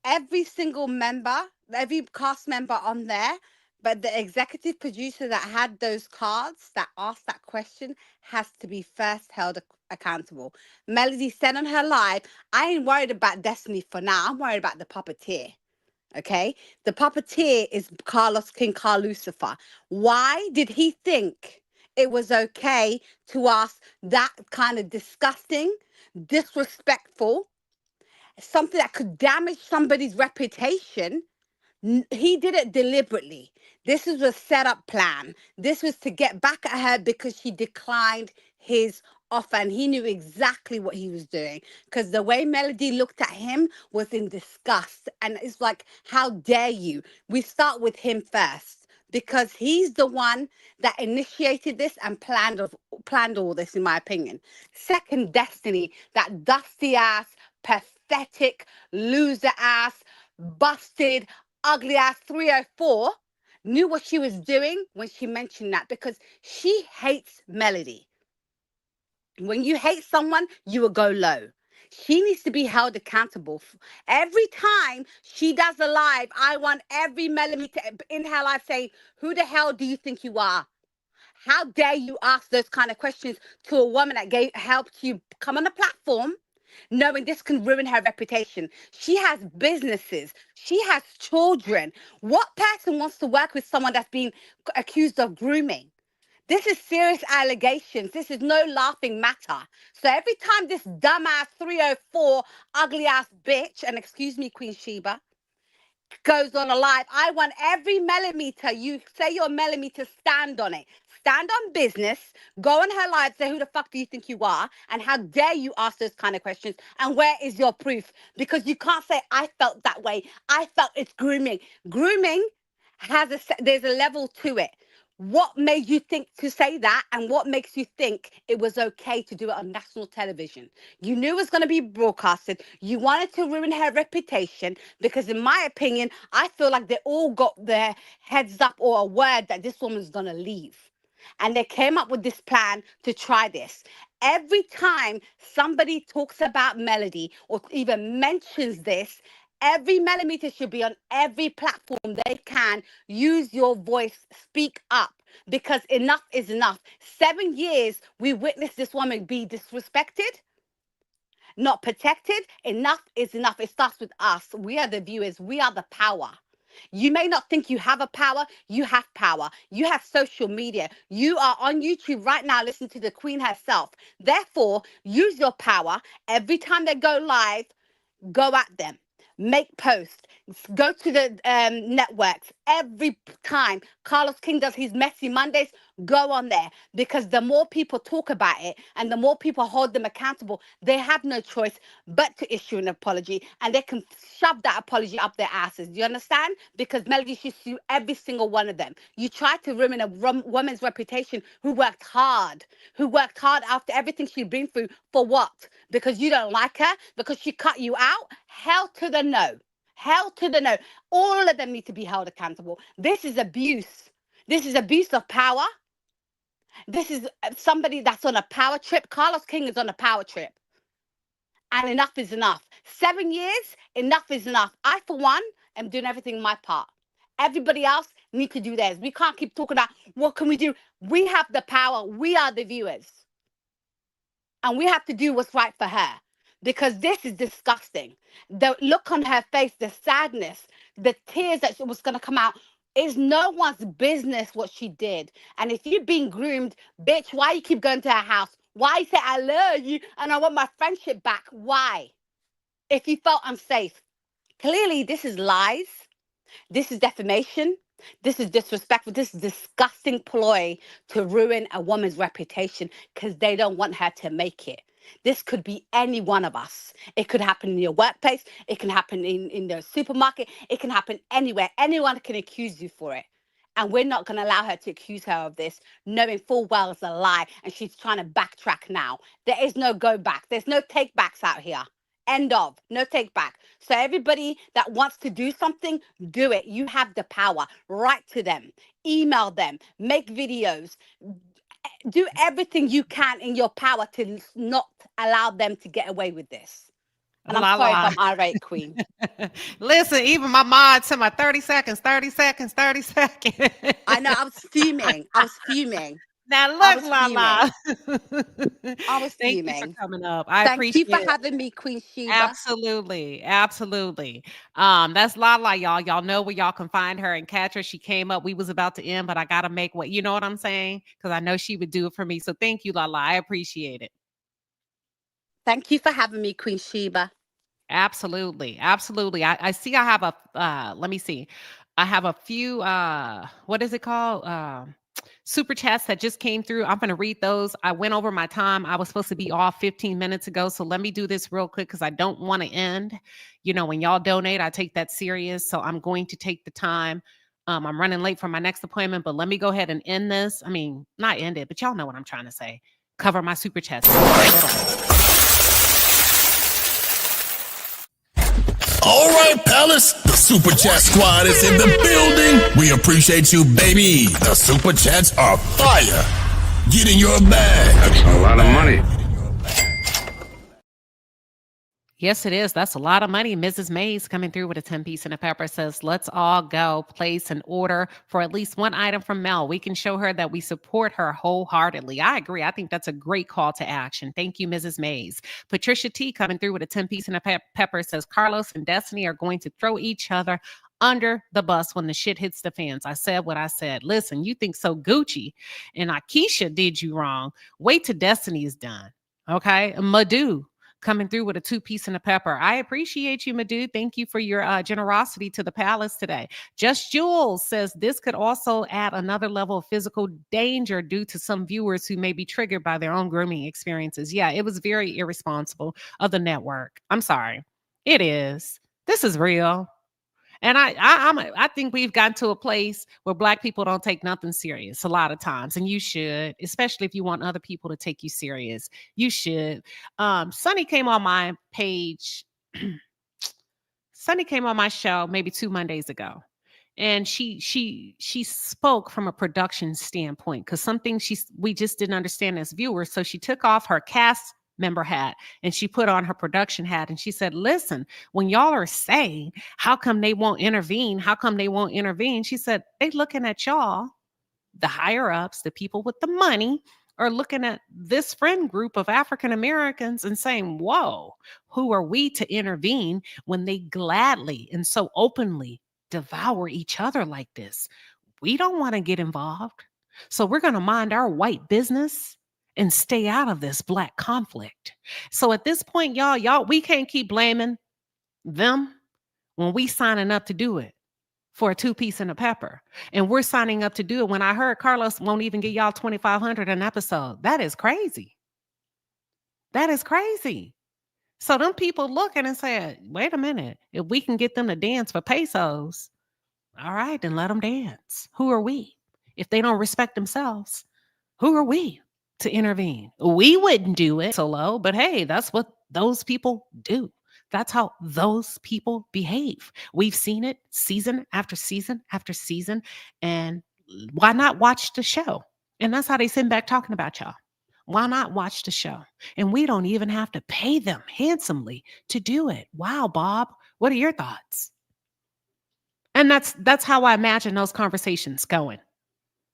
Every single member, every cast member on there, but the executive producer that had those cards that asked that question has to be first held accountable. Melody said on her live, I ain't worried about Destiny for now. I'm worried about the puppeteer. Okay? The puppeteer is King Carl Lucifer. Why did he think it was okay to ask that kind of disgusting, disrespectful, something that could damage somebody's reputation? He did it deliberately. This was a setup plan. This was to get back at her because she declined his offer, and he knew exactly what he was doing, because the way Melody looked at him was in disgust. And it's like, how dare you? We start with him first, because he's the one that initiated this and planned all this, in my opinion. Second, Destiny, that dusty ass, pathetic, loser ass, busted, ugly ass 304, knew what she was doing when she mentioned that, because she hates Melody. When you hate someone, you will go low. She needs to be held accountable. Every time she does a live, I want every Melody in her life saying, who the hell do you think you are? How dare you ask those kind of questions to a woman that helped you come on a platform, knowing this can ruin her reputation? She has businesses. She has children. What person wants to work with someone that's been accused of grooming? This is serious allegations. This is no laughing matter. So every time this dumbass 304 ugly ass bitch, and excuse me, Queen Sheba, goes on a live, I want every millimeter, you say your millimeter, stand on it. Stand on business, go on her live, say who the fuck do you think you are, and how dare you ask those kind of questions, and where is your proof? Because you can't say I felt that way. I felt it's grooming. Grooming there's a level to it. What made you think to say that, and what makes you think it was okay to do it on national television? You knew it was going to be broadcasted. You wanted to ruin her reputation because, in my opinion, I feel like they all got their heads up or a word that this woman's going to leave. And they came up with this plan to try this. Every time somebody talks about Melody or even mentions this, every millimeter should be on every platform they can. Use your voice, speak up, because enough is enough. 7 years we witnessed this woman be disrespected, not protected. Enough is enough. It starts with us. We are the viewers. We are the power. You may not think you have a power. You have power. You have social media. You are on YouTube right now listening to the Queen herself. Therefore, use your power. Every time they go live, go at them. Make posts. Go to the networks. Every time Carlos King does his Messy Mondays, go on there, because the more people talk about it and the more people hold them accountable, they have no choice but to issue an apology, and they can shove that apology up their asses. Do you understand? Because Melody should sue every single one of them. You tried to ruin a woman's reputation who worked hard after everything she'd been through. For what? Because you don't like her? Because she cut you out? Hell to the no. Hell to the no. All of them need to be held accountable. This is abuse. This is abuse of power. This is somebody that's on a power trip. Carlos King is on a power trip. And enough is enough. 7 years, enough is enough. I, for one, am doing everything my part. Everybody else need to do theirs. We can't keep talking about what can we do. We have the power. We are the viewers. And we have to do what's right for her, because this is disgusting. The look on her face, the sadness, the tears that was going to come out, is no one's business what she did. And if you've been groomed, bitch, why you keep going to her house? Why you say I love you and I want my friendship back? Why? If you felt unsafe. Clearly, this is lies. This is defamation. This is disrespectful. This is disgusting ploy to ruin a woman's reputation because they don't want her to make it. This could be any one of us. It could happen in your workplace. It can happen in the supermarket. It can happen anywhere. Anyone can accuse you for it. And we're not going to allow her to accuse her of this, knowing full well it's a lie. And she's trying to backtrack now. There is no go back. There's no take backs out here. End of. No take back. So everybody that wants to do something, do it. You have the power. Write to them. Email them. Make videos. Do everything you can in your power to not allow them to get away with this. And I'm sorry if I'm irate, Queen. Listen, even my mod said my 30 seconds, 30 seconds, 30 seconds. I know, I was fuming. I was fuming. Now look, Lala. I was fuming. Thank you for coming up. I Thank appreciate you for it. having me, Queen Sheba. Absolutely. Absolutely. That's Lala, y'all. Y'all know where y'all can find her and catch her. She came up. We was about to end, but I gotta make what you know what I'm saying? Because I know she would do it for me. So thank you, Lala. I appreciate it. Thank you for having me, Queen Sheba. Absolutely. Absolutely. I see I have a let me see. I have a few what is it called? Super chats that just came through. I'm going to read those. I went over my time. I was supposed to be off 15 minutes ago. So let me do this real quick because I don't want to end. You know, when y'all donate, I take that serious. So I'm going to take the time. I'm running late for my next appointment, but let me go ahead and end this. I mean, not end it, but y'all know what I'm trying to say. Cover my super chats. All right, Palace, the Super Chat Squad is in the building. We appreciate you, baby. The Super Chats are fire. Get in your bag. That's a lot of money. Yes, it is. That's a lot of money. Mrs. Mays coming through with a 10-piece and a pepper says, let's all go place an order for at least one item from Mel. We can show her that we support her wholeheartedly. I agree. I think that's a great call to action. Thank you, Mrs. Mays. Patricia T coming through with a 10-piece and a pepper says, Carlos and Destiny are going to throw each other under the bus when the shit hits the fans. I said what I said. Listen, you think so Gucci and Akeisha did you wrong. Wait till Destiny is done. Okay. Madhu coming through with a 2-piece and a pepper. I appreciate you, Madhu. Thank you for your generosity to the palace today. Just Jules says this could also add another level of physical danger due to some viewers who may be triggered by their own grooming experiences. Yeah, it was very irresponsible of the network. I'm sorry. It is. This is real. And I think we've gotten to a place where Black people don't take nothing serious a lot of times. And you should, especially if you want other people to take you serious. You should. Sunny came on my page. Sunny came on my show maybe 2 Mondays ago. And she spoke from a production standpoint because something we just didn't understand as viewers. So she took off her cast member hat and she put on her production hat and she said, listen, when y'all are saying, how come they won't intervene? How come they won't intervene? She said, they looking at y'all, the higher ups, the people with the money are looking at this friend group of African Americans and saying, whoa, who are we to intervene when they gladly and so openly devour each other like this? We don't want to get involved. So we're going to mind our white business and stay out of this Black conflict. So at this point, y'all, we can't keep blaming them when we signing up to do it for a 2-piece and a pepper. And we're signing up to do it when I heard Carlos won't even get y'all $2,500 an episode. That is crazy. That is crazy. So them people looking and saying, wait a minute, if we can get them to dance for pesos, all right, then let them dance. Who are we? If they don't respect themselves, who are we to intervene? We wouldn't do it so low, but hey, that's what those people do. That's how those people behave. We've seen it season after season after season. And why not watch the show? And that's how they sit back talking about y'all. Why not watch the show? And we don't even have to pay them handsomely to do it. Wow, Bob, what are your thoughts? And that's how I imagine those conversations going.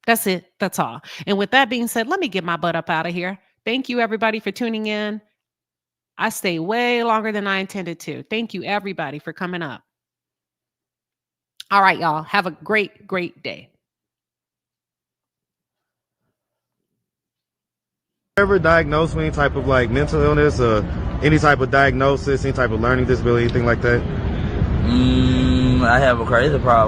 That's it. That's all. And with that being said, let me get my butt up out of here. Thank you, everybody, for tuning in. I stay way longer than I intended to. Thank you, everybody, for coming up. All right, y'all. Have a great, great day. Ever diagnosed with any type of like mental illness or any type of diagnosis, any type of learning disability, anything like that? I have a crazy problem.